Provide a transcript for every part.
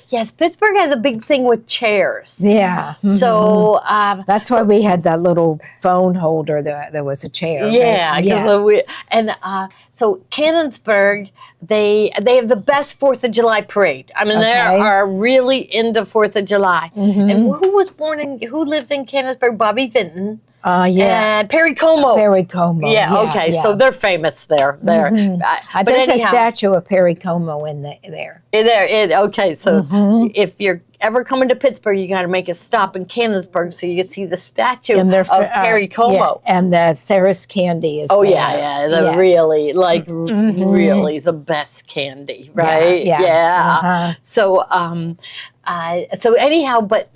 Yes, Pittsburgh has a big thing with chairs. Yeah. So that's why we had that little phone holder that was a chair. Yeah, right? So Canonsburg, they have the best 4th of July parade. I mean, they are really into 4th of July. And who lived in Canonsburg? Bobby Vinton. And Perry Como. Perry Como. Yeah, okay. So they're famous there. There's a statue of Perry Como in there. Okay, so if you're ever coming to Pittsburgh, you got to make a stop in Canonsburg so you can see the statue of Perry Como. Yeah, and the Sarah's candy is there. Really, really the best candy, right? Yeah. So, anyhow, but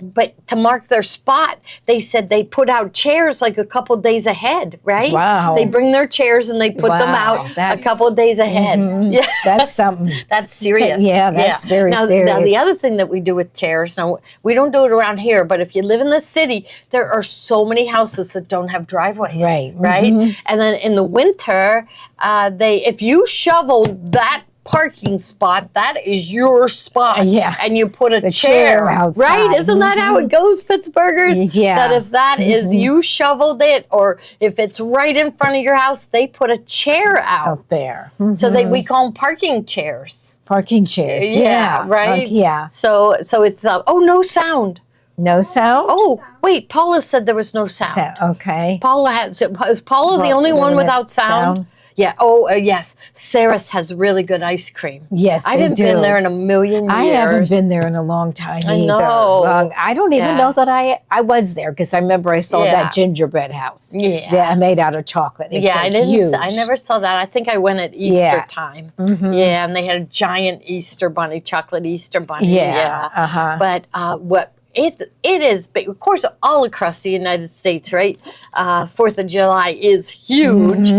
to mark their spot, they said they put out chairs like a couple days ahead, right? Wow. They bring their chairs and they put them out a couple of days ahead. Yeah, that's something. That's serious. Yeah, that's very serious. Now, the other thing that we do with chairs, now we don't do it around here, but if you live in the city, there are so many houses that don't have driveways. Right. And then in the winter, if you shovel that parking spot, that is your spot. And you put a chair outside. Right? Isn't that how it goes, Pittsburghers? Yeah. That if that is, you shoveled it, or if it's right in front of your house, they put a chair out there. So we call them parking chairs. Parking chairs. Yeah. Right? Yeah. So it's, no sound. No sound? Oh, wait, Paula said there was no sound. Okay. Is Paula the only one without sound? Yeah. Oh, yes. Sarah's has really good ice cream. Yes, I haven't been there in a million years. I haven't been there in a long time either. I know. I don't even know that I was there, because I remember I saw that gingerbread house. Yeah. Made out of chocolate. It's I never saw that. I think I went at Easter time. Yeah, and they had a giant Easter bunny, chocolate Easter bunny. Yeah. But it is big, of course, all across the United States, right? 4th of July is huge.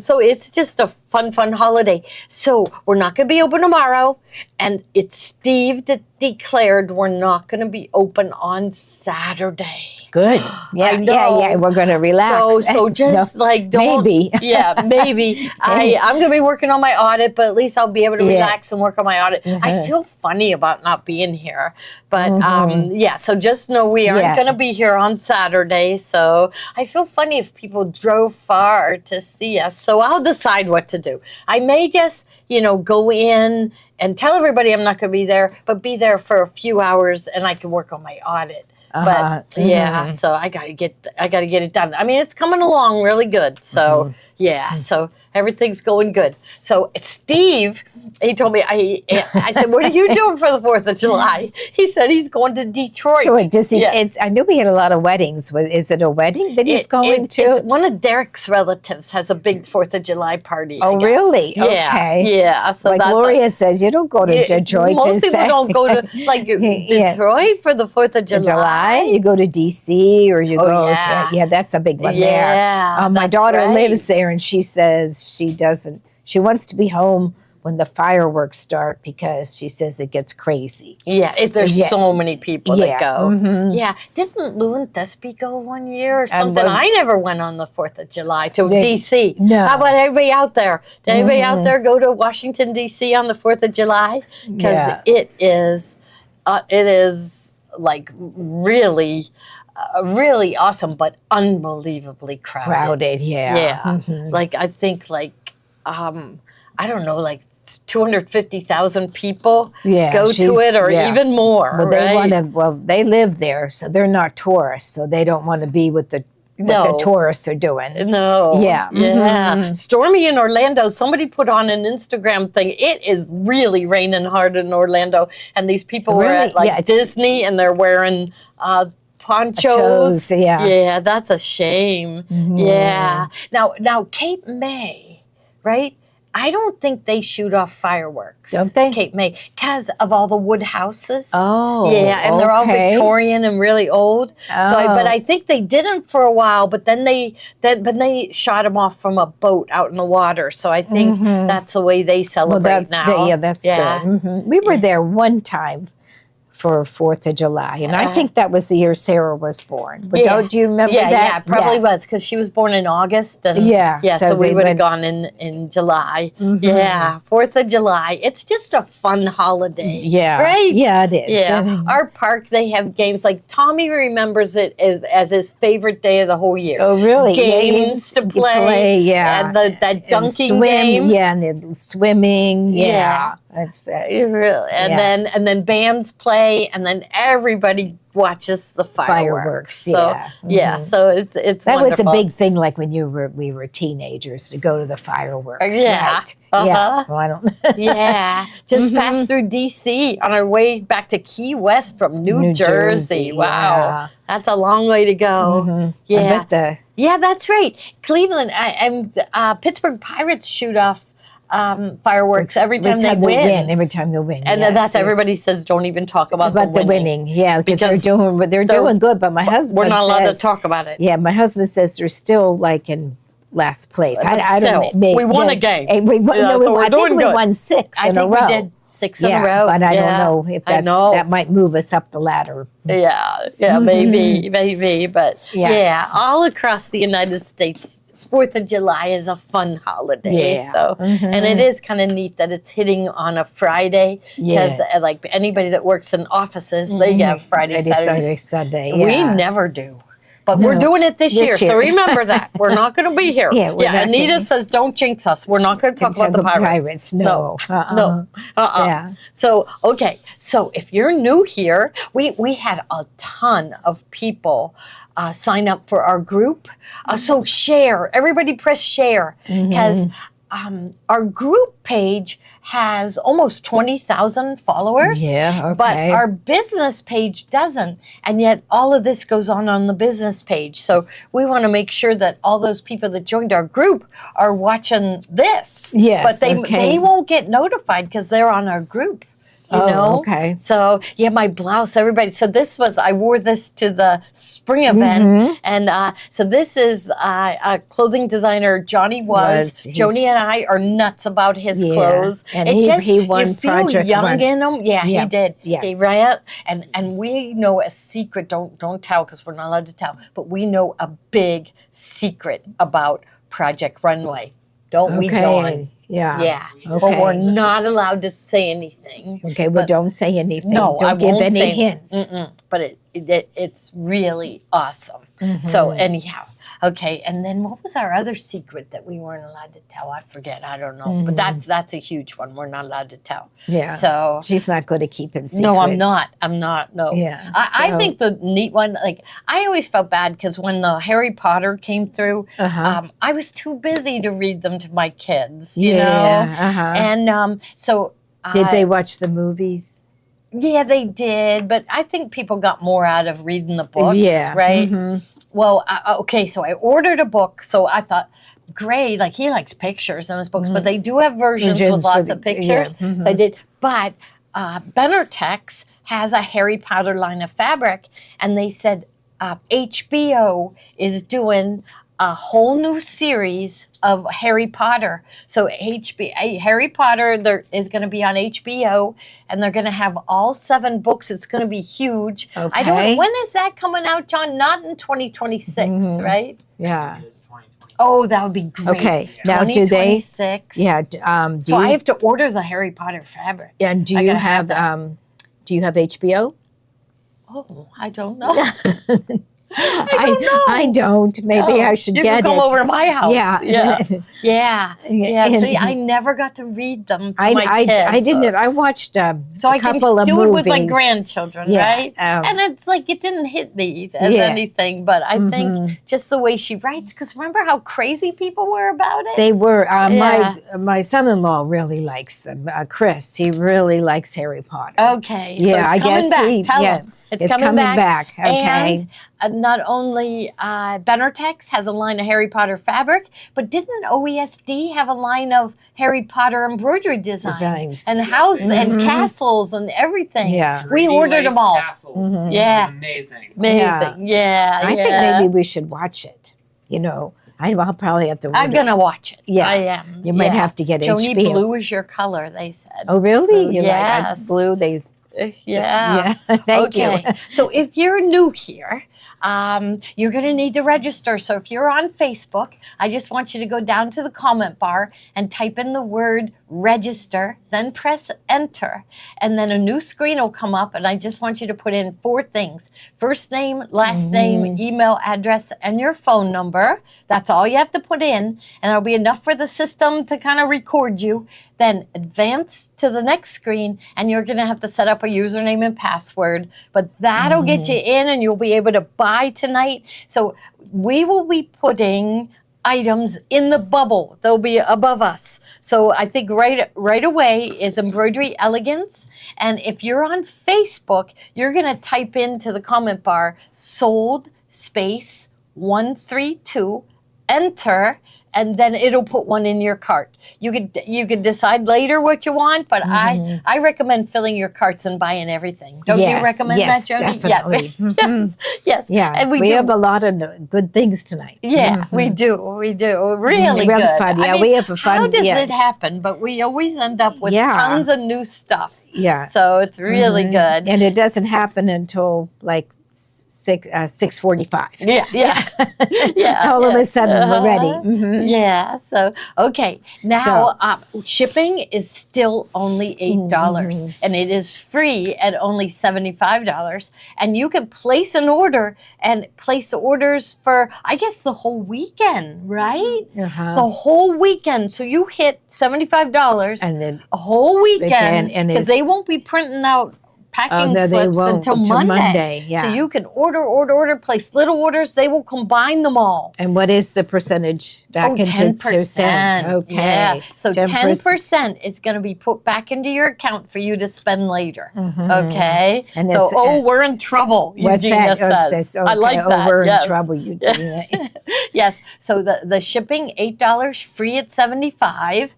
So it's just a fun holiday. So we're not going to be open tomorrow. And it's Steve that declared we're not going to be open on Saturday. Good. Yeah. We're going to relax. So just don't. Maybe. Yeah, maybe. I'm going to be working on my audit, but at least I'll be able to relax and work on my audit. I feel funny about not being here. But so just know we aren't going to be here on Saturday. So I feel funny if people drove far to see us. So I'll decide what to do. I may just, go in and tell everybody I'm not going to be there, but be there for a few hours and I can work on my audit. But so I gotta get it done. I mean, it's coming along really good. So so everything's going good. So Steve, he told me, I said, what are you doing for the 4th of July? He said he's going to Detroit. Sure, does he? I knew we had a lot of weddings. Is it a wedding that he's going to? It's one of Derek's relatives has a big 4th of July party. Oh, really? Yeah. Okay. Yeah. So like Gloria says, you don't go to Detroit. Most people don't go to Detroit for the 4th of July. You go to DC or you go to, that's a big one there. My daughter lives there, and she says she wants to be home when the fireworks start, because she says it gets crazy. Yeah, there's so many people that go. Yeah, didn't Lou and Thesby go one year or something? I never went on the 4th of July to DC. No. How about everybody out there? Did anybody out there go to Washington, DC on the 4th of July? Because it is like really awesome, but unbelievably crowded. Like I think I don't know, like 250,000 people go to it, or even more. Well, they live there, so they're not tourists, so they don't want to be with the tourists are doing. No. Yeah. Stormy in Orlando, somebody put on an Instagram thing. It is really raining hard in Orlando. And these people were at Disney, and they're wearing ponchos. Yeah, that's a shame. Yeah. Now Cape May, right? I don't think they shoot off fireworks. Don't they? Cape May, because of all the wood houses. Oh, yeah, and they're all Victorian and really old. Oh. But I think they didn't for a while. But then they shot them off from a boat out in the water. So I think that's the way they celebrate now. That's good. We were there one time for 4th of July. And I think that was the year Sarah was born. But do you remember that? Yeah, it probably was, because she was born in August. And so we would have gone in July. Yeah, 4th of July. It's just a fun holiday. Yeah. Right? Yeah, it is. Yeah. Our park, they have games. Like Tommy remembers it as his favorite day of the whole year. Oh, really? Games to play. Yeah. And that dunking game. Yeah, and then swimming. Yeah. That's really. And then bands play, and then everybody watches the fireworks. So so it's that wonderful. was a big thing, like when we were teenagers, to go to the fireworks. Yeah. Right? Yeah. Well, I don't. Just passed through DC on our way back to Key West from New Jersey. Wow, that's a long way to go. Yeah, that's right. Cleveland and Pittsburgh Pirates shoot off fireworks every time they win. Every time they win, and that's everybody says don't even talk about the winning. Yeah, because they're doing good. But my husband, we're not allowed to talk about it. Yeah, my husband says they're still like in last place. I don't know. We won a game. We won, I think we won 6 in a row. I think we did 6 in a row. But I don't know if that might move us up the ladder. Maybe. But all across the United States, 4th of July is a fun holiday. Yeah. So, and it is kind of neat that it's hitting on a Friday, because like anybody that works in offices, they have Friday, Saturday, Sunday. We never do. But we're doing it this year, so remember that. We're not going to be here. Anita says, don't jinx us. We're not going to talk about the pirates. No. Yeah. So, okay. So if you're new here, we had a ton of people sign up for our group. So share. Everybody press share, because our group page has almost 20,000 followers. But our business page doesn't. And yet all of this goes on the business page. So we want to make sure that all those people that joined our group are watching this. But they won't get notified because they're on our group. You know? Okay. So my blouse, everybody. So I wore this to the spring event. And so this is a clothing designer, Johnny was. Joni and I are nuts about his clothes. And he won you feel Project young Run. in them. Yeah, he did. Yeah. He ran. And we know a secret, don't tell because we're not allowed to tell, but we know a big secret about Project Runway. Don't we, Dawn? Yeah. But we're not allowed to say anything. Okay, well, don't say anything. No, don't I give won't any say hints. But it's really awesome. So anyhow, okay. And then what was our other secret that we weren't allowed to tell? I forget. I don't know. But that's a huge one. We're not allowed to tell. Yeah. So she's not good at keeping secrets. No, I'm not. No. Yeah. I think the neat one, like I always felt bad because when the Harry Potter came through, I was too busy to read them to my kids. You know. And so. Did they watch the movies? Yeah, they did, but I think people got more out of reading the books, right? Well, okay, so I ordered a book, so I thought, great, like he likes pictures in his books, but they do have versions with lots of pictures, so I did. But Benartex has a Harry Potter line of fabric, and they said HBO is doing a whole new series of Harry Potter. So Harry Potter is going to be on HBO, and they're going to have all 7 books. It's going to be huge. Okay. When is that coming out, John? Not in 2026, right? Yeah. Oh, that would be great. Okay. Now, do they? Yeah. So I have to order the Harry Potter fabric. Yeah. And do you have HBO? Oh, I don't know. I don't. Maybe I should get it. You can come over to my house. Yeah. See, I never got to read them to my kids. I didn't. I watched a couple of movies. Do it with my grandchildren, right? And it's like it didn't hit me as anything, but I think just the way she writes. Because remember how crazy people were about it? They were. My son-in-law really likes them. Chris, he really likes Harry Potter. Okay. So it's coming back. Tell him. It's coming back. Okay. And not only Benartex has a line of Harry Potter fabric, but didn't OESD have a line of Harry Potter embroidery designs. And house and castles and everything? Yeah. We ordered them all. Castles. Yeah. It was amazing. Yeah. I think maybe we should watch it. You know, I'll probably have to. I'm going to watch it. Yeah. I am. You might have to get Joni, HBO. blue is your color, they said. Oh, really? Blue, you like blue? Yeah. Thank you. So if you're new here, you're going to need to register. So if you're on Facebook, I just want you to go down to the comment bar and type in the word register, then press enter. And then a new screen will come up, and I just want you to put in 4 things: first name, last name, email address, and your phone number. That's all you have to put in, and that'll be enough for the system to kind of record you. Then advance to the next screen, and you're going to have to set up a username and password, but that'll get you in, and you'll be able to buy tonight. So we will be putting items in the bubble. They'll be above us. So I think right away is Embroidery Elegance. And if you're on Facebook, you're going to type into the comment bar sold space 132, enter, and then it'll put one in your cart. You could decide later what you want, but I recommend filling your carts and buying everything. Don't you recommend that, Jody? Definitely. Yes. Yeah, and we have a lot of good things tonight. Yeah, we do. Really good. Fun. Yeah, we have a fun. How does it happen? But we always end up with tons of new stuff. Yeah. So it's really good. And it doesn't happen until like 6:45. Yeah. All of a sudden we're ready. Yeah. So okay. Now shipping is still only $8, and it is free at only $75. And you can place an order and place orders for, I guess, the whole weekend, right? The whole weekend. So you hit $75 and then a whole weekend, because they won't be printing out packing slips until Monday. Yeah. So you can order, place little orders. They will combine them all. And what is the percentage back into 10%? Okay. Yeah. So 10% is going to be put back into your account for you to spend later. Okay. And so, we're in trouble, Eugenia says. Okay. I like that. We're in trouble, Eugenia. Yes. So the shipping, $8, free at $75.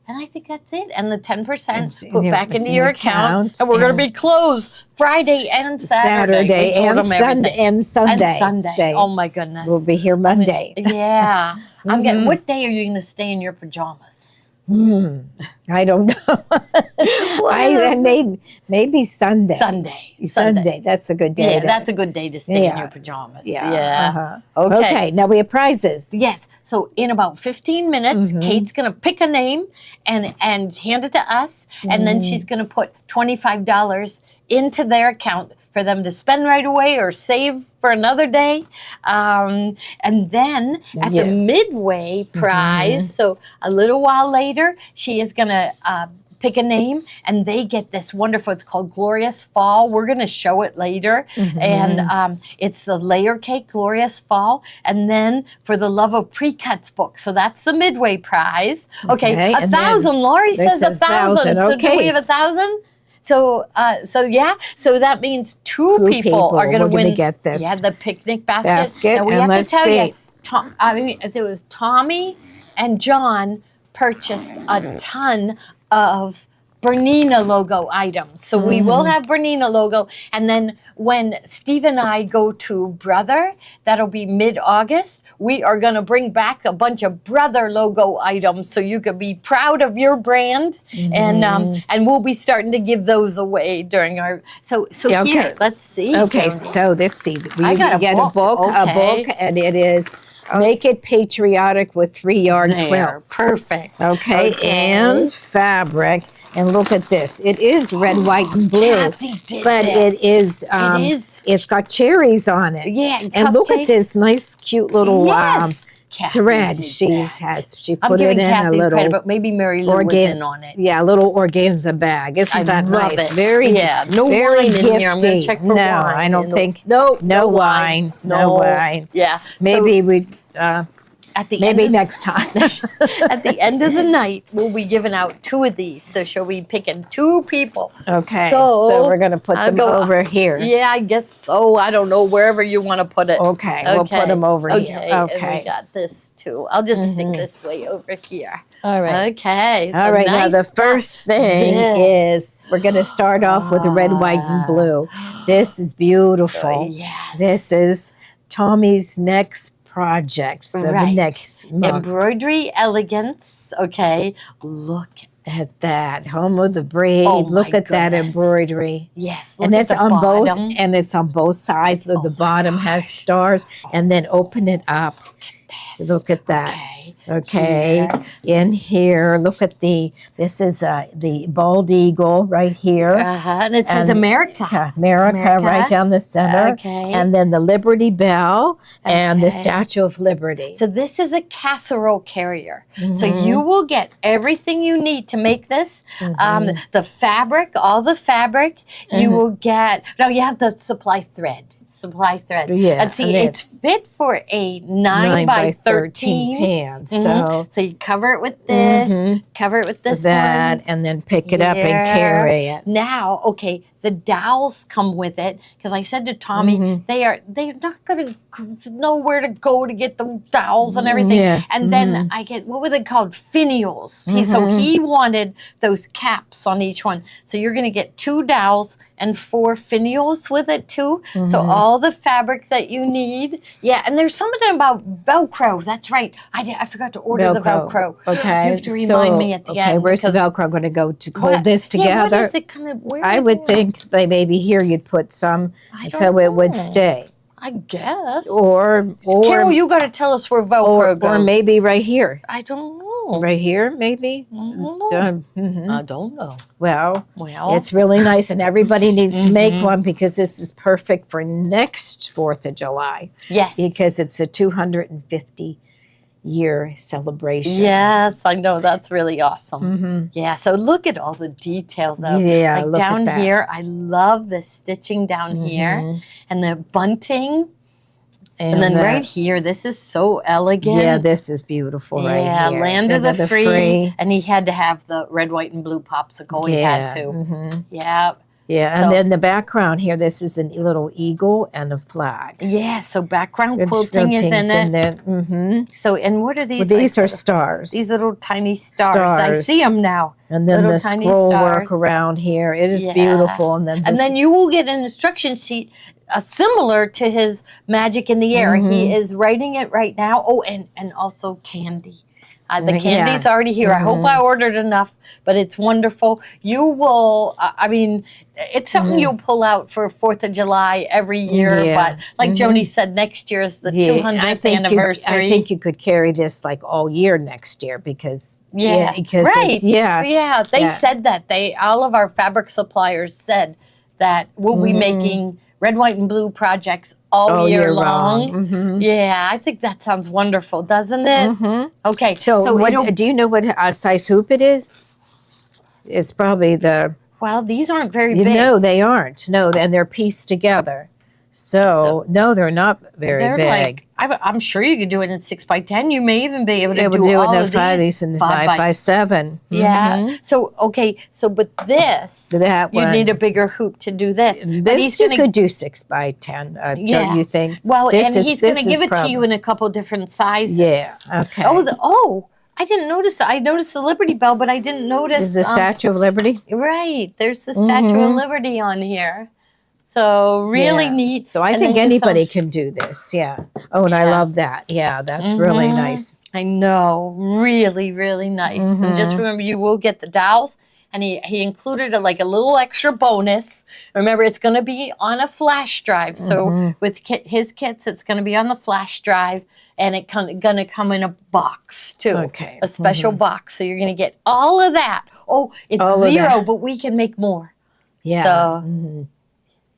And I think that's it. And the 10% put back into your account. And we're going to be closed Friday and Saturday. And Sunday. Oh my goodness. We'll be here Monday. I'm getting. What day are you going to stay in your pajamas? I don't know. Maybe Sunday. Sunday. That's a good day. Yeah, that's a good day to stay in your pajamas. Okay. Now we have prizes. Yes. So in about 15 minutes, Kate's going to pick a name and hand it to us, and then she's going to put $25 into their account for them to spend right away or save for another day. And then at the midway prize, so a little while later, she is going to pick a name, and they get this wonderful, it's called Glorious Fall. We're going to show it later. And it's the layer cake, Glorious Fall. And then For the Love of Pre-Cuts book. So that's the midway prize. Okay, 1,000. Laurie says 1,000. So do we have 1,000? So that means two people are going to win. Get this. Yeah, the picnic basket. Now we have to tell you, it was Tommy and John purchased a ton of Bernina logo items. So we will have Bernina logo. And then when Steve and I go to Brother, that'll be mid-August, we are going to bring back a bunch of Brother logo items so you can be proud of your brand. And we'll be starting to give those away during our, so here, let's see. Okay, so let's see. I got a book, and it is Make It Patriotic with 3-yard quilts. Perfect. Okay, and fabric. And look at this. It is red, white, and blue. But it is, it's got cherries on it. Yeah, and look at this nice, cute little thread she put it in Kathy a little credit, but maybe Mary Lou was in on it. Yeah, a little organza bag. Isn't that love nice? It. Very, no very wine gifty. in here. I'm going to check for wine. No, I don't think. No wine. No wine. Yeah. Maybe we. Maybe next time. At the end of the night, we'll be giving out 2 of these. So she'll be picking 2 people. Okay. So we're going to put them over here. Yeah, I guess so. I don't know, wherever you want to put it. Okay. We'll put them over here. Okay. And we got this too. I'll just stick this way over here. All right. Okay. So all right. Now the first thing is we're going to start off with red, white, and blue. This is beautiful. Yes. This is Tommy's next projects of the next month. Embroidery Elegance. Okay, look at that. Home of the Brave. Oh, look my at that goodness. embroidery. Yes, And look it's at the on both, bottom. and it's on both sides. So Oh the my bottom has gosh. stars, and then open it up. Look at that. Okay. Here. In here, look at this is the bald eagle right here. And it says And- America. America right down the center. Okay. And then the Liberty Bell and the Okay. Statue of Liberty. So this is a casserole carrier. So Mhm. you will get everything you need to make this. Mhm. The fabric, all the fabric. You Mhm. will get, no, you have the supply thread. Yeah, And see, and then- it's fit for a 9 by 13. pan. Mhm. So you cover it with this, Mhm. cover it with this that, one. and then pick it up and Here. carry it. Now, okay, the dowels come with it because I said to Tommy, Mhm. they're not going to know where to go to get the dowels and everything. Yeah. And then I get, what were they called? Finials. So Mhm. he wanted those caps on each one. So you're going to get 2 dowels and 4 finials with it too. So Mhm. all the fabric that you need. Yeah, and there's something about Velcro. That's right. I forgot to order the Velcro. Okay. You have to remind me at the okay, end. where's the because- Velcro going to go to hold What- this Yeah, together? what is it kind of, where I are would you- think they maybe here you'd put some I so don't it would know. stay. I guess. Or Carol, you got to tell us where Velcro goes. or maybe right here. I don't know. Right here, maybe. I don't know. Done. Mhm. I don't know. Well, Well, it's really nice, and everybody needs to make Mhm. one because this is perfect for next 4th of July yes. because it's a 250-year celebration. Yes, I know. That's really awesome. Mhm. Yeah, so look at all the detail though. Yeah, like look at down that. here, I love the stitching down here Mhm. and the bunting. And then right here, this is so elegant. Yeah, this is beautiful right Yeah, here. Land of And the Free. And he had to have the red, white, and blue popsicle. He had to. mhm. Yeah. Yeah, So- and then the background here, this is a little eagle and a flag. Yeah, so background It's quilting is in it. there. Mhm. So, and what are these? Well, these like are stars. these little tiny stars. I Stars. see them now. and then little the tiny scroll work stars. around here. It is Yeah. beautiful. And And then you will get an instruction sheet similar to his Magic in the Air. Mhm. He is writing it right now. Oh, and also candy. The Yeah. candy's already here. I hope Mhm. I ordered enough, but it's wonderful. You will, I mean, it's something Mhm. you'll pull out for 4th of July every year. Yeah. But like Mhm. Joni said, next year is the 200th anniversary. I think you could carry this like all year next year because Yeah, because right. it's, yeah. Yeah, they Yeah. said that. All of our fabric suppliers said that we'll be Mhm. making red, white, and blue projects all year long. Mhm. Yeah, I think that sounds wonderful, doesn't it? Mhm. Okay, So, what, it'll- do you know what size hoop it is? It's probably well, these aren't very you big. know they aren't. No, and they're pieced together. So no, they're not very They're big. like, I'm sure you could do it in 6x10. You may even be able to Able do to do all it in of the 5 these and 5 by 7. Yeah. Mhm. So okay. So but this, That you one. need a bigger hoop to do this. But This he's you gonna could do 6x10. Yeah. Don't you think? well, this and is- he's going this to is give it to you probably- in a couple different sizes. Yeah. Okay. Oh, I didn't notice. I noticed the Liberty Bell, but I didn't notice. is the Statue of Liberty? Right. There's the Statue of Mhm. Liberty on here. So really Yeah. neat. So I And think then just some- anybody can do this. Yeah. Oh, and I Yeah. love that. Yeah, that's really Mhm. nice. I know. Really, really nice. And just Mhm. remember, you will get the dowels. And he included like a little extra bonus. Remember, it's going to be on a flash drive. So Mhm. with his kits, it's going to be on the flash drive. And it's going to come in a box, too. Okay. A special Mhm. box. So you're going to get all of that. Oh, it's All of 0, that. but we can make more. Yeah. So- Mhm.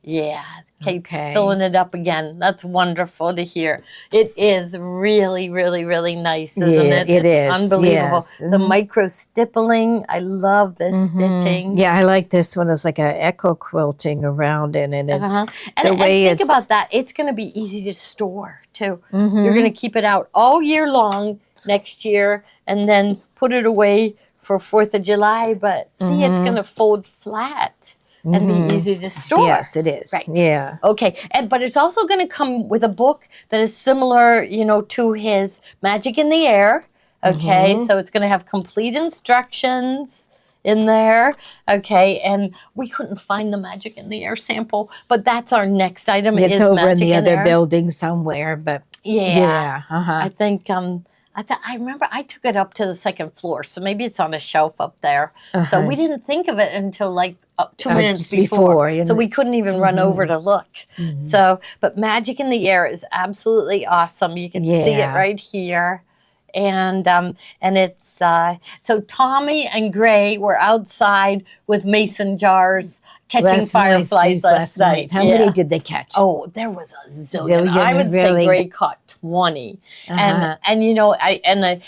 Yeah, Kate's Okay. filling it up again. That's wonderful to hear. It is really, really, really nice, isn't Yeah, it? it It's is, unbelievable. yes. The Mhm. micro stippling, I love this Mhm. stitching. Yeah, I like this one. It's like a echo quilting around it, and it's Uh-huh. the And way think it's- about that. It's going to be easy to store too. Mhm. You're going to keep it out all year long next year, and then put it away for 4th of July. But see, it's Mhm. going to fold flat and Mhm. be easy to store. Yes, it is. Right. Yeah. Okay, but it's also going to come with a book that is similar, to his Magic in the Air. Okay, Mhm. so it's going to have complete instructions in there. Okay, and we couldn't find the Magic in the Air sample, but that's our next item. It's is over Magic in the other Air. building somewhere, but Yeah, yeah. Uh-huh. I think I remember I took it up to the second floor, so maybe it's on a shelf up there. So we didn't think of it until like 2 minutes before. So we couldn't even run over to look. So, but Magic in the Air is absolutely awesome. You can see it right here. And it's so Tommy and Gray were outside with mason jars catching fireflies last night. How many did they catch? Oh, there was a zillion. I would say Gray caught 20. And you know,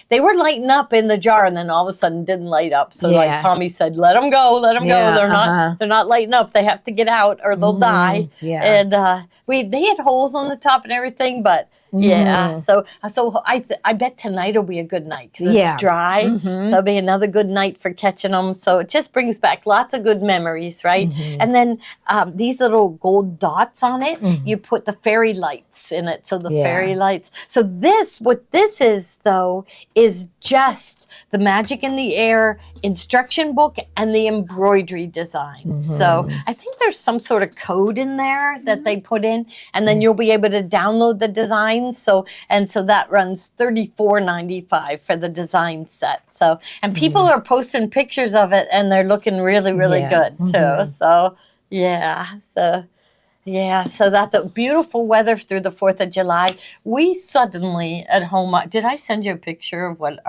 they were lighting up in the jar, and then all of a sudden didn't light up. So like Tommy said, let them go. They're not lighting up. They have to get out or they'll die. And they had holes on the top and everything, but so I bet tonight will be a good night because it's dry. So it'll be another good night for catching them. So it just brings back lots of good memories, right? And then these little gold dots on it, you put the fairy lights in it. So the fairy lights. So what this is though, is just the Magic in the Air instruction book and the embroidery designs. So I think there's some sort of code in there that they put in, and then you'll be able to download the designs. So that runs $34.95 for the design set. So, and people are posting pictures of it, and they're looking really, really good too. So so that's a beautiful weather through the 4th of July. We suddenly at home, did I send you a picture of what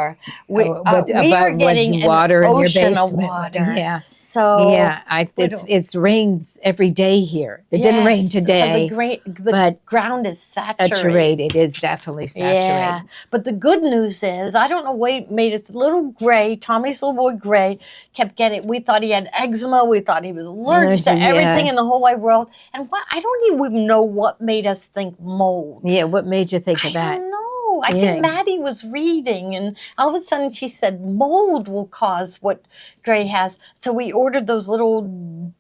we are getting water an in ocean your of water. Yeah. So it's rains every day here. It didn't rain today. So the ground is saturated. It is definitely saturated. Yeah, but the good news is, I don't know what made it. Little Gray, Tommy's little boy Gray, kept getting. We thought he had eczema. We thought he was allergic to everything in the whole wide world. And I don't even know what made us think mold. Yeah, what made you think of that? I don't know. I think Maddie was reading, and all of a sudden she said mold will cause what Gray has. So we ordered those little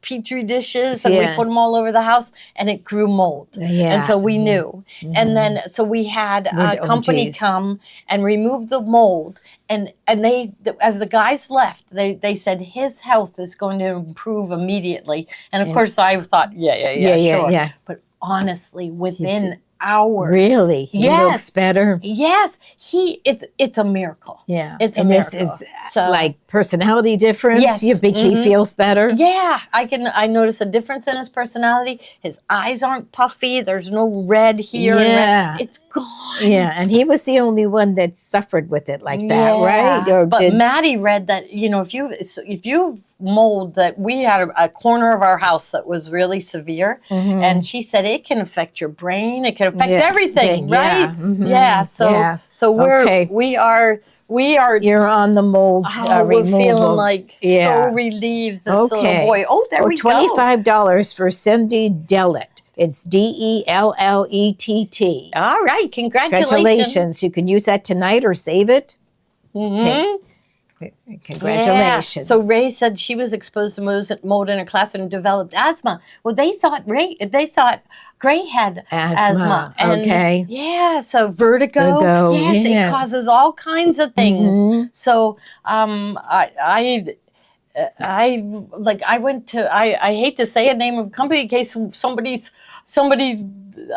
petri dishes, and we put them all over the house, and it grew mold. Yeah. And so we knew. And then so we had a company come and remove the mold. And they, as the guys left, they said his health is going to improve immediately. And of course, I thought, sure. But honestly, within hours. Really? He looks better? Yes. It's a miracle. Yeah. It's a miracle. This is like personality difference? Yes. You think he feels better? Yeah. I notice a difference in his personality. His eyes aren't puffy. There's no red here. Yeah. It's gone. Yeah. And he was the only one that suffered with it like that, right? But Maddie read that, if you mold, that we had a corner of our house that was really severe, and she said it can affect your brain, it can affect everything, right? So we are you're on the mold we're removal. feeling like so relieved, this little boy. We go. $25 for Cindy Dellett. It's Dellett. All right, congratulations. You can use that tonight or save it. Okay. Congratulations. Yeah. So Ray said she was exposed to mold in her classroom and developed asthma. Well, they thought Gray had asthma. And so vertigo. Yes, it causes all kinds of things. So I went to, I hate to say a name of a company in case somebody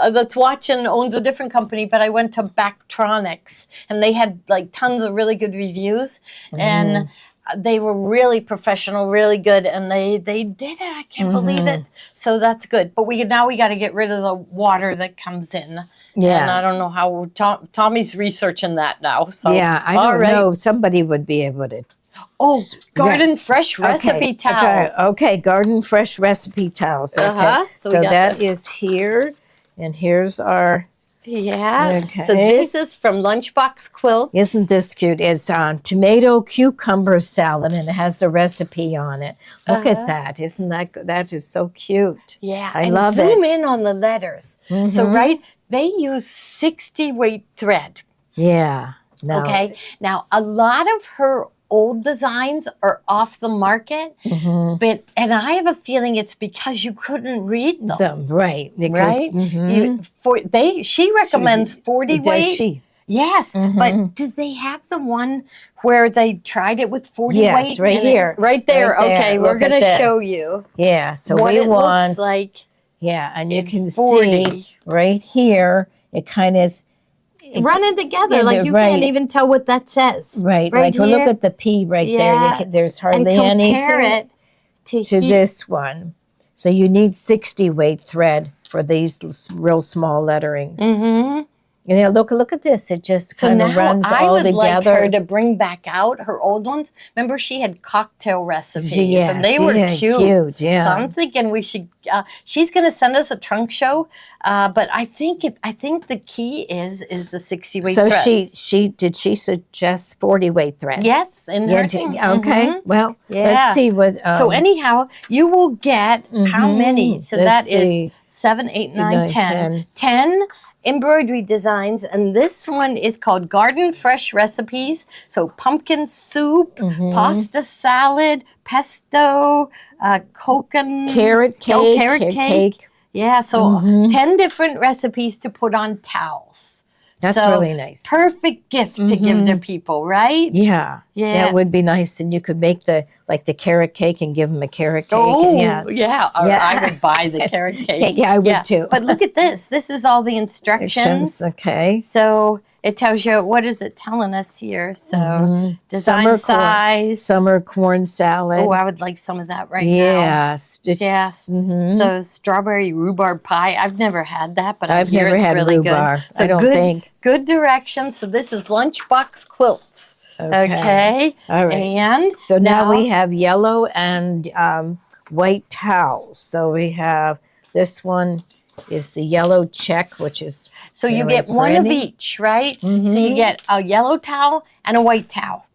that's watching owns a different company, but I went to Bactronics, and they had like tons of really good reviews, and they were really professional, really good, and they did it. I can't believe it. So that's good. But we got to get rid of the water that comes in. Yeah. And I don't know how Tommy's researching that now. So I don't know. Somebody would be able to. Oh, Garden Fresh recipe towels. Okay, Garden Fresh recipe towels. Okay. So that is here, and here's our. Yeah. Okay. So this is from Lunchbox Quilts. Isn't this cute? It's tomato cucumber salad, and it has a recipe on it. Look at that. Isn't that good? That is so cute. Yeah. I love it. Zoom in on the letters. So they use 60 weight thread. Yeah. No. Okay. Now, a lot of her old designs are off the market, and I have a feeling it's because you couldn't read them. Right. Because, she recommends 40 weight. Does she? Yes, but did they have the one where they tried it with 40 weight? Yes, right here. Right there. Okay, we're going to show you. Yeah, so what we it want. Looks like. Yeah, and you can see right here, it kind of running together. Yeah, Like you right. can't even tell what that says. Right. Right Like, well, here. look at the P right there. Yeah. There's And hardly compare anything it to this one. So you need 60 weight thread for these real small letterings. Mm-hmm. And yeah, look at this. It just kind of runs I all would together. like her to bring back out her old ones. Remember, she had cocktail recipes, and they were cute. Yeah. So I'm thinking we should. She's going to send us a trunk show, but I think the key is the 60 weight so thread. did she suggest 40 weight thread? Yes, in her thing. Okay. Mm-hmm. Well, Yeah. let's see what. So anyhow, you will get how many? So Let's that is see. 7, 8, 9, 10. 10 embroidery designs, and this one is called Garden Fresh Recipes. So pumpkin soup, pasta salad, pesto, coconut, carrot cake. Yeah, so 10 different recipes to put on towels. That's So, really nice. Perfect gift to give to people, right? Yeah. Yeah. That would be nice. And you could make the carrot cake and give them a carrot cake. Oh, Yeah. yeah. Or I would buy the carrot cake. Yeah, I would too. But look at this. This is all the instructions. Okay. So it tells you, what is it telling us here? So design size. Summer corn salad. Oh, I would like some of that right now. Yes. Yeah. Mhm. So strawberry rhubarb pie. I've never had that, but I've never had really rhubarb. good. So I don't think. Good directions. So this is lunchbox quilts. Okay. All right. And so now we have yellow and white towels. So we have this one is the yellow check, which is so you get one of each, right? So you get a yellow towel and a white towel.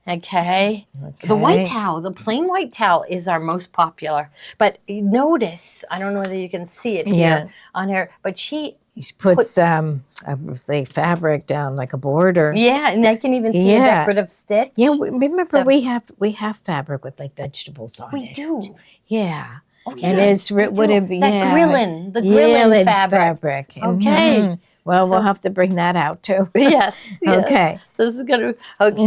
Okay. The white towel, the plain white towel is our most popular. But notice, I don't know whether you can see it here on her, but she puts the fabric down like a border. Yeah, and I can even see a decorative stitch. Yeah, remember we have fabric with like vegetables on it. We do. Yeah. Okay. And it's would it be the grilling fabric. Okay. Well, we'll have to bring that out too. Yes. Okay. So this is gonna and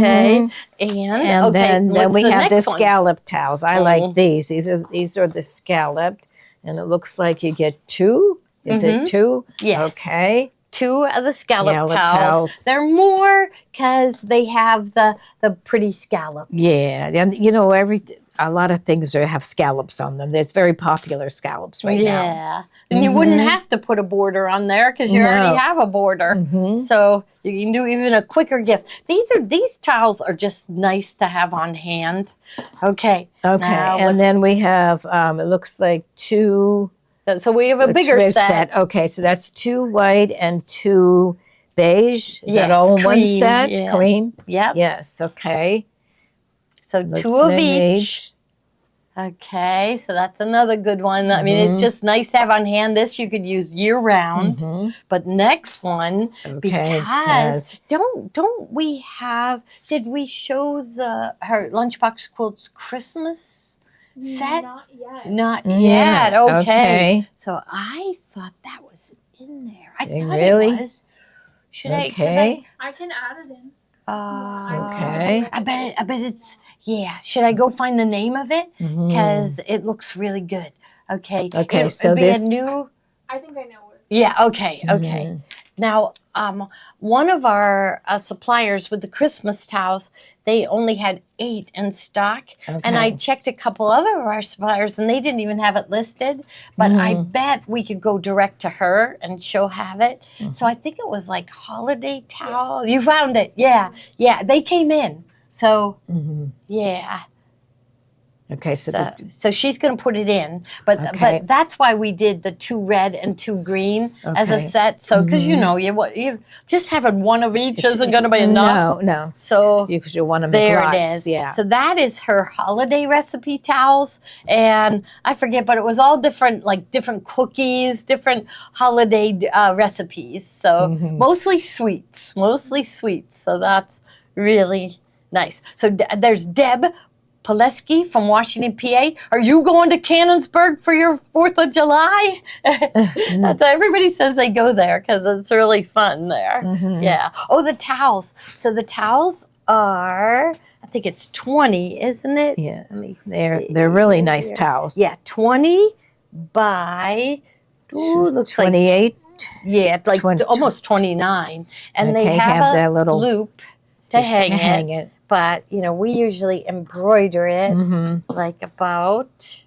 then we have the scallop towels. I like these. These are the scalloped, and it looks like you get 2. Is it 2? Yes. Okay. 2 of the scallop towels. They're more because they have the pretty scallop. Yeah, and a lot of things have scallops on them. There's very popular scallops right now. Yeah, and you wouldn't have to put a border on there because you already have a border. So you can do even a quicker gift. These towels are just nice to have on hand. Okay. Okay, and then we have it looks like 2. So we have a bigger set. Okay, so that's 2 white and 2 beige. Is that all in one set? Yeah. Cream? Yep. Yes, okay. So 2 of each. Okay, so that's another good one. I mean, it's just nice to have on hand. This you could use year round. But next one, because don't we have? Did we show her lunchbox quilts Christmas set? Not yet. Okay. So I thought that was in there. I thought it was. Should I? I can add it in. Okay. I bet it's, should I go find the name of it? Because it looks really good. Okay. Okay, so this. I think I know what it's. Yeah, okay. Now, one of our suppliers with the Christmas towels, they only had 8 in stock. And I checked a couple other of our suppliers and they didn't even have it listed. But I bet we could go direct to her and she'll have it. So I think it was like holiday towel. You found it. Yeah. They came in. So, yeah. Okay, so she's going to put it in, but that's why we did the 2 red and 2 green as a set. So because you just having one of each isn't going to be enough. No. So because you want to make there lots. it is. Yeah. So that is her holiday recipe towels, and I forget, but it was all different, like different cookies, different holiday recipes. So mostly sweets. So that's really nice. So there's Deb Pileski from Washington, PA. Are you going to Cannonsburg for your 4th of July? That's everybody says they go there because it's really fun there. Yeah. Oh, the towels. So the towels are, I think it's 20, isn't it? Yeah. Let me see. They're really nice towels. Yeah, 20 by, looks 28. like Yeah, like almost 29. And they have that a little loop to hang it. But, we usually embroider it like about...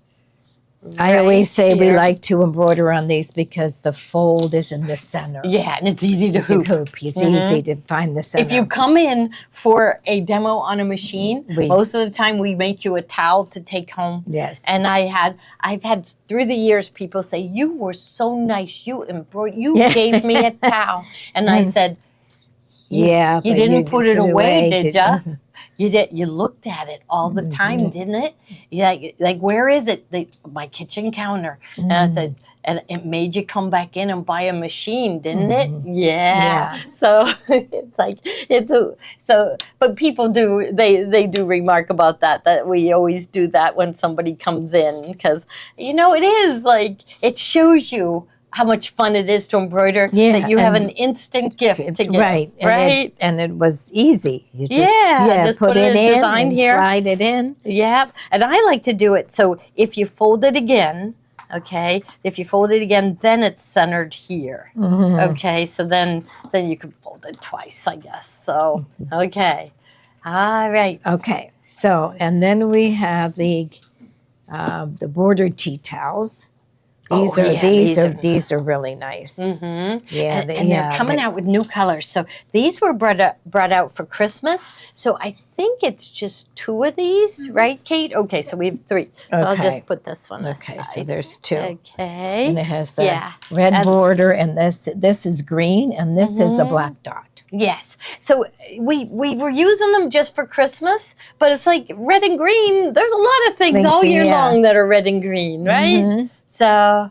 I always say we like to embroider on these because the fold is in the center. Yeah, and it's easy to hoop. It's easy to find the center. If you come in for a demo on a machine, most of the time we make you a towel to take home. Yes. And I've had through the years people say, "You were so nice. You embroidered. You gave me a towel." And I said, "Yeah, you didn't put it away, did you?" You did. You looked at it all the time, didn't it? Like where is it? My kitchen counter. And I said, and it made you come back in and buy a machine, didn't it? Yeah. So but people do. They do remark about that we always do that when somebody comes in because it is like it shows you how much fun it is to embroider, that you have an instant gift to give. Right. And it was easy. You just put it in and slide it in. Yeah. And I like to do it. So if you fold it again, then it's centered here. Okay. So then you can fold it twice, I guess. So, okay. All right. Okay. So, and then we have the bordered tea towels. These are really nice. Yeah, and they're coming out with new colors. So these were brought out for Christmas. So I think it's just 2 of these, right, Kate? Okay, so we have 3. So I'll just put this one aside. Okay, so there's 2. Okay. And it has the red border, and this is green, and this is a black dot. Yes. So we were using them just for Christmas, but it's like red and green. There's a lot of things all year long that are red and green, right? So,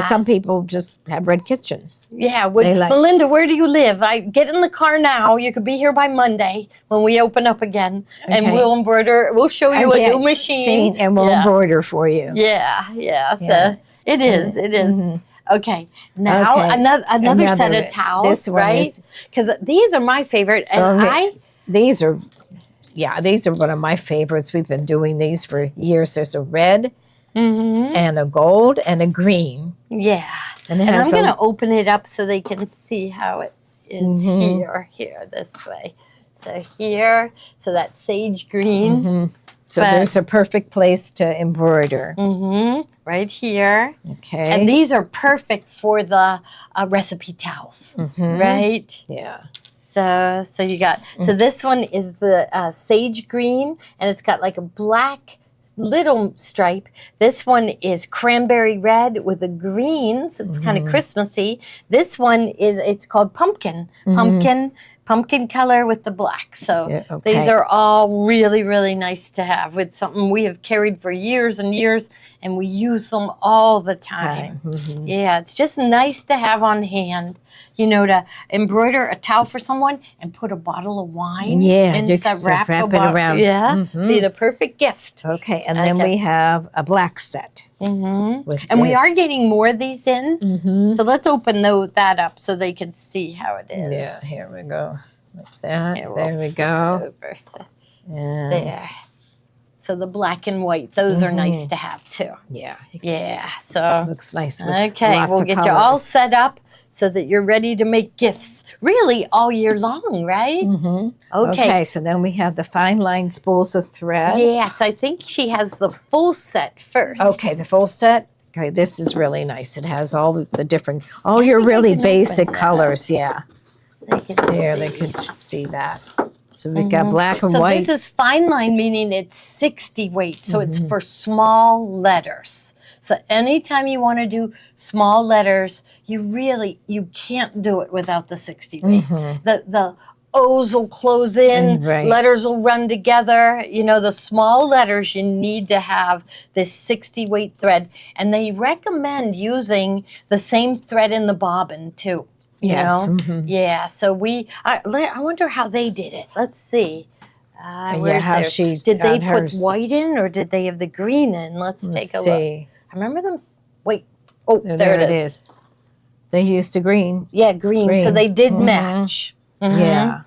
some people just have red kitchens. Yeah. Melinda, where do you live? Get in the car now. You could be here by Monday when we open up again. And we'll embroider. We'll show you a new machine. And we'll embroider for you. Yeah. So it is. Okay. Now another set of towels, right? Because these are my favorite. And these are one of my favorites. We've been doing these for years. There's a red, and a gold, and a green. Yeah. And I'm going to open it up so they can see how it is here, this way. So here, so that's sage green. So there's a perfect place to embroider. Right here. Okay. And these are perfect for the recipe towels, right? Yeah. So you got, so this one is the sage green, and it's got like a black little stripe. This one is cranberry red with a green, so it's kind of Christmassy. This one it's called pumpkin color with the black. So these are all really, really nice to have. It's something we have carried for years and years, and we use them all the time. Yeah, it's just nice to have on hand, to embroider a towel for someone and put a bottle of wine inside, wrap it around. Yeah, be the perfect gift. Okay, and then we have a black set. And we are getting more of these in. So let's open that up so they can see how it is. Yeah, here we go. Like that. There we go. Over, so there. So the black and white, those are nice to have too. Yeah. Yeah. So looks nice. Okay, we'll get you all set up so that you're ready to make gifts really all year long, right? Okay, so then we have the fine line spools of thread. Yes, I think she has the full set first. Okay, the full set. Okay, this is really nice. It has all the different, all your really basic colors. Yeah. They can see that. So we've got black and white. So this is fine line, meaning it's 60 weight. So it's for small letters. So anytime you want to do small letters, you can't do it without the 60 weight. The O's will close in, letters will run together. The small letters, you need to have this 60 weight thread. And they recommend using the same thread in the bobbin too. Yeah. So I wonder how they did it. Let's see. Did they put white in, or did they have the green in? Let's take a look. I remember them. Wait. Oh, there it is. They used a green. Yeah, green. So they did match. Yeah.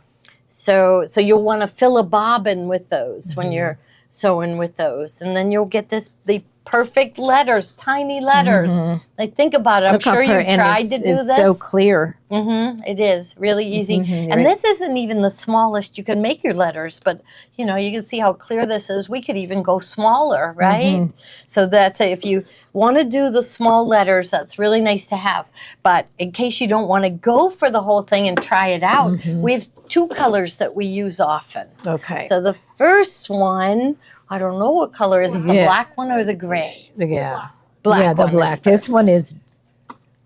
So you'll want to fill a bobbin with those when you're sewing with those, and then you'll get the perfect letters, tiny letters Like, think about it. I'm Look up sure her, you and tried to do it's this. so clear. It is really easy. Mhm, And right. this isn't even the smallest you can make your letters, but you know, you can see how clear this is. We could even go smaller, right? Mhm. So that's if you want to do the small letters, that's really nice to have. But in case you don't want to go for the whole thing and try it out, Mhm. we have 2 colors that we use often. Okay. So the first one, I don't know what color is it, the Yeah. black one or the gray? Yeah. Black Yeah, the one is black. This first. one is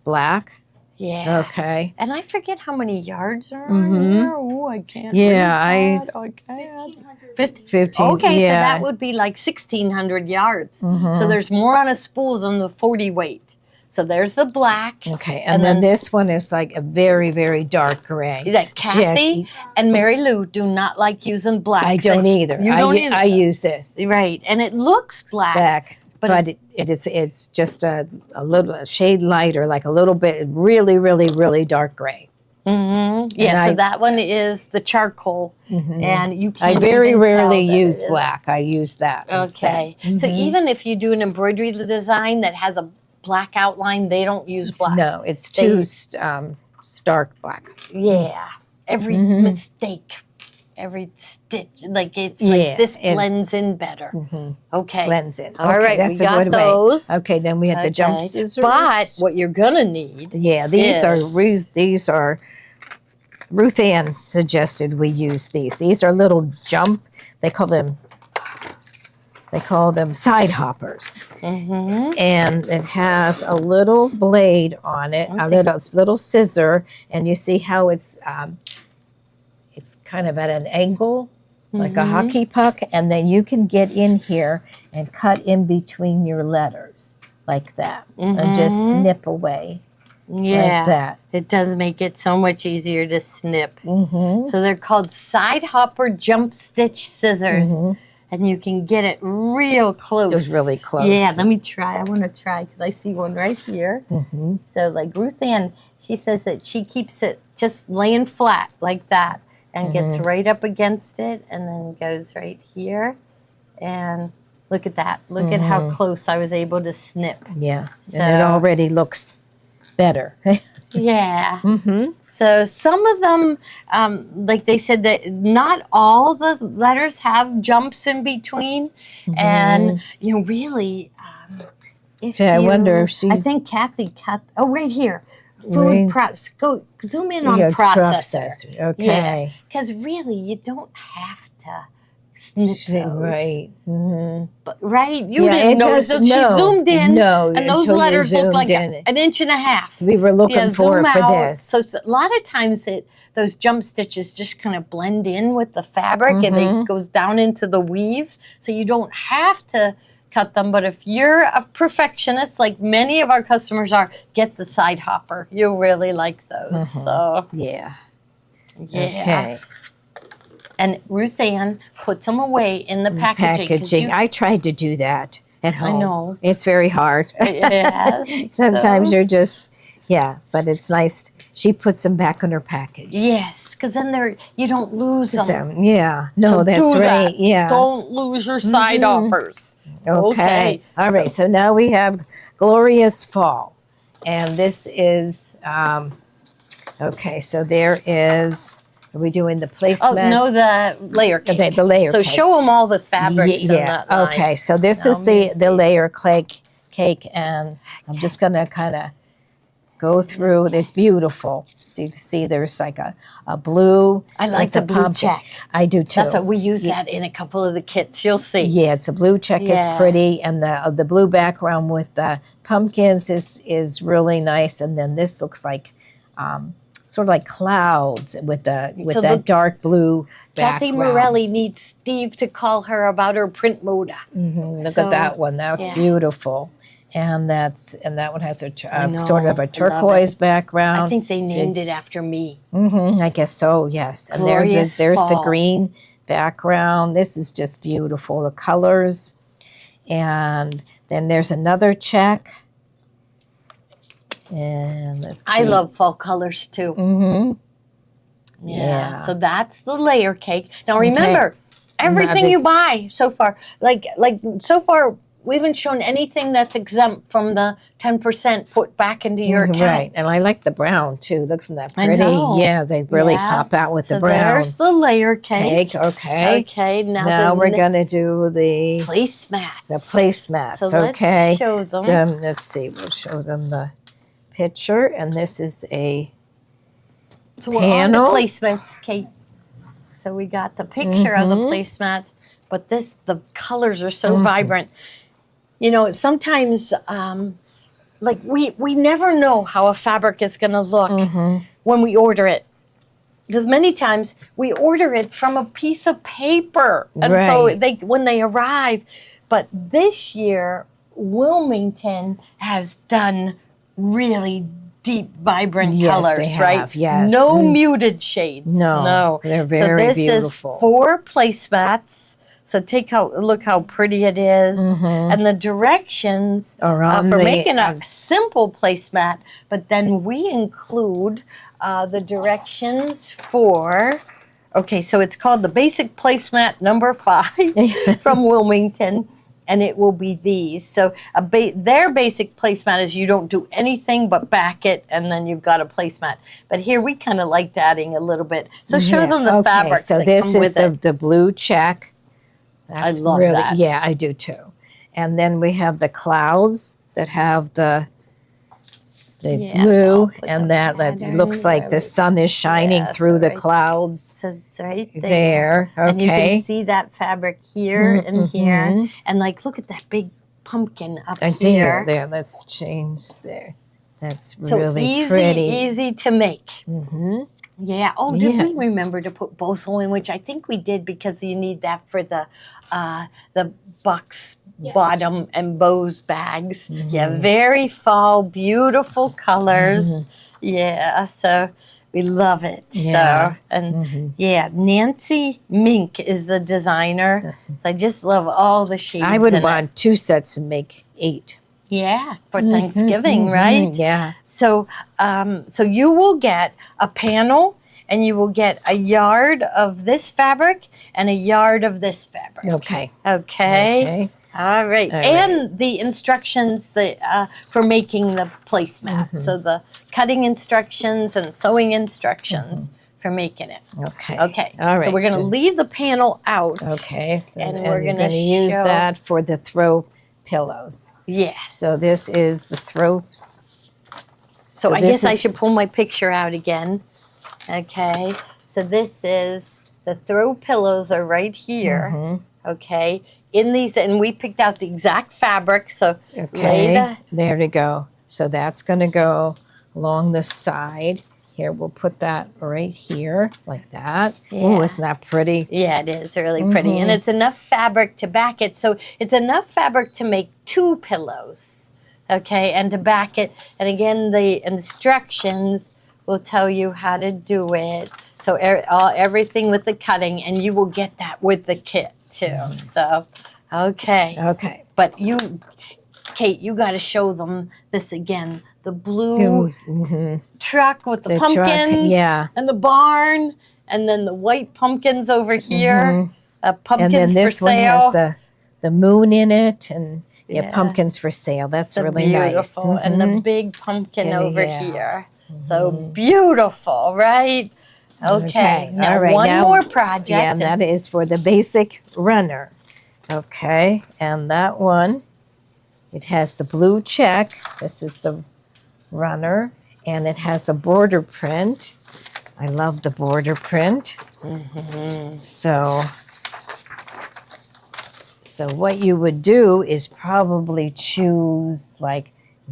black. Yeah. Okay. And I forget how many yards are Mhm. on here. Oh, I can't. Yeah, read I- that. I can't. 1500. 15. Okay, so yeah. that would be like 1,600 yards. Mhm. So there's more on a spool than the 40 weight. So there's the black. Okay, and and then then- this one is like a very, very dark gray. That Kathy and Mary Lou do not like using black. I don't either. You don't either. I use this. Right, and it looks black. but but it's just a shade lighter, like a little bit, really, really, really dark gray. Yeah, so I- that one is the charcoal, Mhm. and you I can't very even tell rarely that it use is. black. I use that. Okay. instead. So Mhm. even if you do an embroidery design that has a black outline, they don't use black. No, it's They- too stark black. Yeah. Every Mhm. mistake, every stitch, like it's Yeah, like this it's- blends in better. Mhm. Okay. Blends in. All Okay, right, that's we a got good way. those. Okay, then we had the jump Okay. scissors. But what you're gonna need, yeah, these is- are Ruth Ann suggested we use these. These are little jump. They call them side hoppers, and it has a little blade on it, a little scissor, and you see how it's kind of at an angle, like a hockey puck, and then you can get in here and cut in between your letters like that, and just snip away yeah, like that. it does make it so much easier to snip. Mm-hmm. So they're called side hopper jump stitch scissors. Mhm. And you can get it real close. It was really close. Yeah, let me try. I want to try because I see one right here. Mm-hmm. So like Ruth Ann, she says that she keeps it just laying flat like that and gets right up against it and then goes right here. And look at that. Look at how close I was able to snip. Yeah, So- and it already looks better. Yeah. Mm-hmm. So some of them, like they said, that not all the letters have jumps in between, and you know, really, if So I wonder if I she- think Kathy cut. Oh, right here, food Right. Go zoom in on Yeah, processor. Okay. Because really, you don't have to snip those. Right. Mm-hmm. But, right? You Yeah, didn't it know. does- So she no, zoomed in, no, and those until you letters looked like zoomed in. an inch and a half. We were looking for zoom it for out. this. So a lot of times those jump stitches just kind of blend in with the fabric and it goes down into the weave. So you don't have to cut them. But if you're a perfectionist, like many of our customers are, get the side hopper. You'll really like those. So Yeah. yeah. Okay. And Ruth Ann puts them away in the packaging. 'cause Packaging. you- I tried to do that at home. know. It's very hard. Yes, Sometimes so- you're just, yeah, but it's nice. She puts them back in her package. Yes, because then you don't lose them. So, yeah. No, So that's do right. that. Yeah. Don't lose your side hoppers. Okay. All right. So now we have Glorious Fall. And this is, okay, so there is, are we doing the placements? Oh, no, the layer cake. The layer So cake. show them all the fabrics in that line. Okay, so this is the layer cake, and I'm just going to kind of go through. It's beautiful. So you can see there's like a blue. I like the blue pumpkin. check. I do too. That's what we use that in a couple of the kits. You'll see. Yeah, it's a blue check Yeah. is pretty, and the blue background with the pumpkins is really nice. And then this looks like sort of like clouds with that look, dark blue Kathy background. Morelli needs Steve to call her about her print moda. Look So, at that one. That's yeah. beautiful. And that one has a I sort know, of I a love turquoise it. background. I think they named It's- it after me. I guess so. Yes. And Glorious there's the Fall. green background. This is just beautiful. The colors, and then there's another check. And let's see. I love fall colors too. Mm-hmm. Yeah. So that's the layer cake. Now remember, everything you it's- buy so far, like so far, we haven't shown anything that's exempt from the 10% put back into your account. Right, and I like the brown too. Looks that I pretty. know. Yeah, they really Yeah. pop out with So the brown. there's the layer cake. Okay. Okay, Now we're gonna do the placemats. placemats. So let's show them. Let's see. We'll show them the picture, and this is a So we're panel. on the placemats, Kate. So we got the picture of the placemats, but the colors are so vibrant. You know, sometimes, like we never know how a fabric is going to look when we order it. Because many times we order it from a piece of paper. And so when they arrive, but this year, Wilmington has done really deep, vibrant colors, they right? have, yes. No muted shades. No, they're very so this beautiful. is 4 placemats. So look how pretty it is. And the directions for making a simple placemat, but then we include the directions for, okay, so it's called the Basic Placemat number 5 from Wilmington. And it will be these. So their basic placemat is you don't do anything but back it, and then you've got a placemat. But here we kind of liked adding a little bit. So show them the fabrics so that this come is with it. the blue check. That's I love really, that. Yeah, I do too. And then we have the clouds that have the blue, and that looks like the sun is shining through the clouds. So it's right there. Okay. And you can see that fabric here and here. And like, look at that big pumpkin up here. There, let's change there. That's So really pretty. easy to make. Yeah. Oh, did we remember to put boso in? Which I think we did, because you need that for the bucks bottom and bows bags. Yeah, very fall, beautiful colors. Yeah, so we love it. Yeah. So, and Nancy Mink is the designer. So I just love all the shades. I would in want 2 sets and make 8. Yeah, for Thanksgiving, right? Yeah. So, so you will get a panel, and you will get a yard of this fabric and a yard of this fabric. Okay. All right. And the instructions for making the placemat. So the cutting instructions and sewing instructions for making it. Okay. All right. So we're going to leave the panel out. Okay. So, And we're going gonna to use show- that for the throw pillows. Yes. So this is the throw. So I this guess I is- should pull my picture out again. Okay. So this is the throw pillows are right here. Okay. In these, and we picked out the exact fabric. So There we go. So that's going to go along the side. Here, we'll put that right here, like that. Oh, isn't that pretty? Yeah, it is really pretty. And it's enough fabric to back it. So it's enough fabric to make 2 pillows, okay, and to back it. And again, the instructions will tell you how to do it. So everything with the cutting, and you will get that with the kit too. So, okay. But Kate, you got to show them this again. The blue truck with the pumpkins, and the barn, and then the white pumpkins over here. Pumpkins and then this for one sale. has the moon in it, and pumpkins for sale. That's So really beautiful. nice. And the big pumpkin over here. So beautiful, right? Okay. Now All right. one Now- more project. Yeah, and that is for the basic runner. Okay, and that one, it has the blue check. This is the runner, and it has a border print. I love the border print. So what you would do is probably choose like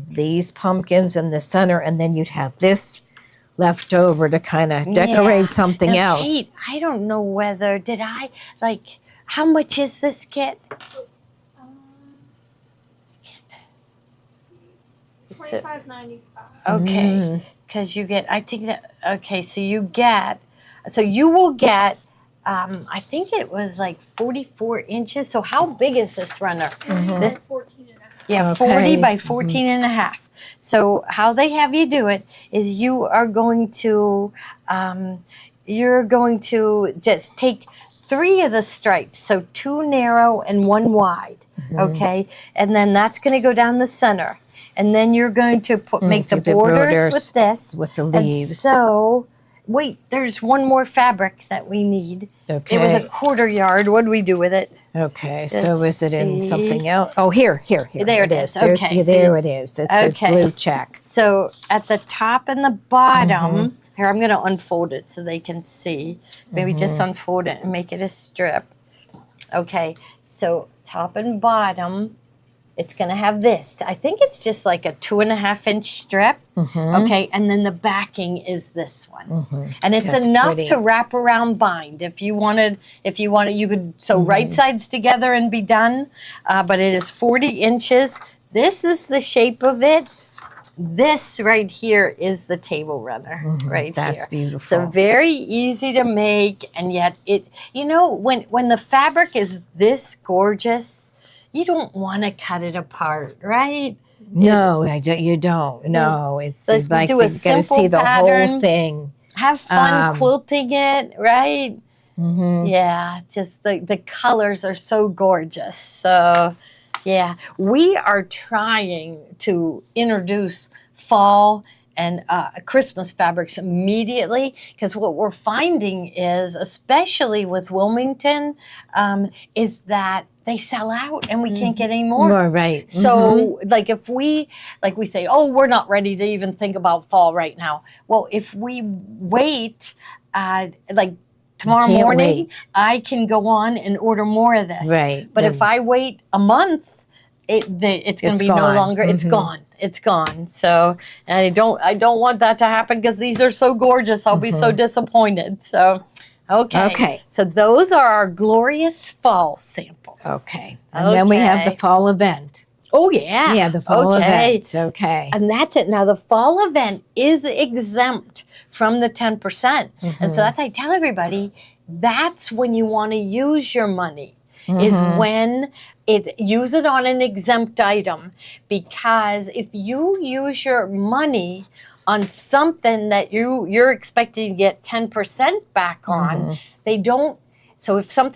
these pumpkins in the center, and then you'd have this left over to kind of decorate something Now, else. Kate, I don't know whether, how much is this kit? $25.95. Okay, because you get, I think that, okay, so you will get, I think it was like 44 inches. So how big is this runner? 14 and a half. Yeah, Okay. 40 by 14 and a half. So how they have you do it is you're going to just take 3 of the stripes, so 2 narrow and 1 wide, okay? And then that's going to go down the center. And then you're going to make the borders with this. With the leaves. And so, wait, there's one more fabric that we need. Okay. It was a 1/4 yard. What do we do with it? Okay, so Let's is it in see. something else? Oh, here. There it is. There's- Okay, there see? it is. It's Okay. a blue check. So at the top and the bottom, here I'm going to unfold it so they can see. Maybe just unfold it and make it a strip. Okay, so top and bottom, it's going to have this. I think it's just like a 2.5-inch strip. Okay, and then the backing is this one, and it's That's enough pretty. to wrap around bind. If you wanted, you could sew right sides together and be done. But it is 40 inches. This is the shape of it. This right here is the table runner right That's here. beautiful. So very easy to make, and yet it, when the fabric is this gorgeous, you don't want to cut it apart, right? No, you don't. No, it's Let's like do a you've got to see simple the pattern. whole thing. Have fun quilting it, right? Mm-hmm. Yeah, just the colors are so gorgeous. So, yeah, we are trying to introduce fall and Christmas fabrics immediately, because what we're finding is, especially with Wilmington, is that they sell out and we can't get any more. Right. So, like we say, oh, we're not ready to even think about fall right now. Well, if we wait, like tomorrow can't morning, wait. I can go on and order more of this. Right. But if I wait a month, it's going to be no gone. longer. It's gone. It's gone. So, and I don't want that to happen, because these are so gorgeous. I'll be so disappointed. So, okay. So those are our glorious fall samples. Okay. And then we have the fall event. Oh, yeah. Yeah, the fall event. Okay. And that's it. Now, the fall event is exempt from the 10%. And so that's, I tell everybody, that's when you want to use your money, is when use it on an exempt item. Because if you use your money on something that you're expecting to get 10% back on, they don't. So if you have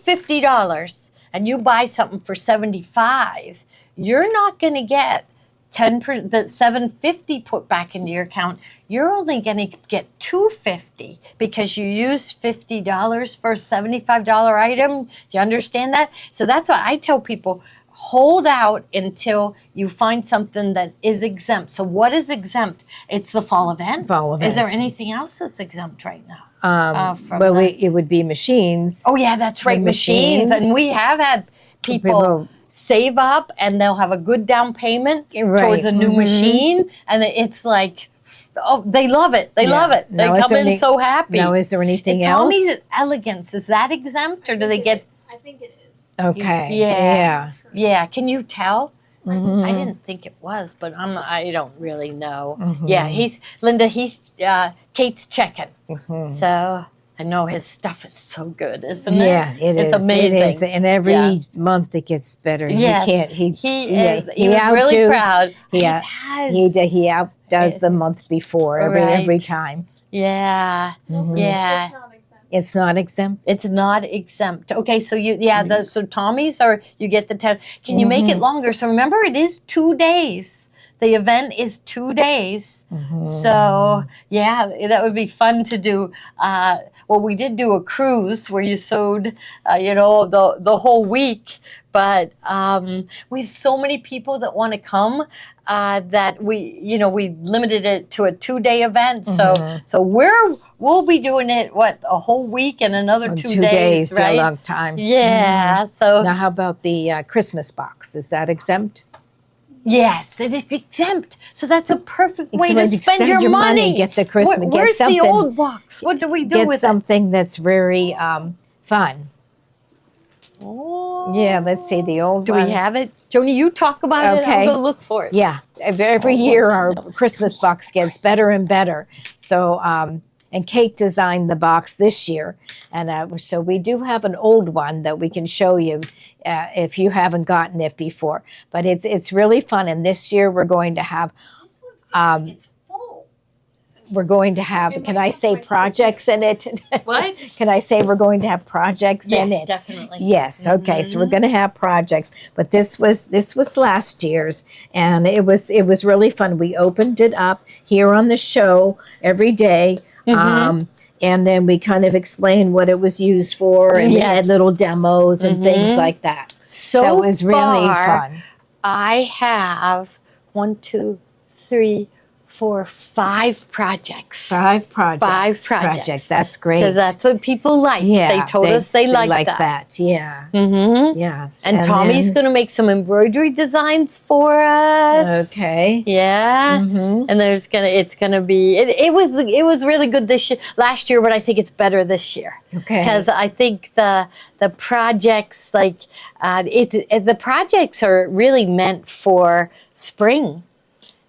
$50 and you buy something for $75, you're not going to get the $750 put back into your account. You're only going to get $250 because you used $50 for a $75 item. Do you understand that? So that's why I tell people, hold out until you find something that is exempt. So what is exempt? It's the fall event. Fall event. Is there anything else that's exempt right now? It would be machines. Oh, yeah, that's right, machines. And we have had people save up, and they'll have a good down payment towards a new machine, and it's like, oh, they love it. They love it. They come in so happy. Now, is there anything else? Tommy's Elegance, is that exempt, or do they get? I think it is. Okay. Yeah. Yeah. Can you tell? Mhm. I didn't think it was, but I don't really know. Yeah, he's Kate's checking. So I know his stuff is so good, isn't it? Yeah, it is. It's amazing. It is. And every month it gets better. Yes. He was really proud. He outdoes the month before every time. Yeah. Yeah. It's not exempt. It's not exempt. It's not exempt. Okay, so so Tommy's, or you get the 10. Can you make it longer? So remember, it is 2 days. The event is 2 days. So yeah, that would be fun to do. Well, we did do a cruise where you sewed, the whole week. But we have so many people that want to come that we limited it to a 2-day event. So we'll be doing it a whole week and another 2 days, right? A long time. Yeah. So now, how about the Christmas box? Is that exempt? yes, it is exempt. So that's a perfect way to Exempt spend your money. Get the Christmas. Where's get the old box? What do we do get with something that's very fun. Oh. Yeah, let's see the old Do one. we have it? Joni, you talk about it. Okay. I'll go look for it. Yeah, every year our Christmas box gets better and better. So, and Kate designed the box this year, and so we do have an old one that we can show you if you haven't gotten it before. But it's really fun, and this year we're going to have. This one feels like it's full. we're going to have, can I say projects in it? What? Can I say we're going to have projects in Yeah, it? definitely. Yes. Okay. So we're going to have projects, but this was last year's, and it was really fun. We opened it up here on the show every day. And then we kind of explained what it was used for, and we had little demos and things like that. So it was really fun. I have 1, 2, 3, 4, 5 projects. 5 projects. 5 projects. That's great. Because that's what people like. Yeah, they told us they liked that. Yeah. Yes. And Tommy's going to make some embroidery designs for us. Okay. Yeah. And it's gonna be it was really good last year, but I think it's better this year. Okay. Because I think the projects the projects are really meant for spring.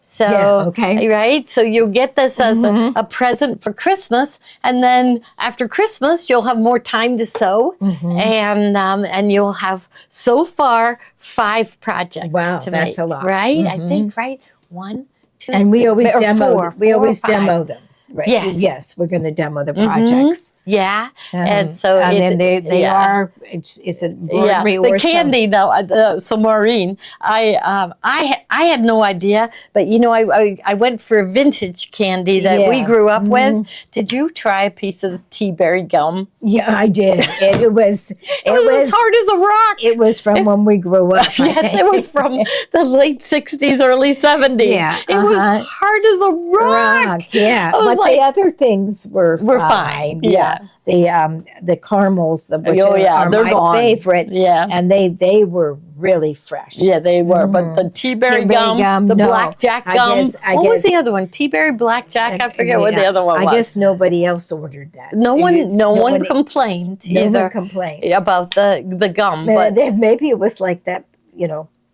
So, right? So you'll get this as a present for Christmas, and then after Christmas, you'll have more time to sew, and you'll have so far 5 projects to make. That's a lot. Right? I think, right? 1, 2, and we always demo 4, we always 4 or 5. demo them. Right? Yes. We're going to demo the projects. Yeah. And so then they are it's a the candy though. So Maureen, I had no idea, but I went for vintage candy that we grew up with. Did you try a piece of the tea berry gum? Yeah, I did. It was as hard as a rock. It was from when we grew up. Yes, it was from the late 60s, early 70s. Yeah, it was hard as a rock. Yeah, but the other things were fine. Yeah. The caramels, which are they're my gone. favorite. Yeah, and they were really fresh. Yeah, they were. But the tea berry gum, the blackjack gum. What was the other one? Tea berry blackjack. I forget what the other one was. I guess nobody else ordered that. No one complained either. No one complained about the gum. But maybe it was like that,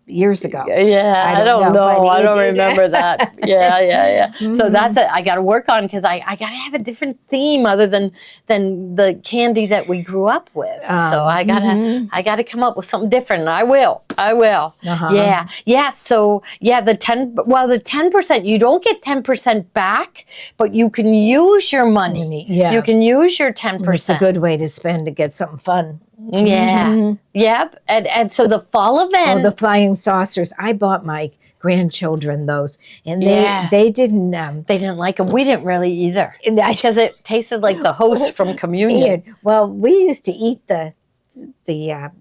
years ago. Yeah, I don't know. I don't remember that. Yeah. So that's it. I got to work on, because I got to have a different theme other than the candy that we grew up with. So I gotta come up with something different. I will. Yeah. So the 10%, you don't get 10% back, but you can use your money. Yeah. You can use your 10%. It's a good way to spend to get something fun. Yeah. Yep. And so the fall event. The flying saucers. I bought my grandchildren those, and they didn't. They didn't like them. We didn't really either, because it tasted like the host from communion. Well, we used to eat the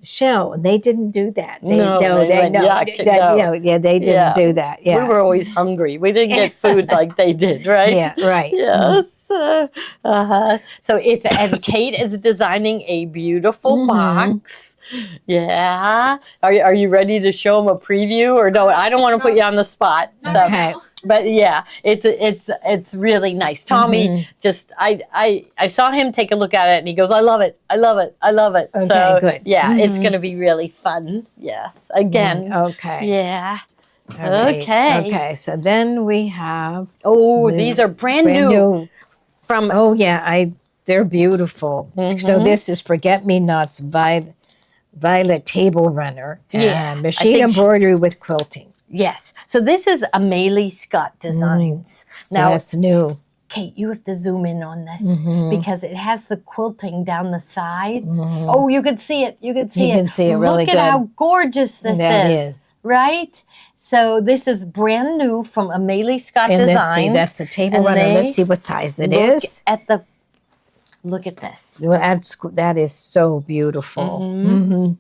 shell, and they didn't do that. They didn't do that. Yeah. We were always hungry. We didn't get food like they did, right? Yeah, right. Yes. So and Kate is designing a beautiful box. Yeah. Are you ready to show them a preview, or no? I don't want to put you on the spot. So. Okay. But yeah, it's really nice. Tommy I saw him take a look at it, and he goes, I love it. Okay, so good. Yeah, it's gonna be really fun. Yes. Again. Okay. Yeah. Right. Okay. Okay. So then we have these are brand new from they're beautiful. So this is Forget-Me-Nots Violet Table Runner and machine embroidery with quilting. Yes. So this is Amelie Scott Designs. So now that's new. Kate, you have to zoom in on this because it has the quilting down the sides. Oh, you can see it. You can see it really good. Look at how gorgeous this is. Right? So this is brand new from Amelie Scott Designs. Let's see, that's a table runner. Let's see what size it is. Look at this. Well, that is so beautiful.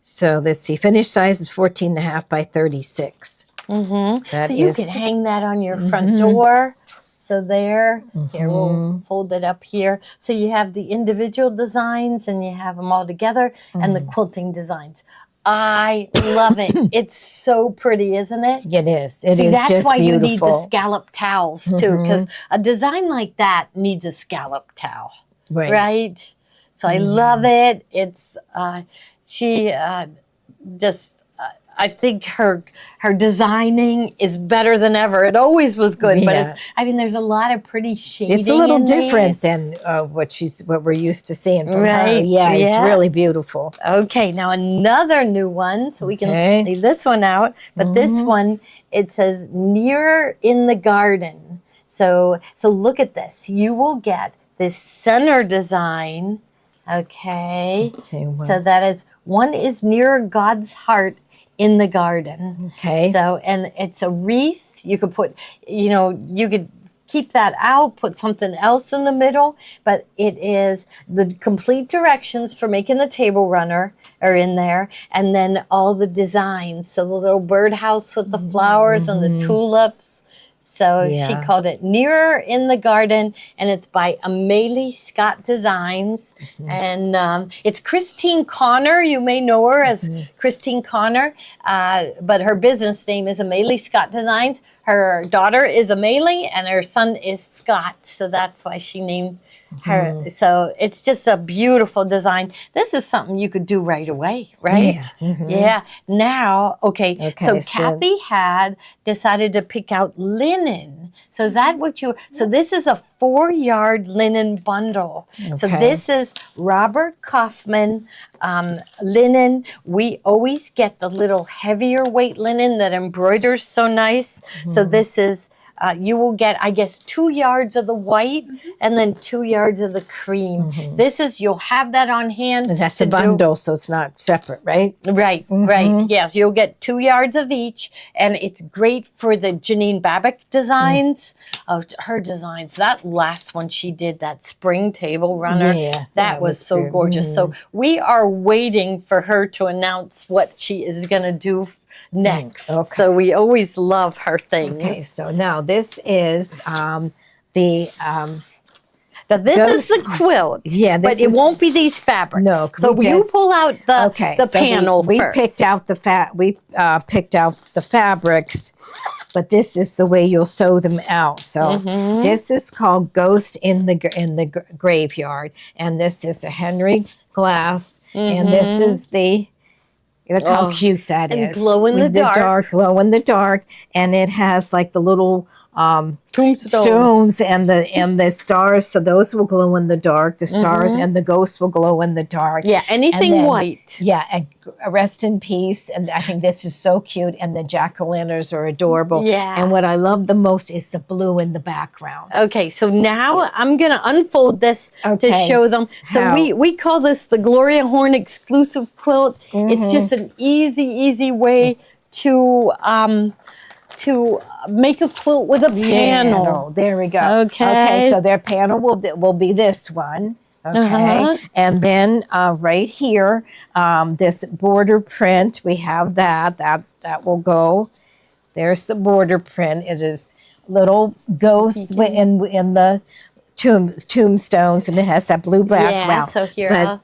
So let's see. Finished size is 14.5 by 36. So you can hang that on your front door. So here we'll fold it up here. So you have the individual designs, and you have them all together, and the quilting designs. I love it. It's so pretty, isn't it? It is. It is that's just why beautiful. You need the scallop towels too, because a design like that needs a scallop towel, right? So I love it. It's I think her designing is better than ever. It always was good, but there's a lot of pretty shading. It's a little different than what we're used to seeing from her. Yeah, it's really beautiful. Okay, now another new one, so we can leave this one out. But this one, it says "Nearer in the Garden." So look at this. You will get this center design. Okay. So that is, one is near God's heart in the garden. Okay. So, and it's a wreath. You could put, you could keep that out, put something else in the middle, but it is the complete directions for making the table runner are in there, and then all the designs. So the little birdhouse with the flowers and the tulips. So she called it Nearer in the Garden, and it's by Amelie Scott Designs. And it's Christine Connor. You may know her as Christine Connor, but her business name is Amelie Scott Designs. Her daughter is Amelie, and her son is Scott. So that's why she named her. So it's just a beautiful design. This is something you could do right away, right? Yeah. Now, okay, so Kathy had decided to pick out linen. So is that what you, so this is a 4-yard linen bundle. So this is Robert Kaufman linen. We always get the little heavier weight linen that embroiders so nice. So this is, you will get, I guess, 2 yards of the white and then 2 yards of the cream. This is, you'll have that on hand. And that's a bundle, so it's not separate, right? Right, right. Yes, you'll get 2 yards of each, and it's great for the Janine Babick designs. Oh, her designs. That last one she did, that spring table runner, that was so gorgeous. So we are waiting for her to announce what she is going to do next. So we always love her things. Okay, so now this is this is the quilt. Yeah, but it won't be these fabrics. No, so you pull out the panel we first. picked out the picked out the fabrics, but this is the way you'll sew them out. So this is called Ghost in the Graveyard, and this is a Henry Glass, and this is the. Look how cute that is. And glow in the dark. Glow in the dark. And it has like the little stones and the stars. So those will glow in the dark. The stars and the ghosts will glow in the dark. Yeah, anything white. Yeah, and rest in peace. And I think this is so cute. And the jack-o'-lanterns are adorable. Yeah. And what I love the most is the blue in the background. Okay, so now I'm going to unfold this to show them. So we call this the Gloria Horn exclusive quilt. It's just an easy way to make a quilt with a panel. There we go. Okay. So their panel will be this one. Okay. And then right here, this border print, we have that will go. There's the border print. It is little ghosts in the tombstones, and it has that blue background. So here, and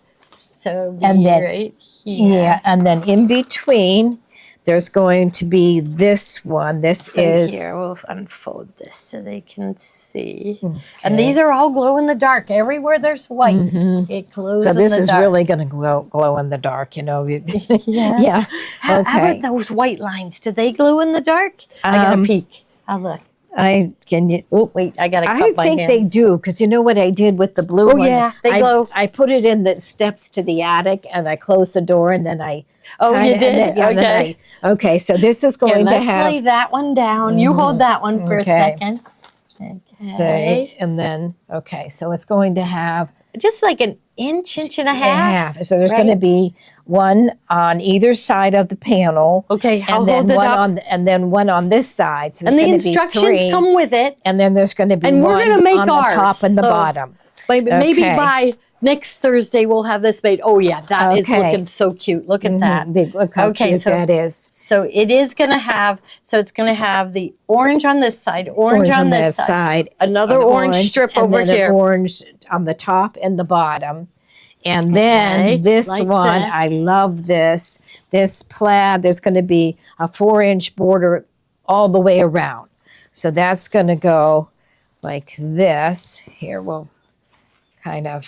then, right here. Yeah, and then in between, there's going to be this one. This is here. We'll unfold this so they can see. And these are all glow in the dark. Everywhere there's white, it glows. So in the dark. this is really going to glow in the dark. Yeah. How about those white lines? Do they glow in the dark? I gotta peek. I'll look. Oh wait, I gotta cup my hands. I think they do, because you know what I did with the blue one? Oh yeah, they glow. I put it in the steps to the attic, and I closed the door, and then I. You did? Okay, so this is going to have. Let's lay that one down. You hold that one for a second. Okay. And then so it's going to have just like an inch and a half. So there's going to be one on either side of the panel. Okay, I'll and then hold it up. and then one on this side. So and the instructions come with it. And then there's going to be and we're going to make on ours, the top and the bottom. Maybe by next Thursday we'll have this made. Oh yeah, that is looking so cute. Look at that. Look how cute that is. So it is going to have. So it's going to have the orange on this side, orange on this side, another orange strip over here, orange on the top and the bottom, and then this one. I love this. This plaid. There's going to be a 4-inch border all the way around. So that's going to go like this. Here we'll kind of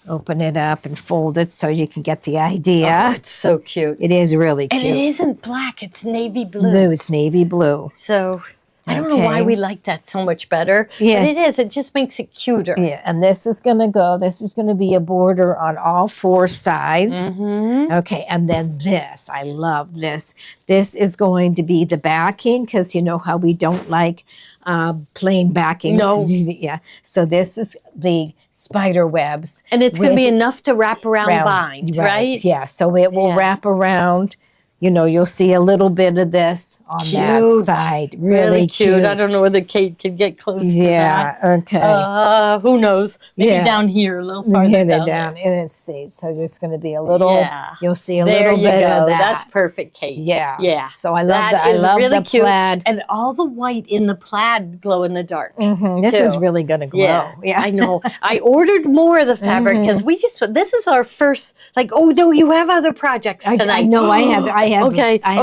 open it up and fold it so you can get the idea. Oh, it's so cute. It is really cute. And it isn't black, it's navy blue. It's navy blue. So I don't know why we like that so much better. Yeah. But it is. It just makes it cuter. Yeah, and this is going to be a border on all 4 sides. Mm-hmm. Okay, and then this, I love this. This is going to be the backing, because you know how we don't like plain backings. No. Yeah, so this is the spider webs. And it's going to be enough to wrap around bind, right? Yeah, so it will wrap around. You know, you'll see a little bit of this on that side. Really cute. I don't know whether Kate can get close to that. Yeah, okay. Who knows? Maybe down here, a little farther down. And let's see. So there's going to be a little, you'll see a there little you bit go. of that. That's perfect, Kate. Yeah. Yeah. So I love that. Is I love really the cute. plaid. And all the white in the plaid glow in the dark. This too. is really going to glow. Yeah, I know. I ordered more of the fabric because this is our first, like, oh no, you have other projects tonight. I know I have. Okay. I have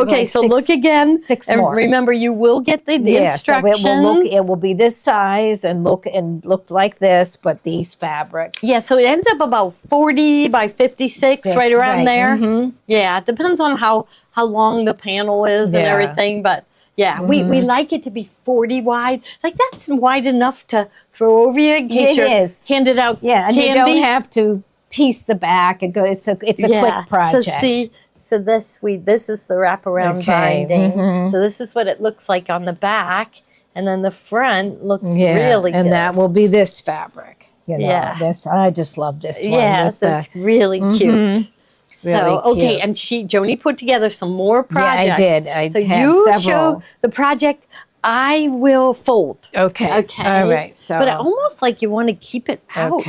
Okay, like so 6 look again. 6 and more. remember, you will get the instructions. So it will be this size and look like this, but these fabrics. Yeah, so it ends up about 40 by 56, right around there. Mm-hmm. Yeah, it depends on how long the panel is and everything, but yeah, we like it to be 40 wide. Like, that's wide enough to throw over you in case you're handed out and candy. you don't have to piece the back and go. It's a quick project. So see, this is the wraparound binding. So this is what it looks like on the back, and then the front looks really good. And that will be this fabric. You know, this I just love this one. Yes, it's really cute. So Really okay, cute. and Joni put together some more projects. Yeah, I did. I so have you several. show the project. I will fold. Okay. Okay. All right. So, but almost like you want to keep it out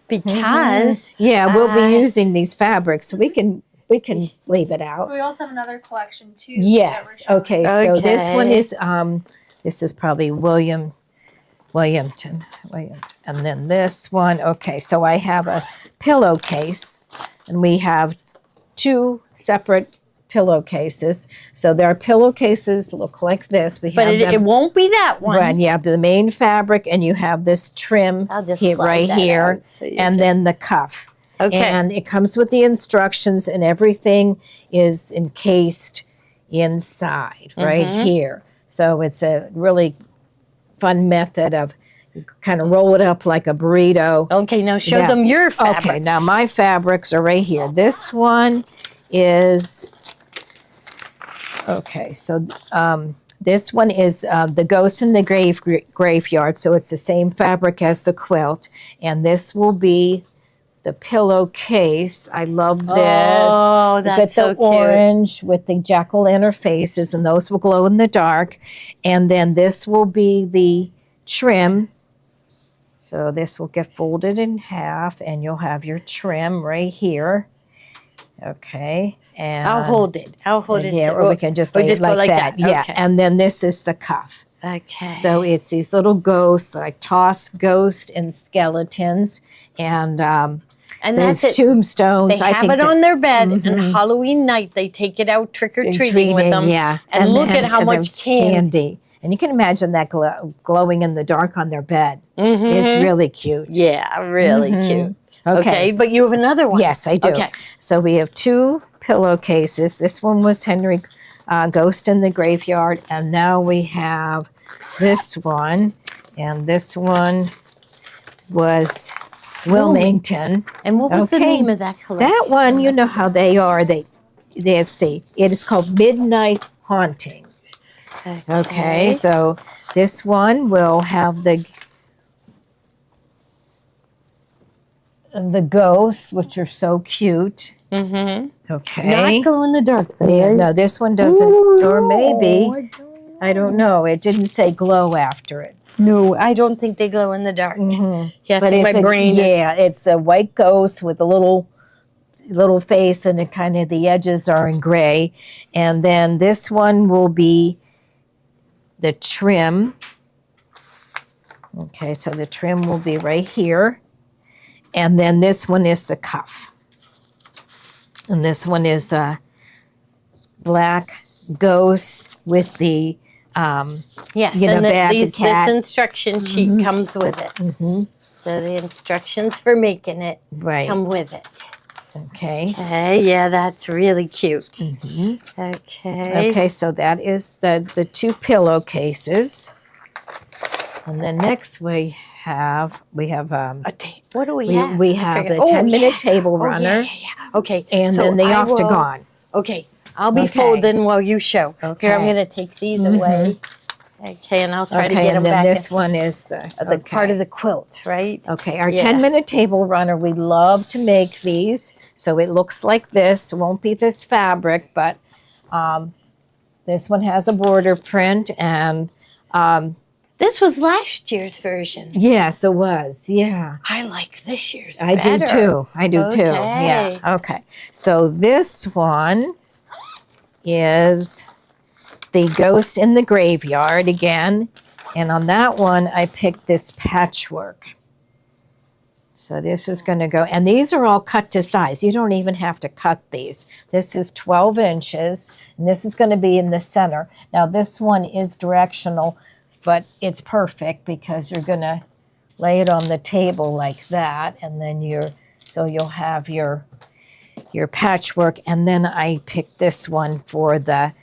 because we'll be using these fabrics, so we can leave it out. We also have another collection too. Yes. that we're Okay. showing. So this one is this is probably Williamton, and then this one. Okay. So I have a pillowcase, and we have 2 separate pillowcases. So there are pillowcases look like this. But it won't be that one. Right, you have the main fabric, and you have this trim I'll just here, slide right that here, out so you and then the cuff. Okay. And it comes with the instructions, and everything is encased inside right here. So it's a really fun method of kind of roll it up like a burrito. Okay, now show them your fabric. Okay, now my fabrics are right here. This one is, okay, so this one is the Ghost in the Graveyard, so it's the same fabric as the quilt, and this will be the pillowcase. I love this. Oh, that's so the cute. orange with the jack-o'-lantern faces, and those will glow in the dark. And then this will be the trim. So this will get folded in half, and you'll have your trim right here. Okay. And I'll hold it. yeah, or we can just lay it go like that. Yeah. Okay. And then this is the cuff. Okay. So it's these little ghosts, like tossed ghosts and skeletons, and that's there's it. tombstones. They have it on their bed, and Halloween night they take it out trick or treating with them. Yeah, and look then- at how and much there's candy. And you can imagine that glowing in the dark on their bed. It's really cute. Yeah, really cute. Okay, but you have another one. Yes, I do. Okay. So we have 2 pillowcases. This one was Henry Ghost in the Graveyard, and now we have this one, and this one was Wilmington. And what was the name of that collection? That one, you know how they are. Let's see. It is called Midnight Haunting. Okay, so this one will have the ghosts, which are so cute. Okay. Not glow in the dark. Yeah, no, this one doesn't, or maybe, I don't know. It didn't say glow after it. No, I don't think they glow in the dark. Yeah, But my brain is... it's a white ghost with a little face, and it kind of the edges are in gray. And then this one will be the trim. Okay, so the trim will be right here. And then this one is the cuff. And this one is a black ghost with the Yes, you know, and back this cat. instruction sheet comes with it. So the instructions for making it right. come with it. Okay. Okay, yeah, that's really cute. Okay. Okay, so that is the 2 pillowcases. And then next we have What do we have? we I have forget. the 10-minute table Oh, runner, Okay. and so then the I octagon. Okay. I'll be Okay. folding while you show. Okay. Here, I'm going to take these away. Okay, and I'll try to Okay, get them and then back this one is the part of the quilt, right? Okay, our Yeah. 10-minute table runner, we love to make these. So it looks like this. It won't be this fabric, but this one has a border print. And This was last year's version. yes, it was. Yeah. I like this year's I better. do too. I do too. Okay. Yeah. Okay. So this one is the Ghost in the Graveyard again. And on that one, I picked this patchwork. So this is going to go, and these are all cut to size. You don't even have to cut these. This is 12 inches, and this is going to be in the center. Now this one is directional, but it's perfect because you're going to lay it on the table like that, and then you'll have your patchwork. And then I picked this one for the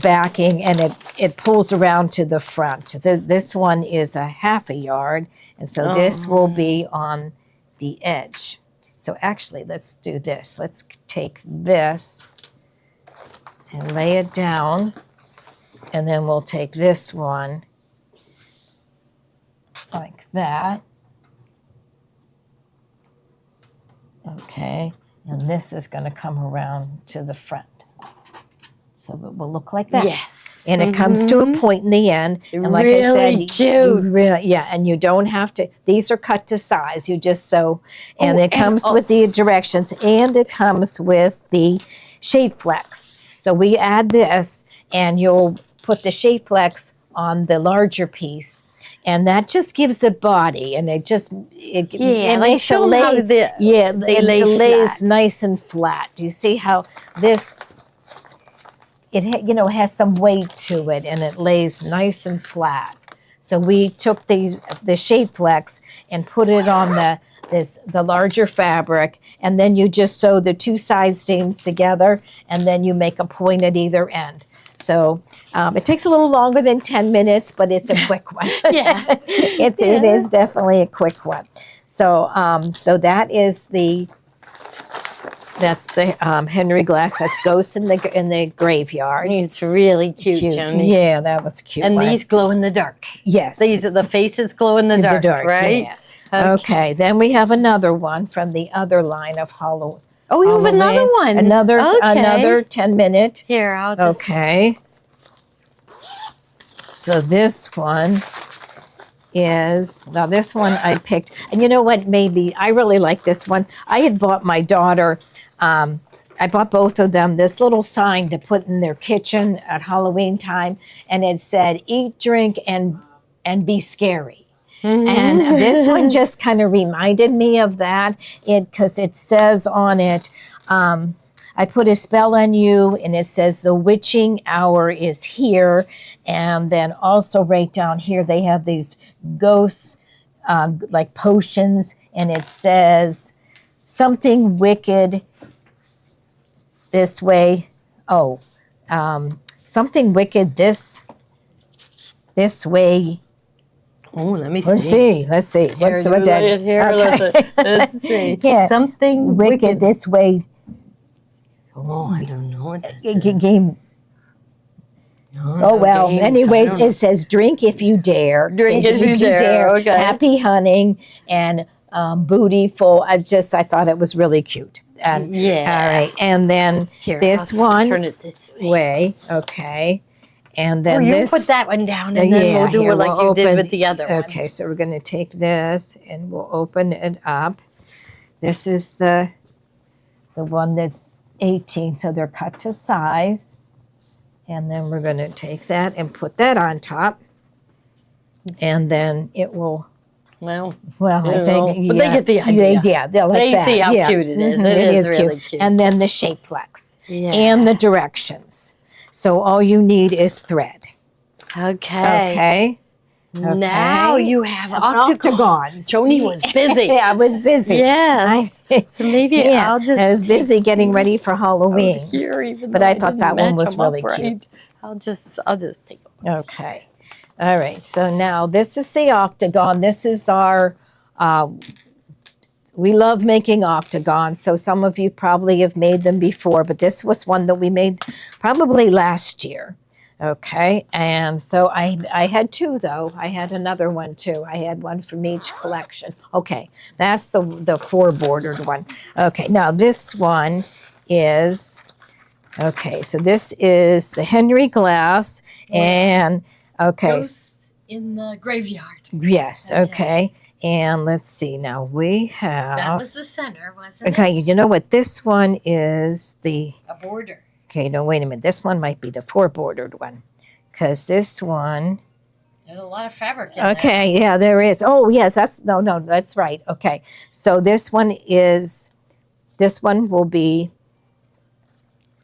backing, and it pulls around to the front. This one is a half a yard, and so this will be on the edge. So actually, let's do this. Let's take this and lay it down, and then we'll take this one like that. Okay, and this is going to come around to the front. So it will look like that. Yes. And it comes to a point in the end. And like I said, Really cute. And you don't have to, these are cut to size. You just sew, and it comes and- with the directions, and it comes with the shape flex. So we add this, and you'll put the shape flex on the larger piece. And that just gives a body, and it makes it lay, it lays flat. nice and flat. Do you see how this? It has some weight to it, and it lays nice and flat. So we took the shape flex and put it on the larger fabric, and then you just sew the two side seams together, and then you make a point at either end. So it takes a little longer than 10 minutes, but it's a quick one. Yeah. It is definitely a quick one. So that's the Henry Glass. That's Ghost in the Graveyard. It's really cute, Joni. Yeah, that was cute. And one. these glow in the dark. Yes. These are the faces glow in the dark, right? Yeah. Okay. Then we have another one from the other line of Halloween. Oh, you have another one. Another 10-minute. Here, I'll just. Okay. So this one now this one I picked, and you know what, maybe I really like this one. I had bought my daughter, I bought both of them this little sign to put in their kitchen at Halloween time, and it said, "Eat, drink, and be scary." And this one just kind of reminded me of that, because it says on it, I put a spell on you, and it says the witching hour is here. And then also right down here, they have these ghosts, like potions, and it says something wicked this way. Something wicked this way. Oh, let me Let's see. What's that? Here, Okay. let's see. Yeah. Something Wicked this way. Oh, I don't know what that Game. Oh, well, anyways, it says drink if you dare. Drink Say, if you dare, okay. Happy hunting, and booty full. I thought it was really cute. And, Yeah. All right. And then Here, this I'll one turn it this way. way. Okay. And then you this. put that one down, and then we'll do here, it like we'll you did open- with the other one. Okay, so we're going to take this and we'll open it up. This is the one that's 18, so they're cut to size. And then we're going to take that and put that on top. And then it will, Well, I think. but they get the idea. They'll like They that. see how Yeah. cute it is. Mhm, It is really cute. And then the shape flex Yeah. and the directions. So all you need is thread. Okay. Okay. Now you have Octagons. Joni was busy. Yeah, I was busy. Yes. So maybe Yeah, I'll just. I was busy getting ready for Halloween. Here, even But though I thought didn't that one match was them up really cute. right. I'll just take them. Okay. All right, so now this is the octagon. This is our, we love making octagons. So some of you probably have made them before, but this was one that we made probably last year. Okay, and so I had two though. I had another one too. I had one from each collection. Okay, that's the four bordered one. Okay, now this one is, okay, so this is the Henry Glass and okay. Ghosts in the graveyard. Yes, okay. And let's see, now we have. That was the center, wasn't Okay, it? you know what? This one is the. A border. Okay, no, wait a minute. This one might be the four bordered one. Because this one. There's a lot of fabric in there. Okay, yeah, there is. Oh, yes, no, that's right. Okay, so this one will be.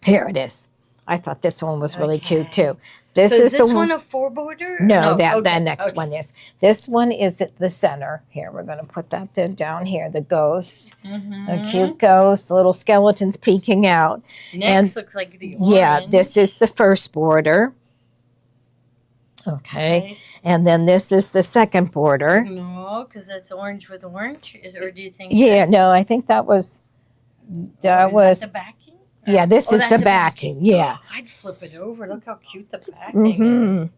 Here it is. I thought this one was really cute too. This so is this the one a four border? No, that next one is. This one is at the center. Here, we're going to put that down here. The ghost, a cute ghost, little skeletons peeking out. Next looks like the orange. Yeah, this is the first border. Okay, and then this is the second border. No, because that's orange with orange. Or do you think? Yeah, no, I think that was. That was the backing. Yeah, this is that's the backing. Yeah. I'd flip it over. Look how cute the backing is.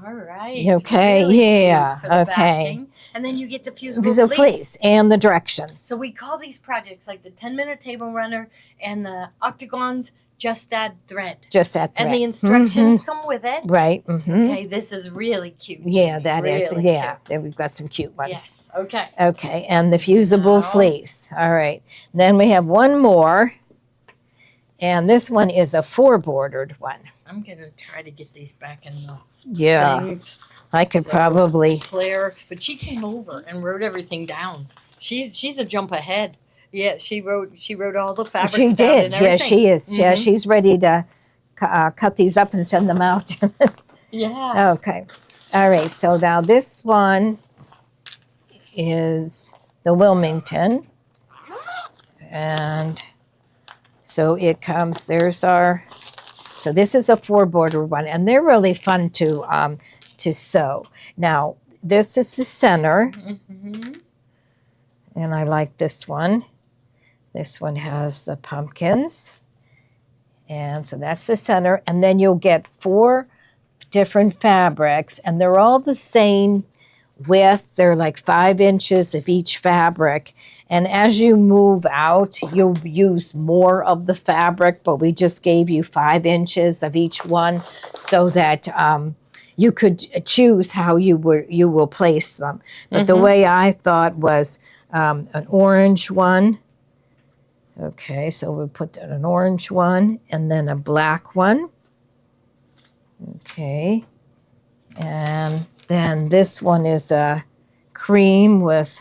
All right. Okay, Really yeah, cute for the okay. backing. And then you get the fusible So fleece. fleece and the directions. So we call these projects like the 10-minute table runner and the octagons just add thread. Just that thread. And the instructions come with it. Right. Mm-hmm. Okay, this is really cute. Yeah, that is. Really Yeah, cute. then we've got some cute ones. Yes. Okay. Okay, and the fusible Now- fleece. All right. Then we have one more. And this one is a four bordered one. I'm going to try to get these back in the Yeah, things. I could So- probably. Claire, but she came over and wrote everything down. She's a jump ahead. Yeah, she wrote all the fabrics She down did. and Yeah, everything. she is. Yeah, Mhm. she's ready to cut these up and send them out. Yeah. Okay. All right. So now this one is the Wilmington. And so it comes, so this is a four border one, and they're really fun to sew. Now, this is the center, Mm-hmm. and I like this one. This one has the pumpkins. And so that's the center. And then you'll get four different fabrics, and they're all the same width. They're like 5 inches of each fabric. And as you move out, you'll use more of the fabric, but we just gave you 5 inches of each one so that you could choose how you will place them. But the way I thought was an orange one. Okay, so we'll put an orange one and then a black one. Okay, and then this one is a cream with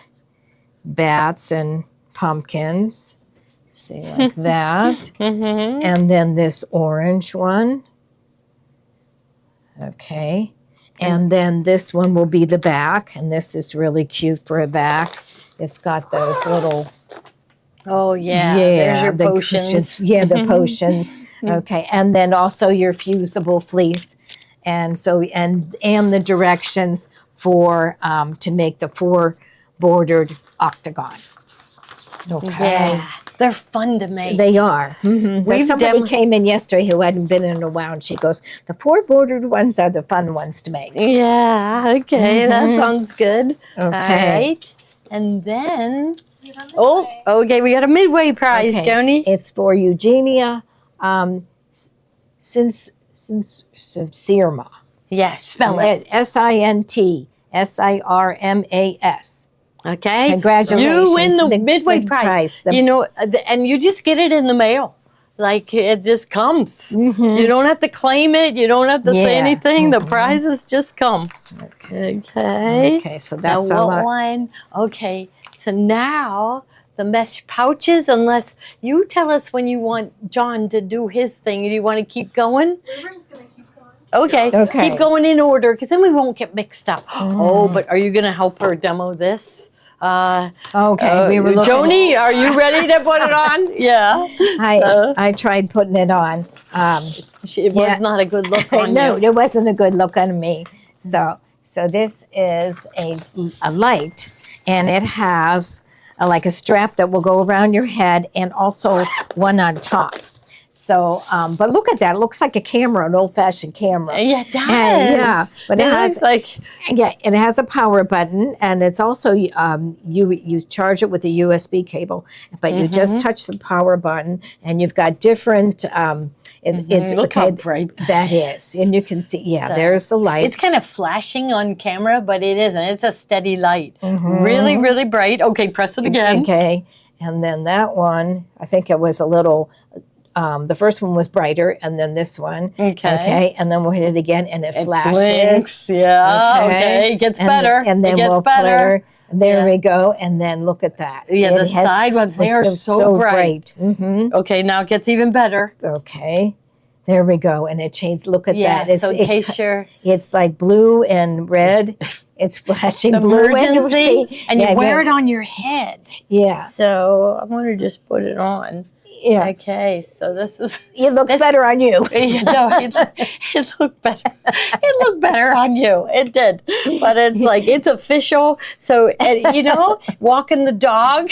bats and pumpkins. See, like that. Mm-hmm. And then this orange one. Okay. And then this one will be the back. And this is really cute for a back. It's got those little. Oh yeah. There's your the potions. cushions. Yeah, the potions. Okay. And then also your fusible fleece. And so, and the directions for, to make the 4 bordered octagon. Okay. Yeah. They're fun to make. They are. Mm-hmm. We've Somebody demo- came in yesterday who hadn't been in a while, and she goes, "The 4 bordered ones are the fun ones to make." Yeah. Okay. That sounds good. Okay. All right. And then. Oh. Okay. We got a midway prize, Okay. Joni. It's for Eugenia Sinsirma. Yes. Spell it. SINTSIRMAS. Okay. Congratulations. You win the big midway prize. The- You know, and you just get it in the mail. Like it just comes. Mhm. You don't have to claim it. You don't have to say Yeah. anything. The prizes just come. Okay. Okay. Okay, so Now that's a what lot. one? Okay. So now the mesh pouches, unless you tell us when you want John to do his thing. Do you want to keep going? We're just gonna keep going. Okay. Okay. Keep going in order because then we won't get mixed up. Mm-hmm. Oh, but are you going to help her demo this? Okay, we were looking. Joni, are you ready to put it on? Yeah. So- I tried putting it on. It was Yeah. not a good look on No, you. it wasn't a good look on me. So So this is a light, and it has like a strap that will go around your head, and also one on top. So, but look at that. It looks like a camera, an old-fashioned camera. Yeah, it does. Yeah, but it has looks like it has a power button, and it's also you charge it with a USB cable, but you just touch the power button, and you've got different. It's look how bright that is, and you can see. So, there's the light. It's kind of flashing on camera, but it isn't. It's a steady light. Really, really bright. Okay, press it again. Okay, and then that one, I think it was a little. The first one was brighter, and then this one. Okay, and then we'll hit it again, and it flashes. Blinks. Yeah. Okay. It gets better. And then it gets we'll better. There we go, and then look at that. Yeah, the side ones, they are so bright. Okay, now it gets even better. Okay, there we go, and it changed. Look at that. So in case you're, it's like blue and red. It's flashing blue emergency, and you wear it on your head. Yeah. So I'm going to just put it on. Yeah. Okay, so this is. It looks better on you. No, it looked better. It looked better on you. It did, but it's like it's official. So walking the dog,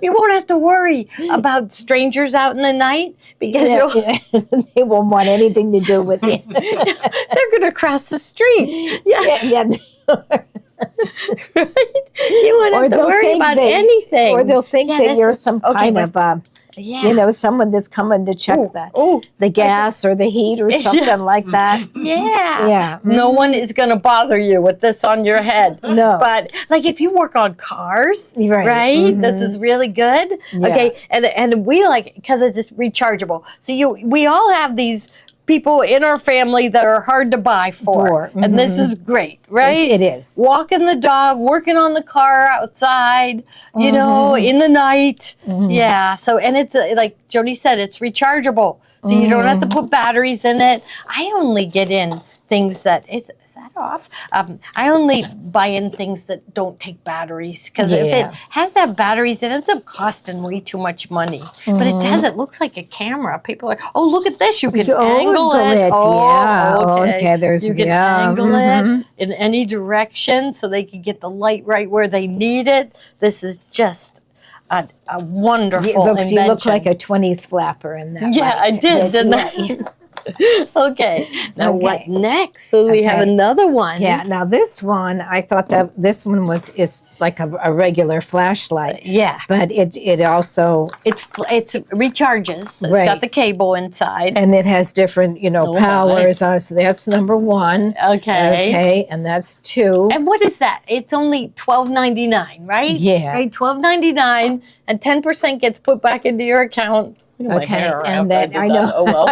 you won't have to worry about strangers out in the night because they won't want anything to do with you. They're going to cross the street. Yes. Right? You won't have to worry about anything. Or they'll think that you're some kind of someone that's coming to check the gas or the heat or something like that. Yeah. Yeah. No one is going to bother you with this on your head. No. But like if you work on cars, right? This is really good. Yeah. Okay. And we like it because it's rechargeable. So we all have these people in our family that are hard to buy for. And this is great, right? It is. Walking the dog, working on the car outside, in the night. Yeah. So, and it's like Joni said, it's rechargeable. So you don't have to put batteries in it. I only get in things that, is that off? I only buy in things that don't take batteries because if it has to have batteries, it ends up costing way too much money. But it does. It looks like a camera. People are like, oh, look at this. You can angle it. Oh, okay. There's you can angle it in any direction so they can get the light right where they need it. This is just a wonderful invention. You look like a 20s flapper in that. Yeah, I did, didn't I? Okay. Now what next? So we have another one. Yeah. Now this one, I thought that this one is like a regular flashlight. Yeah. But it also it recharges. It's got the cable inside, and it has different powers. So that's number one. Okay. Okay. And that's two. And what is that? It's only $12.99, right? Yeah. Right. $12.99, and 10% gets put back into your account. Okay, and then I know. Oh well.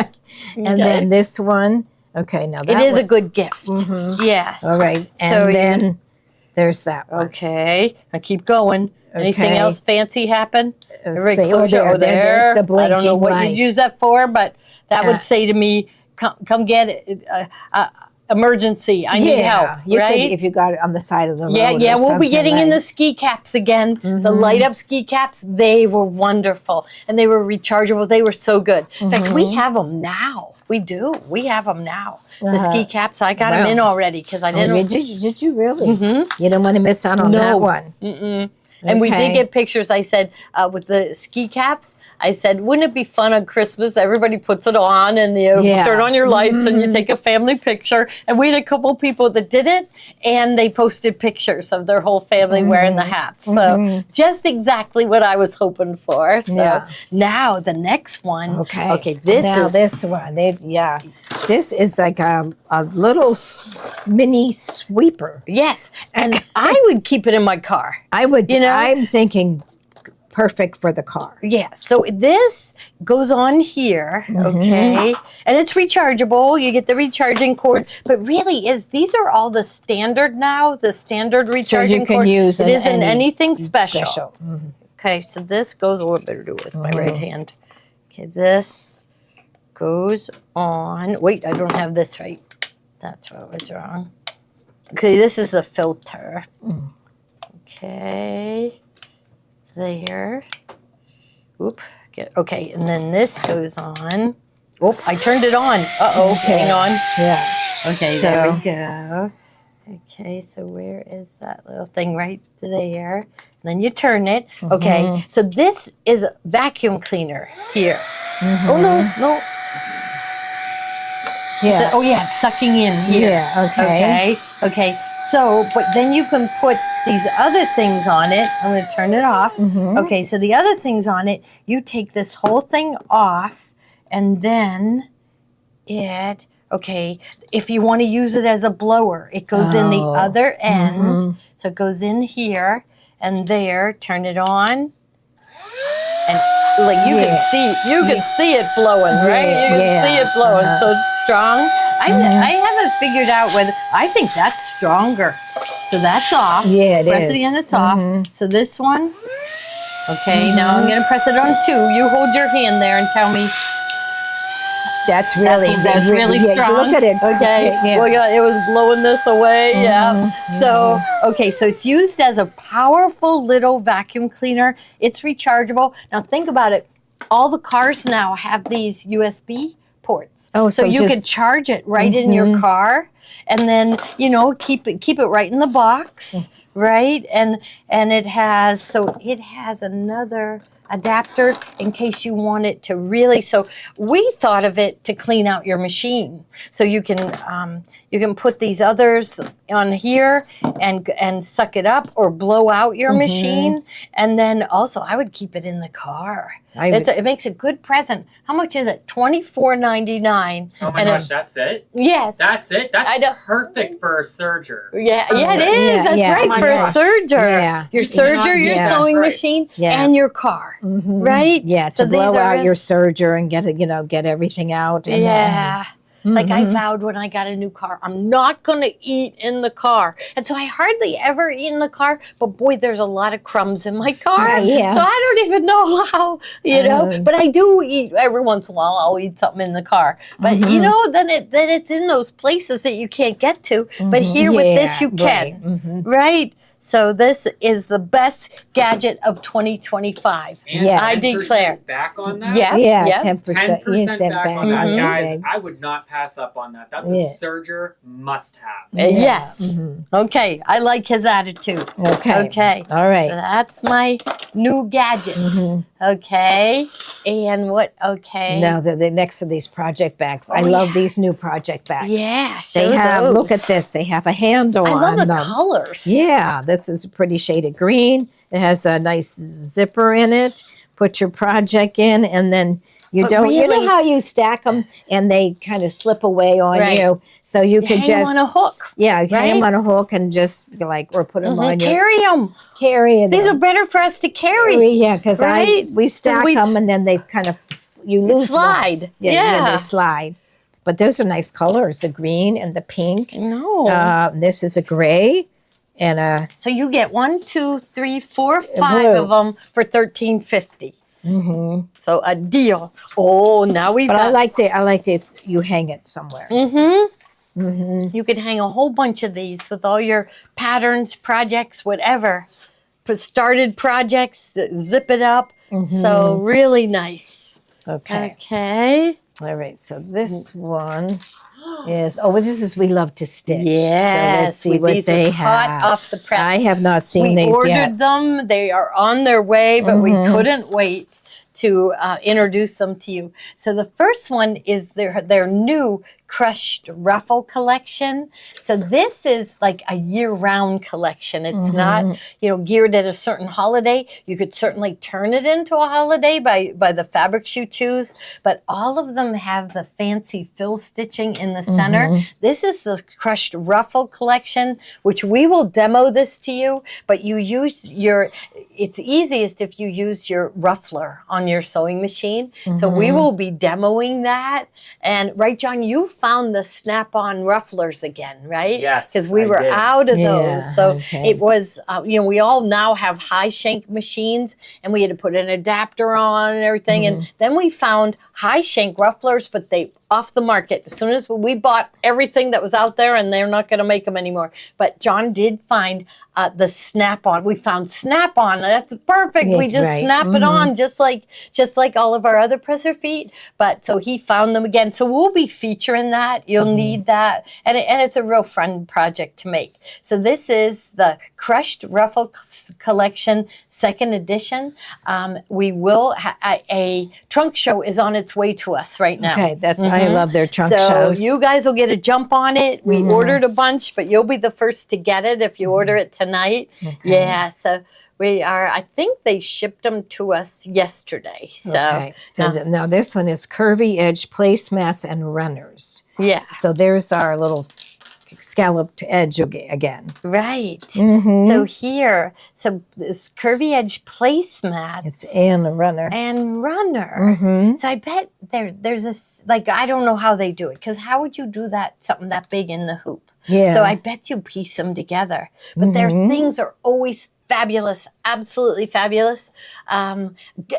And then this one. Okay, now that it is a good gift. Yes. All right, and then there's that one. Okay, I keep going. Anything else fancy happen? There's the blinking I don't know what light. you use that for, but that would say to me, "Come get it." Emergency, I need help, right? If you got it on the side of the road. Yeah, we'll be getting in the ski caps again. The light up ski caps, they were wonderful. And they were rechargeable. They were so good. In fact, we have them now. We do. We have them now. The ski caps, I got them in already because I didn't. Did you really? You don't want to miss out on that one. And we did get pictures. I said, with the ski caps, I said, wouldn't it be fun on Christmas? Everybody puts it on and you turn on your lights and you take a family picture. And we had a couple people that did it and they posted pictures of their whole family wearing the hats. So just exactly what I was hoping for. So now the next one. Okay, this one. This is like a little mini sweeper. Yes, and I would keep it in my car. I would, I'm thinking perfect for the car. Yeah, so this goes on here, okay, and it's rechargeable. You get the recharging cord, but really these are all the standard now, the standard recharging cord. Use it isn't anything special. Okay, so this goes, I better do it with my right hand. Okay, this goes on. Wait, I don't have this right. That's what was wrong. Okay, this is the filter. Okay, there. Oop. Okay, and then this goes on. Oop, I turned it on. Uh-oh, hang on. Yeah. Okay, So- there we go. Okay, so where is that little thing right there? And then you turn it. Okay, so this is a vacuum cleaner here. Oh, no. Yeah. Oh, yeah, it's sucking in here. Yeah, okay. Okay. So, but then you can put these other things on it. I'm going to turn it off. Okay, so the other things on it, you take this whole thing off, and then if you want to use it as a blower, it goes in the Oh. other end. So it goes in here and there. Turn it on. And like you can see it blowing, right? You can see it blowing. So it's strong. I haven't figured out whether I think that's stronger. So that's off. Yeah, it press is. it again, it's off. So this one. Okay, now I'm gonna press it on 2. You hold your hand there and tell me. That's really strong. You look at it. Okay. Yeah. Well, yeah, it was blowing this away. Yeah. So, so it's used as a powerful little vacuum cleaner. It's rechargeable. Now think about it. All the cars now have these USB ports. Oh, so you could charge it right in your car, and then keep it right in the box, right? And it has another adapter in case you want it to really. So we thought of it to clean out your machine. So you can put these others on here and suck it up or blow out your machine. And then also I would keep it in the car. It makes a good present. How much is it? $24.99. Oh my gosh, that's it? Yes. That's it? I know. That's perfect for a serger. Yeah, it is. Yeah, That's yeah. right, Oh my for gosh. a serger. Yeah. Your serger, your Yeah. sewing Right. machine, Yeah. and your car. Right? Yeah, to So these blow are out really- your serger and get everything out. And Yeah. Like I vowed when I got a new car, I'm not going to eat in the car. And so I hardly ever eat in the car, but boy, there's a lot of crumbs in my car. Yeah. So I don't even know how, but I do eat every once in a while. I'll eat something in the car. But then it's in those places that you can't get to. But here with this, you can. Right? So this is the best gadget of 2025. And Yes. I 10% declare. back on that? Yeah. Yeah, Yeah. 10%. 10% back on that, Mhm. guys. I would not pass up on that. That's Yeah. a serger must-have. Yes. Okay. I like his attitude. Okay. Okay. All So right. that's my new gadgets. Okay. And what? Okay. Now the next to these project bags. I Oh, love yeah. these new project bags. Yeah. They show have. those. Look at this. They have a handle I love on the them. colors. Yeah, this is a pretty shade of green. It has a nice zipper in it. Put your project in, and then you But don't. You know really- how you stack them and they kind of slip away on Right. you. So you could Hang 'em just on a hook. hang them right? on a hook and just or put them on your Carry them. carry. These are them. better for us to carry. Yeah, because right? we stack we them and then they kind of you lose one. Slide. Yeah, they slide. But those are nice colors: the green and the pink. No. This is a gray, and a So you get 1, 2, 3, 4, 5 blue. of them for $13.50. So a deal. Oh, now we've But got. I like the you hang it somewhere. You could hang a whole bunch of these with all your patterns, projects, whatever. Started projects, zip it up. So really nice. Okay. Okay. All right. So this one is this is we love to stitch. Yes. So let's see what these they is hot have. off the press. I have not seen We these ordered yet. them. They are on their way, but we couldn't wait to introduce them to you. So the first one is their new crushed ruffle collection. So this is like a year-round collection. It's not, geared at a certain holiday. You could certainly turn it into a holiday by the fabrics you choose, but all of them have the fancy fill stitching in the center. This is the crushed ruffle collection, which we will demo this to you, but you use it's easiest if you use your ruffler on your sewing machine. So we will be demoing that. And right, John, you found the snap-on rufflers again, right? Yes, because we I were did. out of Yeah, those. So okay. it was, we all now have high shank machines, and we had to put an adapter on and everything. And then we found high shank rufflers, but they off the market. As soon as we bought everything that was out there, and they're not going to make them anymore. But John did find the Snap-on. We found Snap-on. That's perfect. Yeah, We just right. snap it on, just like all of our other presser feet. But so he found them again. So we'll be featuring that. You'll need that, and it's a real fun project to make. So this is the Crushed Ruffle Collection 2nd edition. We will a trunk show is on its way to us right now. Okay, I love their trunk So shows. you guys will get a jump on it. We ordered a bunch, but you'll be the first to get it if you order it tonight. Okay. Yeah, so we are. I think they shipped them to us yesterday. So Okay. So now this one is Curvy Edge Placemats and Runners. yeah, So there's our little scalloped edge again. right. Mhm. So here, this Curvy Edge placemat It's and a runner. and runner. Mhm. So I bet there's this, like, I don't know how they do it, because how would you do that, something that big in the hoop? Yeah. So I bet you piece them together. But their things are always fabulous, absolutely fabulous.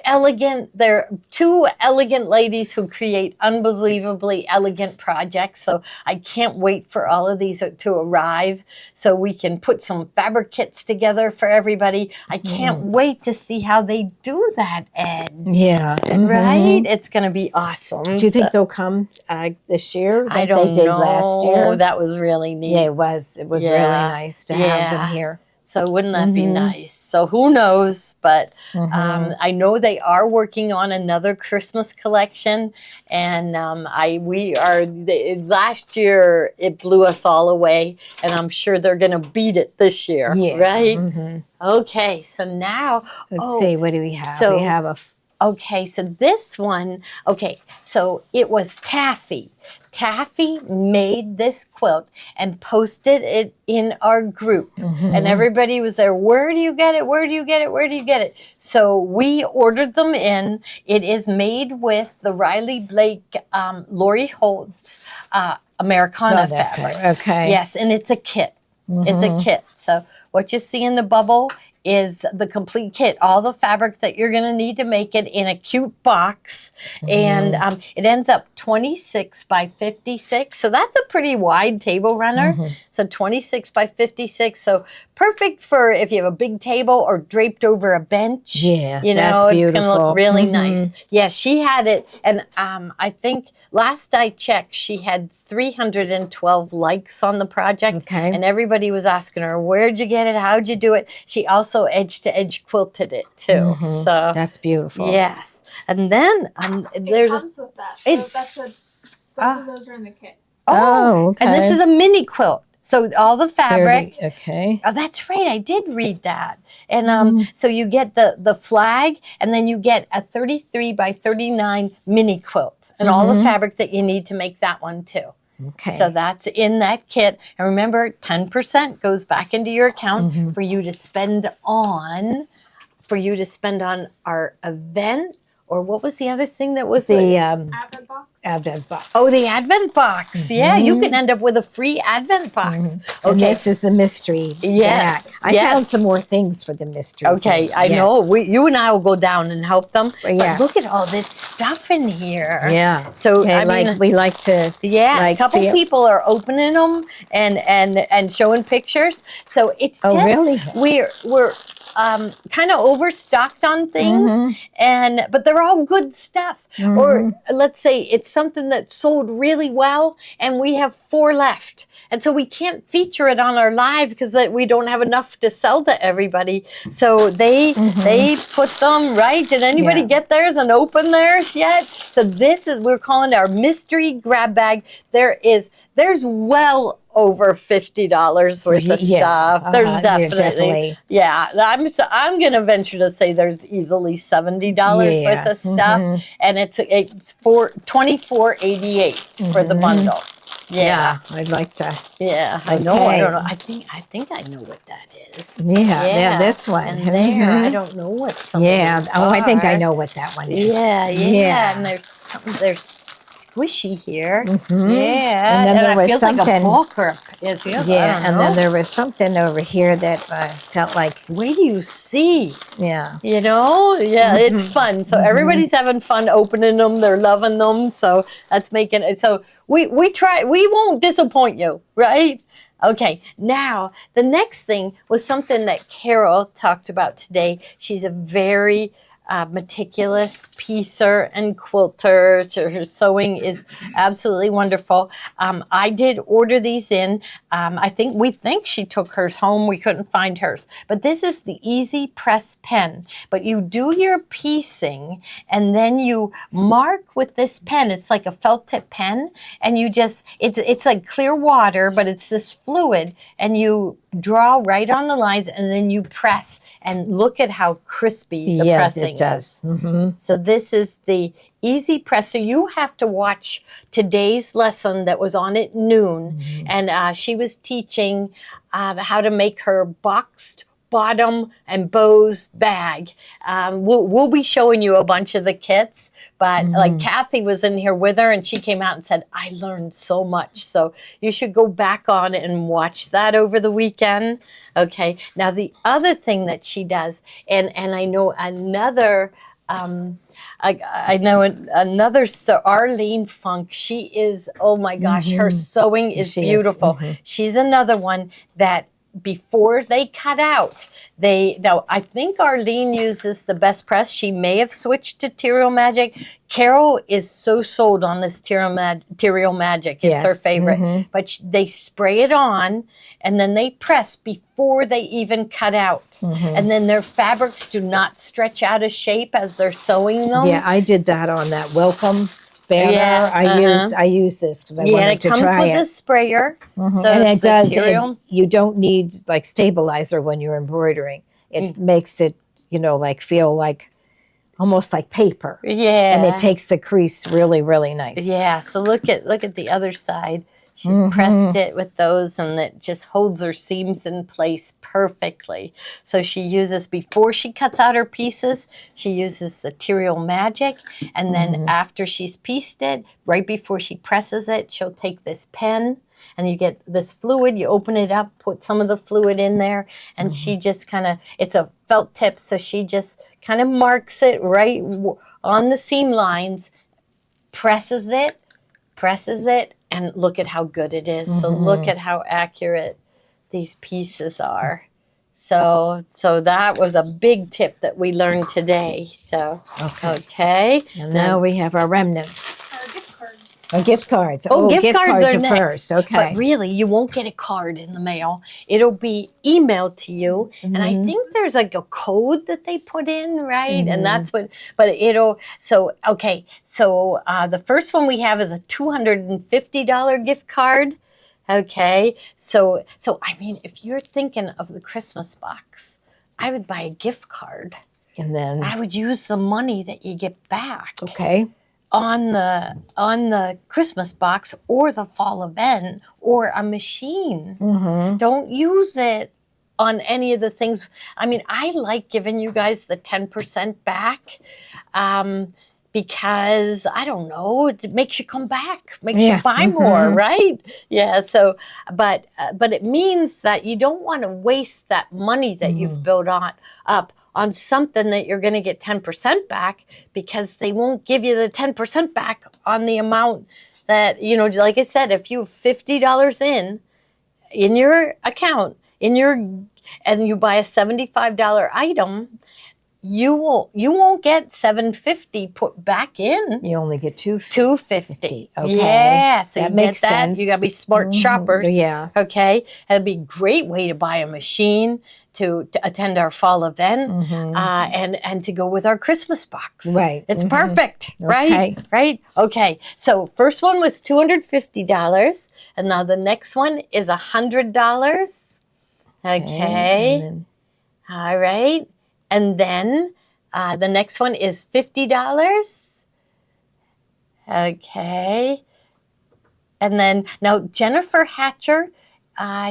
Elegant. They're two elegant ladies who create unbelievably elegant projects. So I can't wait for all of these to arrive so we can put some fabric kits together for everybody. I can't wait to see how they do that edge. Yeah. Right? It's going to be awesome. Do you think they'll come this year? I like don't they did know. last year. That was really neat. Yeah, it was. It was really Yeah. nice to have them Yeah. here. So wouldn't that be nice? So who knows? But I know they are working on another Christmas collection, and last year it blew us all away, and I'm sure they're going to beat it this year, Yeah. right? Mhm. Okay, so now Let's see. What do we have? so- we have a. Okay, so this one, so it was Taffy. Taffy made this quilt and posted it in our group. And everybody was there, where do you get it? Where do you get it? Where do you get it? So we ordered them in. It is made with the Riley Blake, Lori Holt Americana fabric. Okay. Yes, and it's a kit. It's a kit. So what you see in the bubble is the complete kit, all the fabric that you're going to need to make it in a cute box. And it ends up 26 by 56. So that's a pretty wide table runner. So 26 by 56. So perfect for if you have a big table or draped over a bench. Yeah, You that's know, it's going to beautiful. look really nice. Yeah, she had it. And I think last I checked, she had 312 likes on the project. Okay. And everybody was asking her, where'd you get it? How'd you do it? She also edge to edge quilted it too. So That's beautiful. yes. And then there's It comes with that. It- So that's what both of those are in the kit. Oh, okay. and this is a mini quilt. So all the fabric. Okay. Oh, that's right. I did read that. And so you get the flag, and then you get a 33 by 39 mini quilt, and all the fabric that you need to make that one too. Okay. So that's in that kit. And remember, 10% goes back into your account for you to spend on our event. Or what was the other thing that was the Advent box. Advent box. Oh, the Advent box. Yeah, you can end up with a free Advent box. And Okay. this is the mystery. Yes, bag. I yes. found some more things for the mystery. Okay, bag. I Yes. know. You and I will go down and help them. Yeah. But look at all this stuff in here. Yeah. So Okay, I mean, we like to. yeah, like a couple feel- people are opening them and showing pictures. So it's Oh, just really? we're kind of overstocked on things, but they're all good stuff. Or let's say it's something that sold really well, and we have 4 left, and so we can't feature it on our live because we don't have enough to sell to everybody. So they put them right. Did anybody Yeah. get theirs and open theirs yet? So we're calling it our mystery grab bag. There's well over $50 worth of Yeah. stuff. There's Yeah, definitely. Yeah, I'm gonna venture to say there's easily $70 Yeah. worth of stuff, and it's for $24.88 for the bundle. Yeah, I'd like to. yeah, I know. I Okay. don't know. I think I know what that is. Yeah. This one. And there, I don't know what. Some of Yeah. these Oh, I think I are. know what that one is. Yeah. And there's squishy here. Mhm. Yeah, And then there it was feels like a something- book or it feels, I Yeah, don't and know. then there was something over here that I felt like, Wait do you see? yeah. You know, yeah, it's Mhm. fun. So Mhm. everybody's having fun opening them. They're loving them. So that's making it. So we try. We won't disappoint you, right? Okay. Now the next thing was something that Carol talked about today. She's a very meticulous piecer and quilter. So her sewing is absolutely wonderful. I did order these in. We think she took hers home. We couldn't find hers. But this is the Easy Press pen. But you do your piecing and then you mark with this pen. It's like a felt tip pen, and you just it's like clear water, but it's this fluid, and you draw right on the lines, and then you press, and look at how crispy the pressing it does. is. Mm-hmm. So this is the Easy Press. So you have to watch today's lesson that was on at noon, Mm-hmm. and she was teaching how to make her boxed bottom and bows bag. We'll be showing you a bunch of the kits, but like Kathy was in here with her, and she came out and said, I learned so much. So you should go back on it and watch that over the weekend. Okay. Now the other thing that she does, and I know another I know another, so Arlene Funk, she is, oh my gosh, her sewing is She is, beautiful. mhm. She's another one that before they cut out, now I think Arlene uses the Best Press. She may have switched toTerial Magic. Carol is so sold on thisTerial Magic. It's her Yes, favorite. mhm. But they spray it on, and then they press before they even cut out. Mm-hmm. And then their fabrics do not stretch out of shape as they're sewing them. Yeah, I did that on that welcome banner. Yeah, I use this because I Yeah, and wanted it to comes try with it. this sprayer. Mhm. So And it's it does. material. You don't need like stabilizer when you're embroidering. It makes it, like feel like almost like paper, Yeah. and it takes the crease really, really nice. Yeah, so look at the other side. She's Mhm. pressed it with those, and it just holds her seams in place perfectly. So she uses, before she cuts out her pieces, she uses theTerial Magic, and then after she's pieced it, right before she presses it, she'll take this pen, and you get this fluid, you open it up, put some of the fluid in there, and she just kind of, it's a felt tip, so she just kind of marks it right on the seam lines, presses it, and look at how good it is. So look at how accurate these pieces are. So that was a big tip that we learned today. So, okay. And now we have our remnants. Our gift cards. Oh, gift cards. Oh, gift cards are next. first. Okay. But really, you won't get a card in the mail. It'll be emailed to you. And I think there's like a code that they put in, right? And that's what, but it'll, so, okay. So the first one we have is a $250 gift card. Okay. So I mean, if you're thinking of the Christmas box, I would buy a gift card. And then, I would use the money that you get back. okay. On the Christmas box or the fall event or a machine. Mm-hmm. Don't use it on any of the things. I mean, I like giving you guys the 10% back because, I don't know, it makes you come back, makes you buy more, right? Yeah, so, but it means that you don't want to waste that money that you've built up on something that you're going to get 10% back, because they won't give you the 10% back on the amount that, like I said, if you have $50 in your account, and you buy a $75 item, you won't get $750 put back in. You only get $250. $250. Okay. Yeah, so That you makes get that. sense. You got to be smart shoppers. Yeah. Okay. That'd be a great way to buy a machine to attend our fall event and to go with our Christmas box. Right. It's perfect, right? Okay. Right? Okay. So first one was $250, and now the next one is $100. Okay. And then, All right. And then the next one is $50. Okay. And then now Jennifer Hatcher,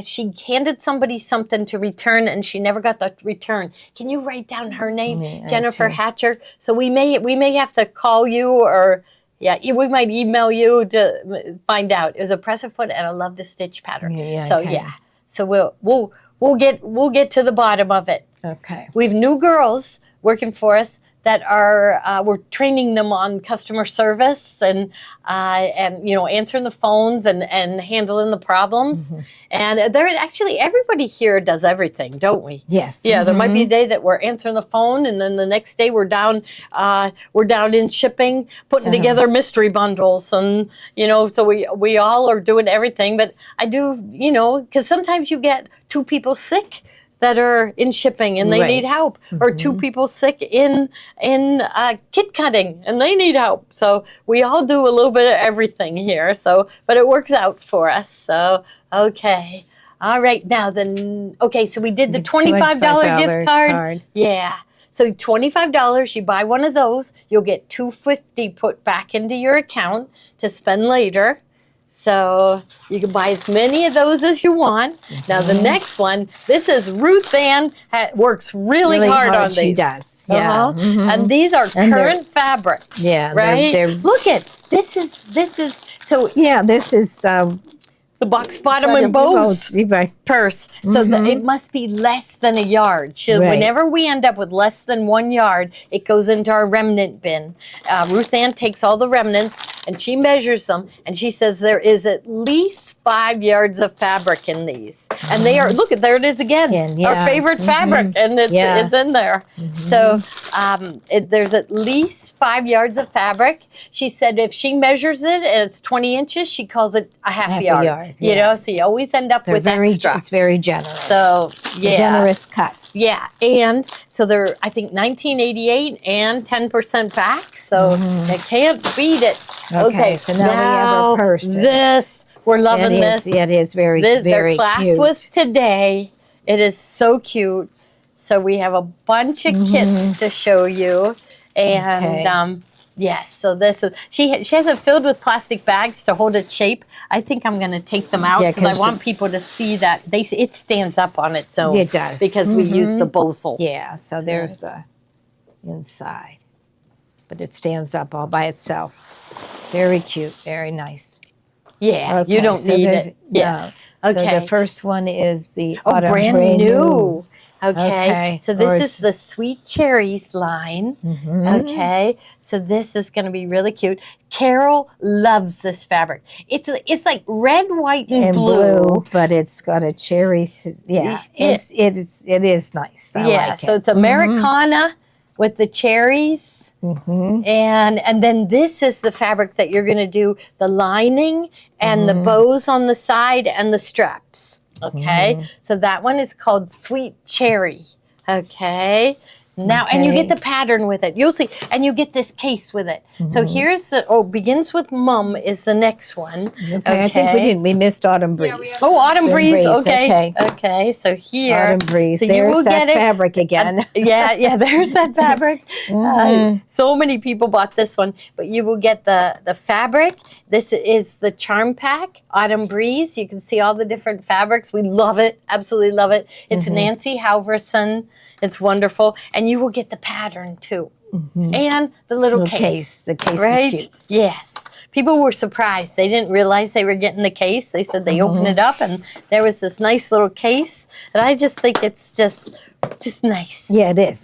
she handed somebody something to return, and she never got the return. Can you write down her name? Yeah, Jennifer too. Hatcher. So we may have to call you, or Yeah, we might email you to find out. It was a presser foot and a love to stitch pattern. Yeah, So okay. yeah, so we'll get to the bottom of it. Okay. We have new girls working for us that are we're training them on customer service and answering the phones and handling the problems. And they're actually everybody here does everything, don't we? Yes. Yeah, there might be a day that we're answering the phone, and then the next day we're down in shipping, putting together mystery bundles, and so we all are doing everything. But I do, because sometimes you get two people sick that are in shipping and they need help, or two people sick in kit cutting and they need help. So we all do a little bit of everything here. So, but it works out for us. So, okay. All right. Now then, okay. So we did the $25 gift card. Yeah. So $25, you buy one of those, you'll get $250 put back into your account to spend later. So you can buy as many of those as you want. Now the next one, this is Ruth Ann works really hard on these. She does. Yeah. And these are And current fabrics. Yeah, Right? they're- Look at this is so Yeah, this is the box bottom and bows Right. purse. So it must be less than a yard. So Right. whenever we end up with less than 1 yard, it goes into our remnant bin. Ruth Ann takes all the remnants and she measures them, and she says there is at least 5 yards of fabric in these. And they are, look, there it is again, our favorite fabric, and it's in there. So there's at least 5 yards of fabric. She said if she measures it and it's 20 inches, she calls it a half yard. So you always end up with extra. It's very generous. So, A generous cut. Yeah, and so they're, I think, 1988 and 10% back, so you can't beat it. Okay, so now we have our purses. This, we're loving this. It is very, Their very class cute. was today. It is so cute. So we have a bunch of kits to show you, and yes. So this is she has it filled with plastic bags to hold its shape. I think I'm going to take them out because I want people to see that it stands up on its own. It does. because we use the Bosal. Yeah, so there's the inside. But it stands up all by itself. Very cute, very nice. Yeah, Okay, you don't so need the- it. Yeah. So Okay. the first one is the Oh, autumn brand new. Okay. Okay. So Or this is- is the Sweet Cherries line. Okay. So this is going to be really cute. Carol loves this fabric. It's like red, white, and blue. but it's got a cherry. Yeah, it is nice. I like so it. it's Americana with the cherries. And then this is the fabric that you're going to do the lining and the bows on the side and the straps. Okay. So that one is called Sweet Cherry. Okay. Now, and you get the pattern with it. You'll see, and you get this case with it. So here's begins with Mum is the next one. Okay, I think we missed Autumn Breeze. Yeah, we have- Oh, Autumn Breeze. Breeze, Okay. Okay. So here. Autumn Breeze. So you There's will that get it. fabric again. Yeah, there's that fabric. So many people bought this one, but you will get the fabric. This is the Charm Pack, Autumn Breeze. You can see all the different fabrics. We love it, absolutely love it. It's Nancy Halverson. It's wonderful. And you will get the pattern too. And the little case. The case Right? is cute. Yes. People were surprised. They didn't realize they were getting the case. They said they opened it up and there was this nice little case. And I just think it's just nice. Yeah, it is.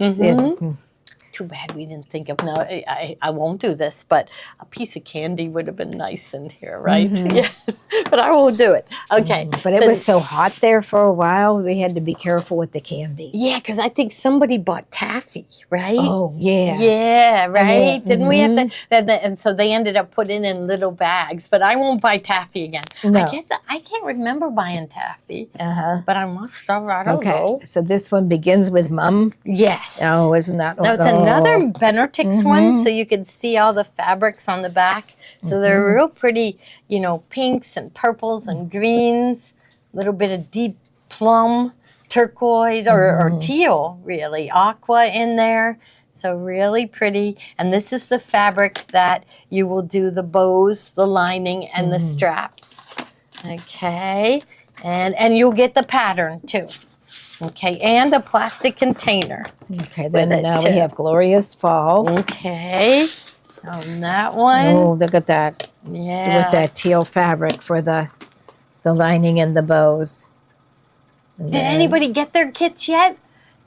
Too bad we didn't think of, no, I won't do this, but a piece of candy would have been nice in here, right? Yes, but I won't do it. Okay. But it was so hot there for a while. We had to be careful with the candy. Yeah, because I think somebody bought taffy, right? Oh, yeah. Yeah, right. Didn't we have to? And so they ended up putting in little bags. But I won't buy taffy again. No. I guess I can't remember buying taffy, Uh-huh. but I must have. I don't know. Okay, so this one begins with Mum. Yes. Oh, isn't that? No, it's another Benetix one, so you can see all the fabrics on the back. So they're real pretty, pinks and purples and greens, a little bit of deep plum, turquoise, or teal, really, aqua in there. So really pretty. And this is the fabric that you will do the bows, the lining, and the straps. Okay. And you'll get the pattern too. Okay, and a plastic container. Okay, then with it, now too. we have Glorious Fall. Okay. on that one. Oh, look at that. Yeah. With that teal fabric for the lining and the bows. And Did then- anybody get their kits yet?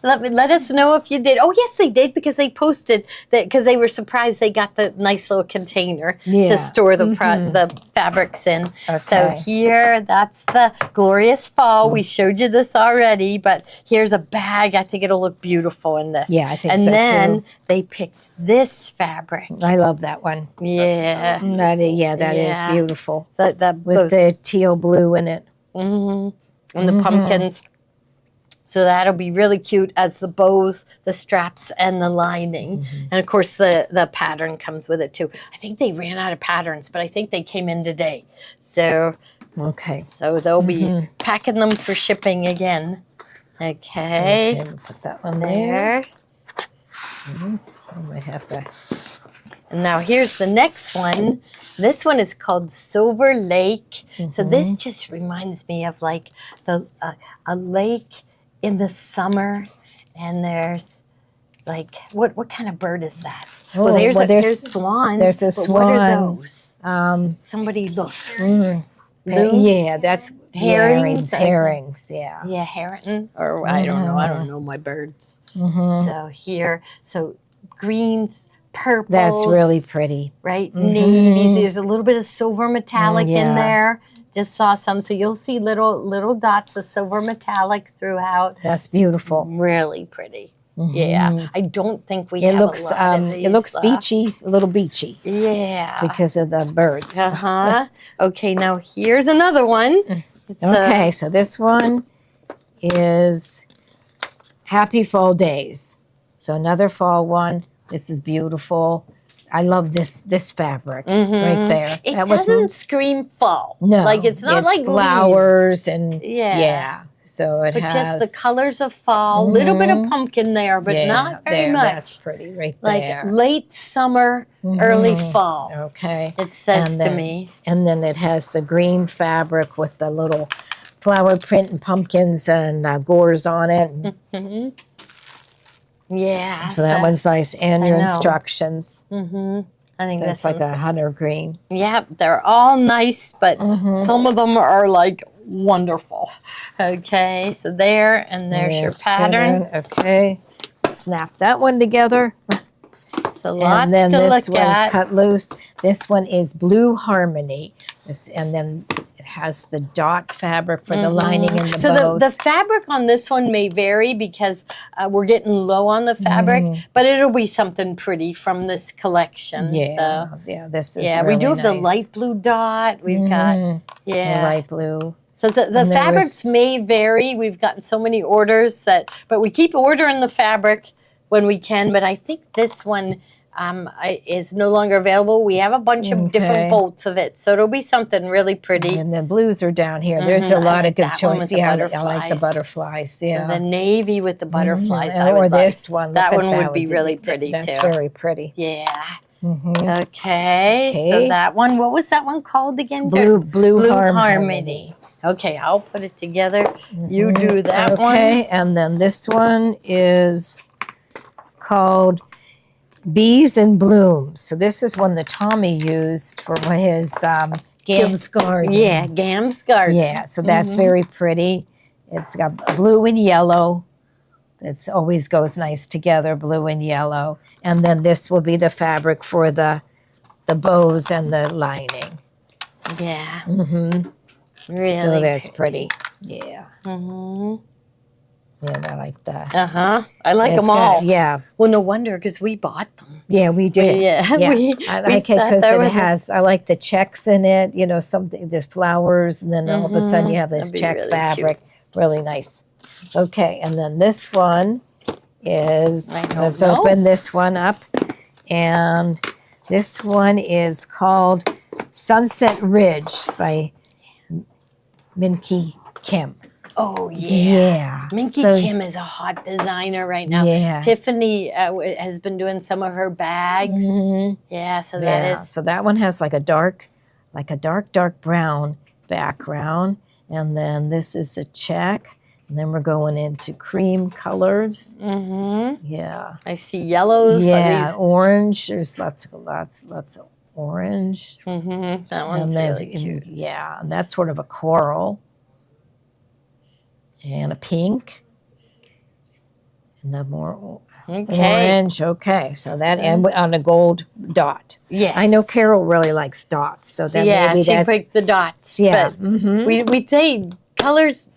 Let us know if you did. Oh, yes, they did because they posted that because they were surprised they got the nice little container Yeah. to store the Mhm. the fabrics in. So Okay. here, that's the glorious fall. We showed you this already, but here's a bag. I think it'll look beautiful in this. Yeah, I think And so then too. they picked this fabric. I love that one. Yeah, That is, that is Yeah. beautiful. with With the teal blue in it. and the Mhm. pumpkins. So that'll be really cute as the bows, the straps, and the lining. Mm-hmm. And of course, the pattern comes with it too. I think they ran out of patterns, but I think they came in today. So Okay. they'll be Mhm. packing them for shipping again. Okay, we'll put that one there. there. I might have to. And now here's the next one. This one is called Silver Lake. So this just reminds me of like a lake in the summer, and there's like what kind of bird is that? Oh, Well, well, there's swans. there's a but What are swan. those? Um, Somebody look. mm, Loon? yeah, that's Herrings, I think. herrings, yeah. Yeah, Heron, or I don't know. I Mm-hmm. don't know my birds. Mhm. So here, so greens, purples. That's really pretty. Right? Mhm. Navies. There's a little bit of silver metallic yeah. in there. Just saw some. So you'll see little dots of silver metallic throughout. That's beautiful. Really pretty. Mhm. Yeah. I don't think we It have looks a lot of these it looks left. beachy, a little beachy Yeah. because of the birds. Uh-huh. Okay, now here's another one. It's, Okay, so this one is Happy Fall Days. So another fall one. This is beautiful. I love this fabric right there. It That doesn't scream fall. no, Like it's not like flowers and Yeah. yeah. So it But has just the colors of fall. A little bit of Mhm. pumpkin there, but yeah, not very there, much. That's pretty right Like there. late summer, early Mhm. fall. Okay. It says And to then- me. And then it has the green fabric with the little flower print and pumpkins and gores on it. Hmm. Yeah. So that one's nice. And your I know. instructions. Hmm. I think That's that's like a hunter green. Yeah, they're all nice, but Mhm. some of them are like wonderful. Okay, so there, and there's your pattern. Okay. Snap that one together. So lots and then to this look one's at. cut loose. This one is Blue Harmony. And then it has the dot fabric for the lining and the So bows. the fabric on this one may vary because we're getting low on the fabric, but it'll be something pretty from this collection. yeah, So, yeah, this is yeah, really we do have the nice. light blue dot. We've got, Mhm, the yeah. light blue. So the And there fabrics may vary. We've gotten so many orders but we keep ordering the fabric when we can. But I think this one is no longer available. We have a bunch of Okay. different bolts of it, so it'll be something really pretty. And the blues are down here. There's a Mhm, I lot like of good that one with choice. the Yeah, I like the butterflies. butterflies. Yeah. So the navy with the butterflies, Mhm. I Or would like. this one. That Look at one would be really pretty, That's too. very pretty. Yeah. Mhm. Okay. So Okay. that one, what was that one called again? Blue Blue Harmony. Harmony. Okay, I'll put it together. You do that one. Okay, and then this one is called Bees and Blooms. So this is one that Tommy used for his Gam's garden. Yeah, Gam's Garden. Yeah, so that's Mhm. very pretty. It's got blue and yellow. It always goes nice together, blue and yellow. And then this will be the fabric for the bows and the lining. Yeah. Mm-hmm. Really. So that's pretty. Yeah. Mm-hmm. Yeah, I like that. Uh-huh. I like It's them all. got- yeah. Well, no wonder, because we bought them. Yeah, we did. Yeah. Yeah. We, I we like it sat because there it with has, I like the checks in it, you know, something, there's flowers, and then all of a sudden you have this That'd be check really fabric. Really nice. Okay, and then this one is, I don't let's know. open this one up. And this one is called Sunset Ridge by Minky Kim. Oh, yeah. Yeah. Minky So- Kim is a hot designer right now. Yeah. Tiffany has been doing some of her bags. Mhm. Yeah, so Yeah, that is. so that one has like a dark brown background. And then this is a check. And then we're going into cream colors. Mm-hmm. Yeah. I see yellows. Yeah, orange. There's lots of orange. Mm-hmm. That And one's then- really cute. Yeah, and that's sort of a coral. And a pink. And the more Okay. orange. Okay, so that, and on a gold dot. Yes. I know Carol really likes dots, so that maybe she that's, picked the dots. yeah. But Mhm. we say colors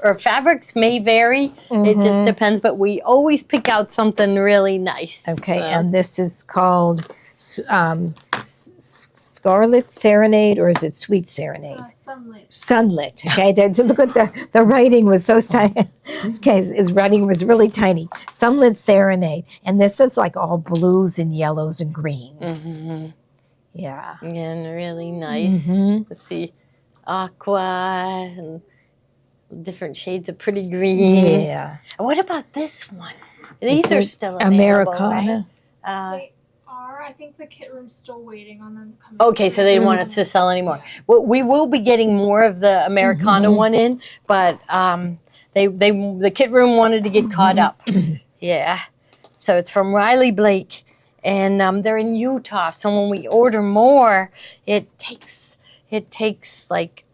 or fabrics may vary. It just Mhm. depends, but we always pick out something really nice. Okay, So- and this is called Scarlet Serenade, or is it Sweet Serenade? Sunlit. Sunlit. Okay, look at the writing was so tiny. Okay, his writing was really tiny. Sunlit Serenade, and this is like all blues and yellows and greens. Mhm. Yeah. Again, really nice. Mhm. Let's see, aqua and different shades of pretty green. Yeah. What about this one? These This are is still available, right? Americana. They are. I think the kit room's still waiting on them to come. Okay, so they didn't want us to sell anymore. Well, we will be getting more of the Americana one in, but the kit room wanted to get caught up. Yeah, so it's from Riley Blake, and they're in Utah. So when we order more, it takes like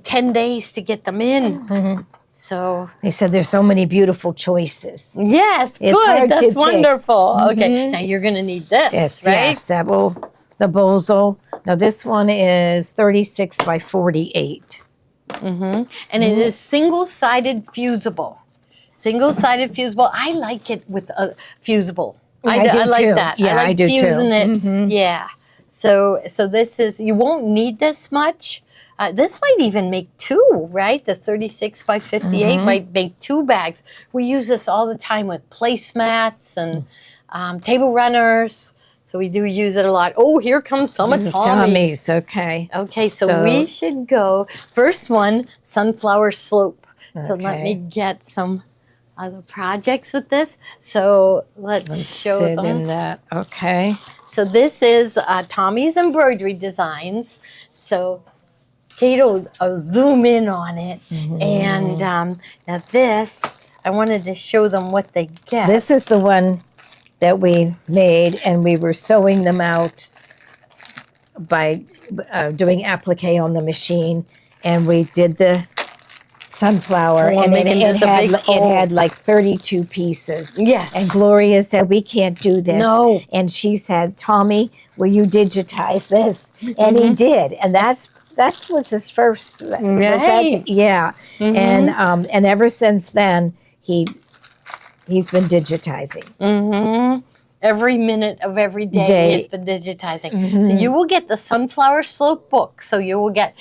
10 days to get them in. Mhm. So They said there's so many beautiful choices. yes, It's good. hard to That's pick. wonderful. Okay, Mhm. now you're gonna need this, Yes, right? yes, that will, the Bosel. Now this one is 36 by 48. Mm-hmm. And it is single-sided fusible. Single-sided fusible. I like it with a fusible. I do like too. that. Yeah, I like I do too. fusing it. Mhm. Yeah. So this is, you won't need this much. This might even make two, right? The 36 by 58 Mhm. might make two bags. We use this all the time with placemats and table runners. So we do use it a lot. Oh, here comes some of Tommy's. Okay. Okay, so So- we should go. First one, Sunflower Slope. So let Okay. me get some other projects with this. So let's show sit them. in that. Okay. So this is Tommy's embroidery designs. So Kate will zoom in on it. Mm-hmm. And now this, I wanted to show them what they get. This is the one that we made, and we were sewing them out by doing applique on the machine, and we did the sunflower, Oh, and making it this a big hole. had like 32 pieces. Yes. And Gloria said, we can't do this. No. And she said, Tommy, will you digitize this? And he did. And that was his first. was that- Right. yeah. And ever since then, he's been digitizing. Mm-hmm. Every minute of every day Day. has been digitizing. Mhm. So you will get the Sunflower Slope book. So you will get,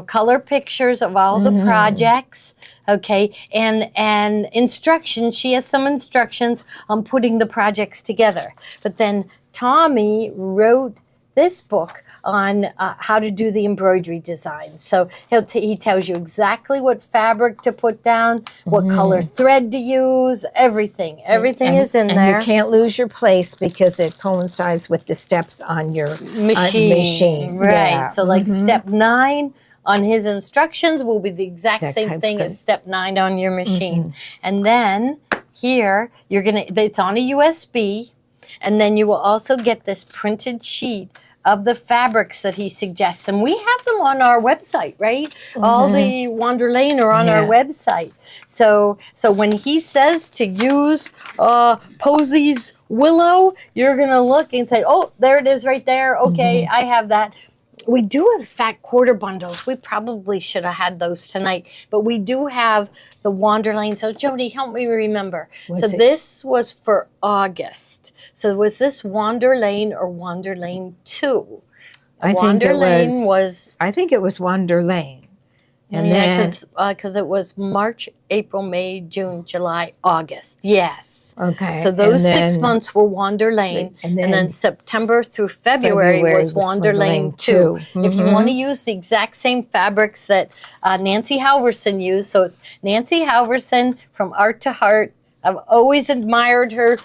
color pictures of all the projects. Okay, and instructions. She has some instructions on putting the projects together. But then Tommy wrote this book on how to do the embroidery design. So he tells you exactly what fabric to put down, what color thread to use, everything. Everything is in and there. you can't lose your place because it coincides with the steps on your machine. Right. Yeah. So like step 9 on his instructions will be the exact That same kind of thing good. as step 9 on your machine. And then here it's on a USB, and then you will also get this printed sheet of the fabrics that he suggests. And we have them on our website, right? All the Wander Lane are on our Yeah. website. So when he says to use Posey's Willow, you're going to look and say, oh, there it is right there. Okay, I have that. We do have fat quarter bundles. We probably should have had those tonight, but we do have the Wander Lane. So Jody, help me remember. Was So it- this was for August. So was this Wander Lane or Wander Lane 2? I think Wander it Lane was I think it was Wander Lane. And then, because it was March, April, May, June, July, August. Yes. okay. So those and 6 then- months were Wander Lane, and and then then September through February was Wander Lane 2. If you want to use the exact same fabrics that Nancy Halverson used, so it's Nancy Halverson from Art to Heart I've always admired her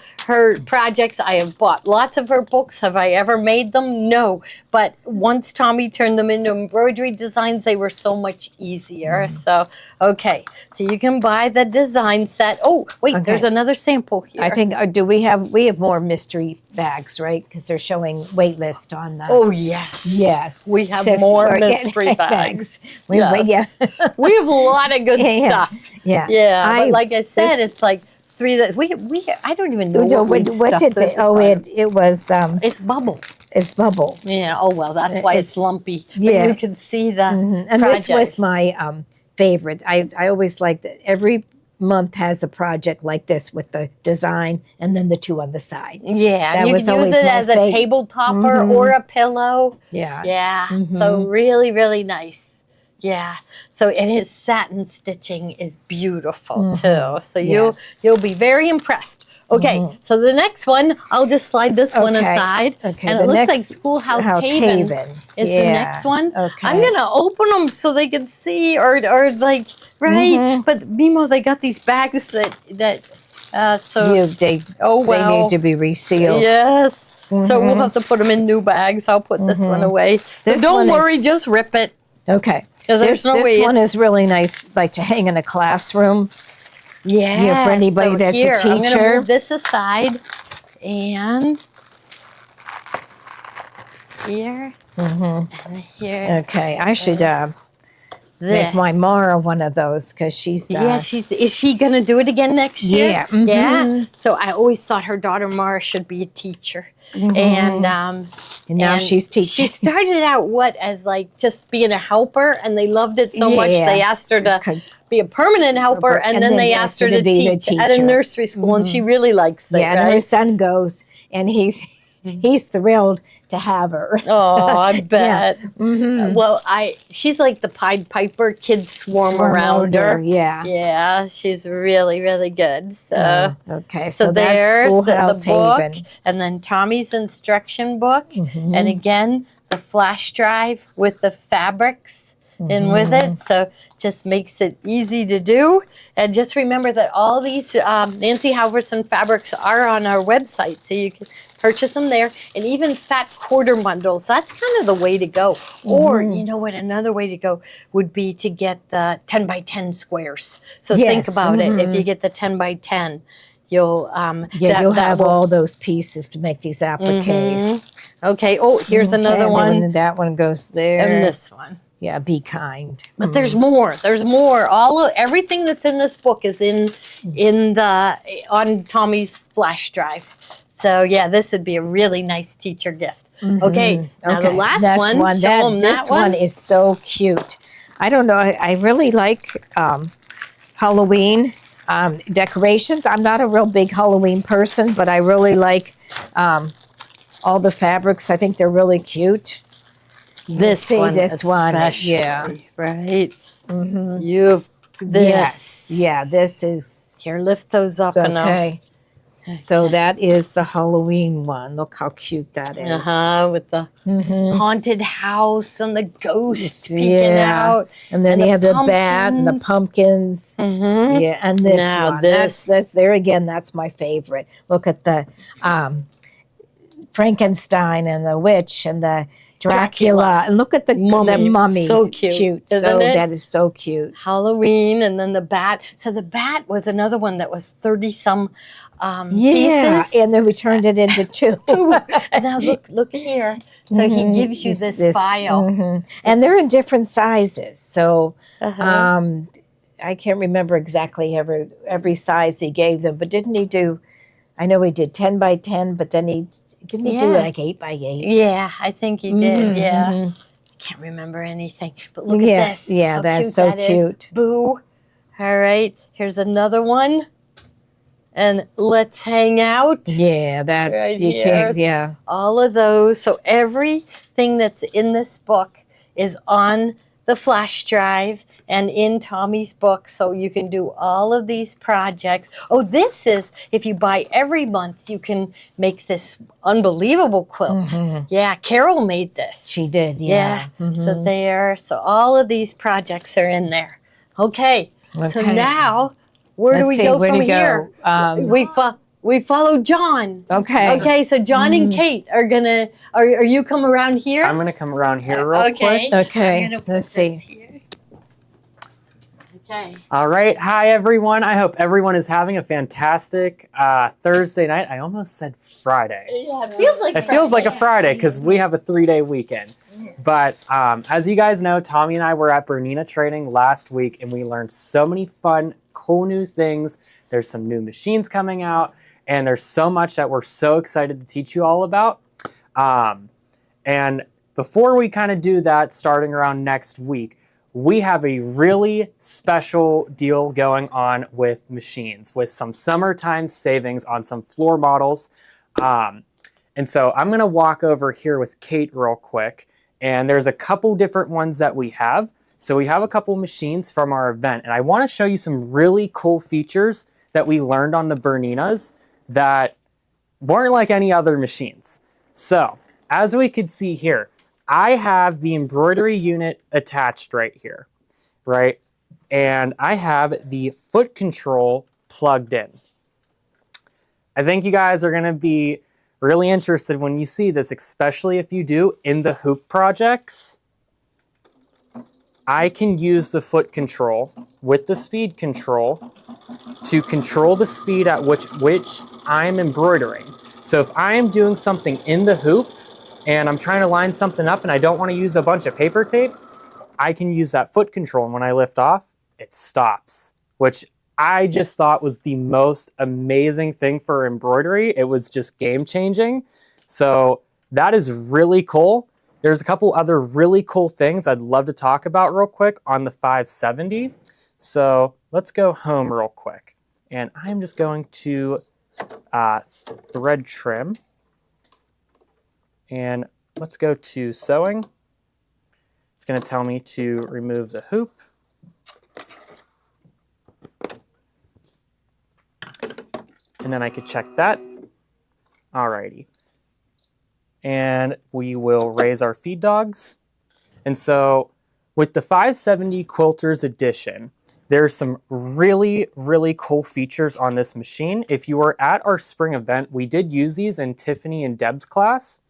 projects. I have bought lots of her books. Have I ever made them? No. But once Tommy turned them into embroidery designs, they were so much easier. So, okay. So you can buy the design set. Oh, wait, there's another sample here. I think, we have more mystery bags, right? Because they're showing wait list on the. Oh, yes. Yes. We have 6 more or- mystery bags. We, Yes. We have a lot of good Yeah. stuff. Yeah. Yeah, but like I said, this- it's like 3 that we I don't even know No, what did they? Oh, it was it's bubble. it's bubble. Yeah. Oh well, that's why it's lumpy. But yeah. you can see the And this project. was my favorite. I always liked that every month has a project like this with the design and then the 2 on the side. Yeah, That and you was can use always it my as a favorite. table topper or a pillow. Yeah. Yeah. So really, really nice. Yeah. So and his satin stitching is beautiful too. So Yes. you'll be very impressed. Okay. So the next one, I'll just slide this one Okay. aside. Okay, And the it looks next like Schoolhouse Haven. Is the Yeah. next one. Okay. I'm gonna open them so they can see, or like right. But Mimo, they got these bags that so They oh well. they need to be resealed. Yes. So we'll have to put them in new bags. I'll put this one away. So This don't one worry, is- just rip it. Okay. Because there's no this way one it's- is really nice, like to hang in a classroom. Yeah. for anybody so that's a here, I'm teacher. gonna move this aside and here and here. Okay, I should This. make my Mara one of those because she's Yeah, is she gonna do it again next year? Yeah, Yeah. So I always thought her daughter Mara should be a teacher. And and now and she's teaching. She started out as like just being a helper, and they loved it so much Yeah. they asked her to Okay. be a permanent helper, and then they asked her to be the teach at a teacher. nursery school, and she really likes it. Yeah, and her right? son goes, and he's thrilled to have her. Oh, I bet. Mhm. Well, she's like the Pied Piper. Kids swarm around her. Yeah. Yeah, she's really, really good. So, Okay, so so that's there's Schoolhouse the book, Haven. and then Tommy's instruction book, Mm-hmm. and again the flash drive with the fabrics in with Mm-hmm. it. So just makes it easy to do. And just remember that all these Nancy Halverson fabrics are on our website, so you can purchase them there. And even fat quarter bundles, that's kind of the way to go. Or Mm-hmm. you know what, another way to go would be to get the 10 by 10 squares. So Yes, think about it. If you get the 10 by 10, you'll You'll have will- all those pieces to make these appliques. Okay. Oh, here's another Okay, one, and that one goes there. and this one. Yeah, be kind. But there's more. There's more. Everything that's in this book is on Tommy's flash drive. So yeah, this would be a really nice teacher gift. Okay. Now the last That's one. Show 'em this that one. is so cute. I don't know. I really like Halloween decorations. I'm not a real big Halloween person, but I really like all the fabrics. I think they're really cute. This see one. this one, especially, yeah. Right. You've this. Yes. Yeah, this is Here, lift those up enough. okay. So that is the Halloween one. Look how cute that is. With the haunted house and the ghosts peeking Yeah. out. And then And you the have the bat and the pumpkins. Mm-hmm. Yeah, and this Now one. this. That's there again. That's my favorite. Look at the Frankenstein and the witch and the Dracula. And look at the mummy. So cute, isn't so it? that is so cute. Halloween, and then the bat. So the bat was another one that was 30-some Yeah, pieces. and then we turned it into two. And now look here. So he gives you this file. Mhm. And they're in different sizes. So Uh-huh. I can't remember exactly every size he gave them, but didn't he do? I know he did 10 by 10, but then didn't he do Yeah. like 8 by 8? Yeah, I think he did. Yeah. Mhm. I can't remember anything. But look Yeah, at this. yeah, How that's cute so that is. cute. Boo. All right. Here's another one. And let's hang out. Yeah, that's Right you here. can't. Yeah, All of those. So everything that's in this book is on the flash drive and in Tommy's book. So you can do all of these projects. Oh, this is, if you buy every month, you can make this unbelievable quilt. Yeah, Carol made this. she did. Yeah. Yeah. So all of these projects are in there. Okay. So Okay. now Where do Let's we see, go where from to go? here? We follow John. Okay. Okay, so John and Kate are gonna. Are you come around here? I'm gonna come around here real Okay. quick. Okay, I'm gonna put let's this see. here. Okay. All right, hi everyone. I hope everyone is having a fantastic Thursday night. I almost said Friday. Yeah, it feels like It feels like a Friday because we have a 3-day weekend. But as you guys know, Tommy and I were at Bernina training last week and we learned so many fun, cool new things. There's some new machines coming out and there's so much that we're so excited to teach you all about. And before we kind of do that, starting around next week, we have a really special deal going on with machines with some summertime savings on some floor models. And so I'm going to walk over here with Kate real quick. And there's a couple different ones that we have. So we have a couple machines from our event. And I want to show you some really cool features that we learned on the Berninas that weren't like any other machines. So as we could see here, I have the embroidery unit attached right here, right? And I have the foot control plugged in. I think you guys are going to be really interested when you see this, especially if you do in the hoop projects. I can use the foot control with the speed control to control the speed at which I'm embroidering. So if I am doing something in the hoop and I'm trying to line something up and I don't want to use a bunch of paper tape, I can use that foot control, and when I lift off, it stops, which I just thought was the most amazing thing for embroidery. It was just game-changing. So that is really cool. There's a couple other really cool things I'd love to talk about real quick on the 570. So let's go home real quick. And I'm just going to thread trim. And let's go to sewing. It's going to tell me to remove the hoop. And then I could check that. Alrighty. And we will raise our feed dogs. And so with the 570 Quilters Edition, there's some really, really cool features on this machine. If you were at our spring event, we did use these in Tiffany and Deb's class.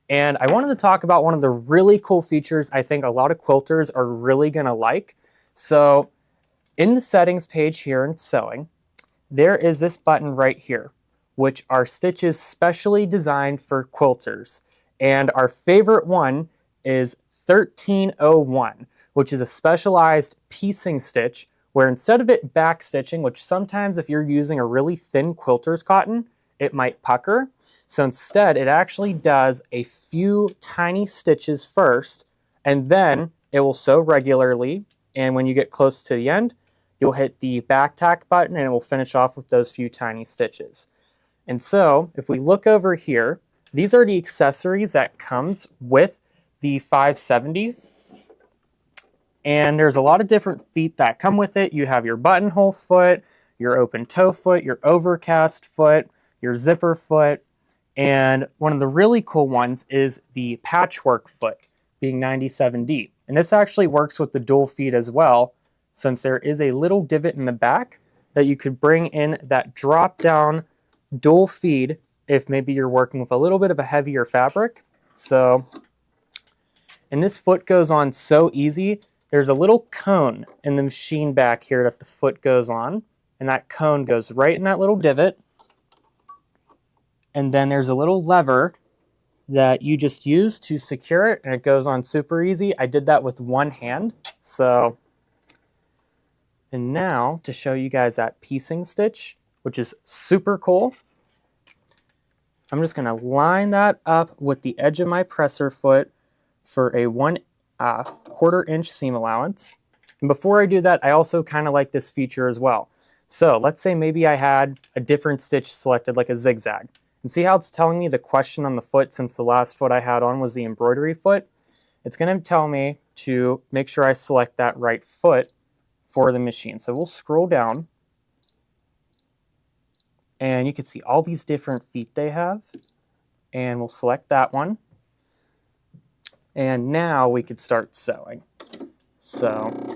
And I wanted to talk about one of the really cool features I think a lot of quilters are really gonna like. So in the settings page here in sewing, there is this button right here, which are stitches specially designed for quilters. And our favorite one is 1301, which is a specialized piecing stitch where instead of it back stitching, which sometimes if you're using a really thin quilter's cotton, it might pucker. So instead, it actually does a few tiny stitches first, and then it will sew regularly. And when you get close to the end, you'll hit the back tack button and it will finish off with those few tiny stitches. And so if we look over here, these are the accessories that comes with the 570. And there's a lot of different feet that come with it. You have your buttonhole foot, your open toe foot, your overcast foot, your zipper foot. And one of the really cool ones is the patchwork foot, being 97D. And this actually works with the dual feet as well, since there is a little divot in the back that you could bring in that drop down dual feed if maybe you're working with a little bit of a heavier fabric. So, and this foot goes on so easy. There's a little cone in the machine back here that the foot goes on, and that cone goes right in that little divot. And then there's a little lever that you just use to secure it, and it goes on super easy. I did that with one hand. So, and now to show you guys that piecing stitch, which is super cool, I'm just going to line that up with the edge of my presser foot for a 1/4 inch seam allowance. And before I do that, I also kind of like this feature as well. So let's say maybe I had a different stitch selected, like a zigzag. And see how it's telling me the question on the foot, since the last foot I had on was the embroidery foot? It's going to tell me to make sure I select that right foot for the machine. So we'll scroll down. And you can see all these different feet they have. And we'll select that one. And now we could start sewing. So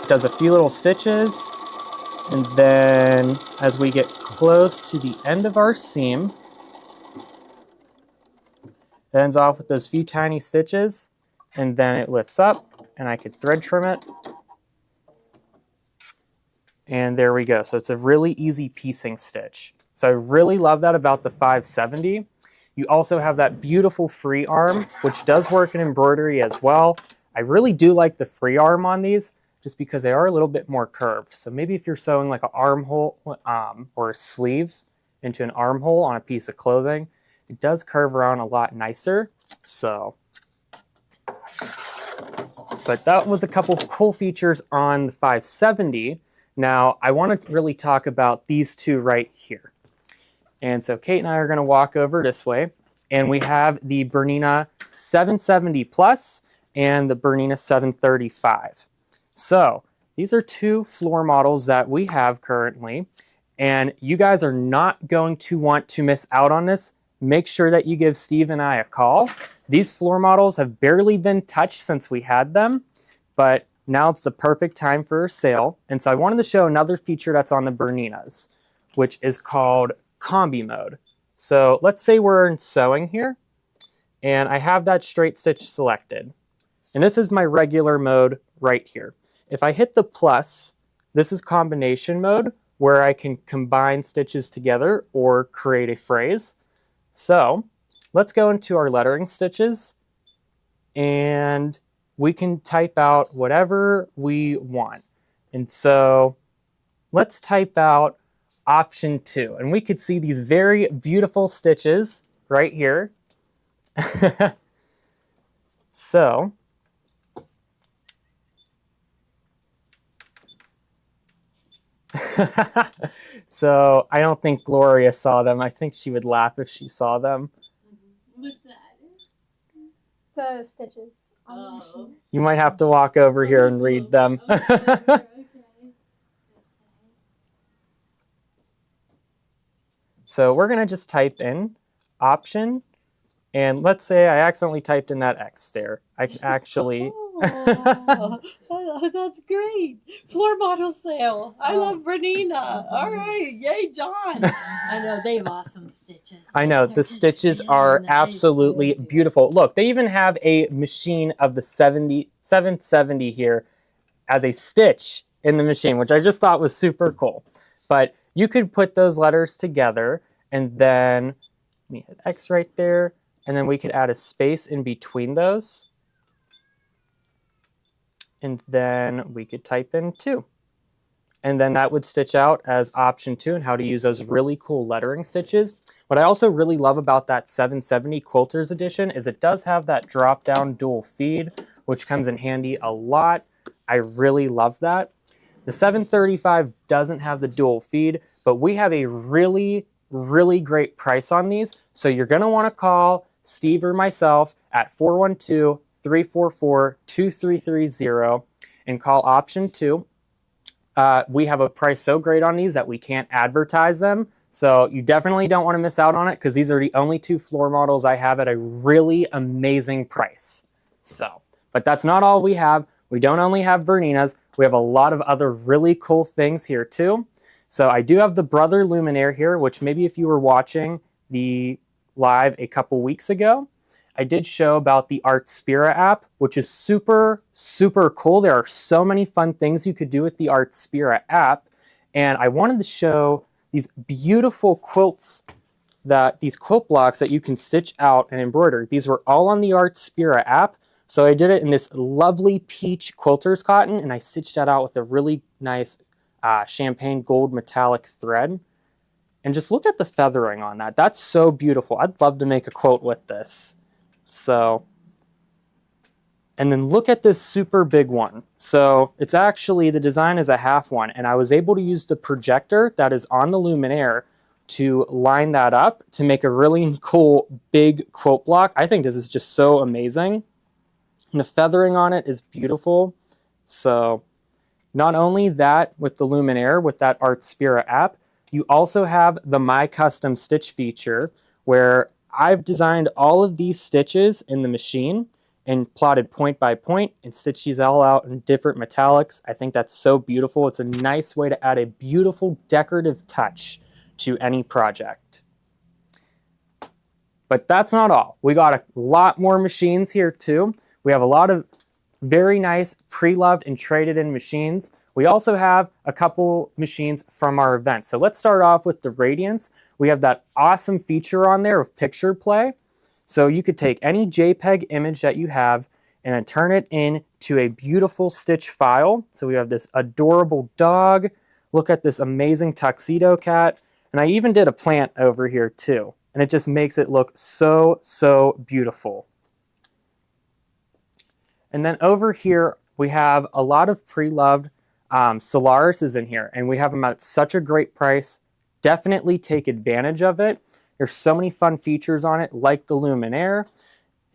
it does a few little stitches. And then as we get close to the end of our seam, it ends off with those few tiny stitches, and then it lifts up, and I could thread trim it. And there we go. So it's a really easy piecing stitch. So I really love that about the 570. You also have that beautiful free arm, which does work in embroidery as well. I really do like the free arm on these just because they are a little bit more curved. So maybe if you're sewing like an armhole or a sleeve into an armhole on a piece of clothing, it does curve around a lot nicer. So, but that was a couple cool features on the 570. Now I want to really talk about these two right here. And so Kate and I are going to walk over this way, and we have the Bernina 770 Plus and the Bernina 735. So these are two floor models that we have currently, and you guys are not going to want to miss out on this. Make sure that you give Steve and I a call. These floor models have barely been touched since we had them, but now it's the perfect time for a sale. And so I wanted to show another feature that's on the Berninas, which is called combi mode. So let's say we're in sewing here, and I have that straight stitch selected. And this is my regular mode right here. If I hit the plus, this is combination mode, where I can combine stitches together or create a phrase. So let's go into our lettering stitches, and we can type out whatever we want. And so let's type out option 2, and we could see these very beautiful stitches right here. So so I don't think Gloria saw them. I think she would laugh if she saw them. What's that? The stitches on the machine. You might have to walk over here and read them. So we're going to just type in option, and let's say I accidentally typed in that X there. I can actually... Oh, that's great. Floor model sale. I love Bernina. All right. Yay, John. I know they have awesome stitches. I know, the stitches are absolutely beautiful. Look, they even have a machine of the 770 here as a stitch in the machine, which I just thought was super cool. But you could put those letters together, and then let me hit X right there, and then we could add a space in between those. And then we could type in 2. And then that would stitch out as option 2 and how to use those really cool lettering stitches. What I also really love about that 770 Quilters edition is it does have that drop down dual feed, which comes in handy a lot. I really love that. The 735 doesn't have the dual feed, but we have a really, really great price on these. So you're going to want to call Steve or myself at 412-344-2330 and call option 2. We have a price so great on these that we can't advertise them. So you definitely don't want to miss out on it because these are the only 2 floor models I have at a really amazing price. So, but that's not all we have. We don't only have Berninas. We have a lot of other really cool things here too. So I do have the Brother Luminaire here, which maybe if you were watching the live a couple weeks ago, I did show about the Artspira app, which is super, super cool. There are so many fun things you could do with the Artspira app. And I wanted to show these beautiful quilts, these quilt blocks that you can stitch out and embroider. These were all on the Artspira app. So I did it in this lovely peach quilter's cotton, and I stitched that out with a really nice champagne gold metallic thread. And just look at the feathering on that. That's so beautiful. I'd love to make a quilt with this. So, and then look at this super big one. So it's actually, the design is a half one, and I was able to use the projector that is on the Luminaire to line that up to make a really cool big quilt block. I think this is just so amazing. And the feathering on it is beautiful. So not only that with the Luminaire, with that Artspira app, you also have the My Custom Stitch feature where I've designed all of these stitches in the machine, and plotted point by point and stitch these all out in different metallics. I think that's so beautiful. It's a nice way to add a beautiful decorative touch to any project. But that's not all. We got a lot more machines here too. We have a lot of very nice pre-loved and traded in machines. We also have a couple machines from our event. So let's start off with the Radiance. We have that awesome feature on there of picture play. So you could take any JPEG image that you have and then turn it into a beautiful stitch file. So we have this adorable dog. Look at this amazing tuxedo cat. And I even did a plant over here too. And it just makes it look so, so beautiful. And then over here, we have a lot of pre-loved Solaris in here. And we have them at such a great price. Definitely take advantage of it. There's so many fun features on it, like the Luminaire.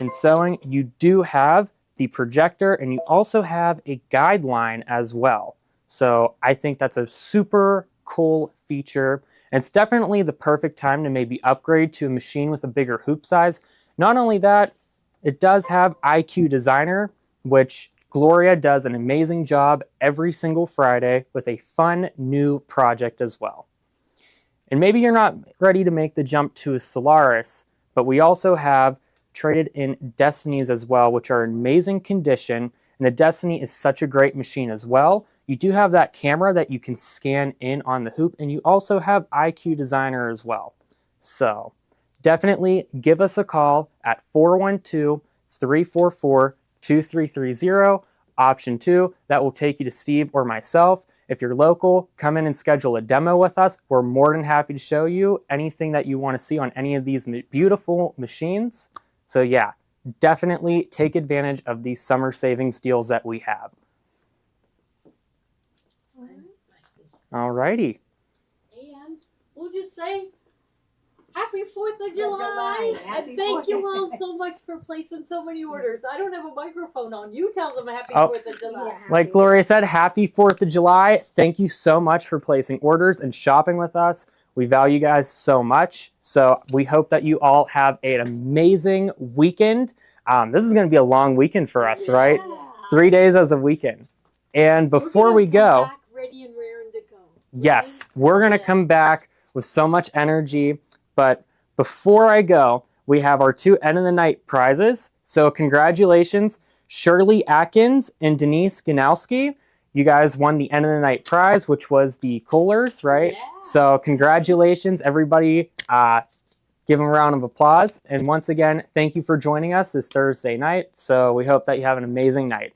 In sewing, you do have the projector, and you also have a guideline as well. So I think that's a super cool feature. And it's definitely the perfect time to maybe upgrade to a machine with a bigger hoop size. Not only that, it does have IQ Designer, which Gloria does an amazing job every single Friday with a fun new project as well. And maybe you're not ready to make the jump to a Solaris, but we also have traded in Destinies as well, which are in amazing condition. And the Destiny is such a great machine as well. You do have that camera that you can scan in on the hoop, and you also have IQ Designer as well. So definitely give us a call at 412-344-2330. Option 2, that will take you to Steve or myself. If you're local, come in and schedule a demo with us. We're more than happy to show you anything that you want to see on any of these beautiful machines. So yeah, definitely take advantage of these summer savings deals that we have. Alrighty. And we'll just say Happy 4th of July. And thank you all so much for placing so many orders. I don't have a microphone on. You tell them Happy 4th of July. Yeah. Like Gloria said, happy 4th of July. Thank you so much for placing orders and shopping with us. We value you guys so much. So we hope that you all have an amazing weekend. This is going to be a long weekend for us, right? 3 days as a weekend. And before we go, back ready and raring to go. yes, we're going to come back with so much energy. But before I go, we have our 2 end of the night prizes. So congratulations, Shirley Atkins and Denise Ganowski. You guys won the end of the night prize, which was the coolers, right? Yeah. So congratulations, everybody. Give them a round of applause. And once again, thank you for joining us this Thursday night. So we hope that you have an amazing night.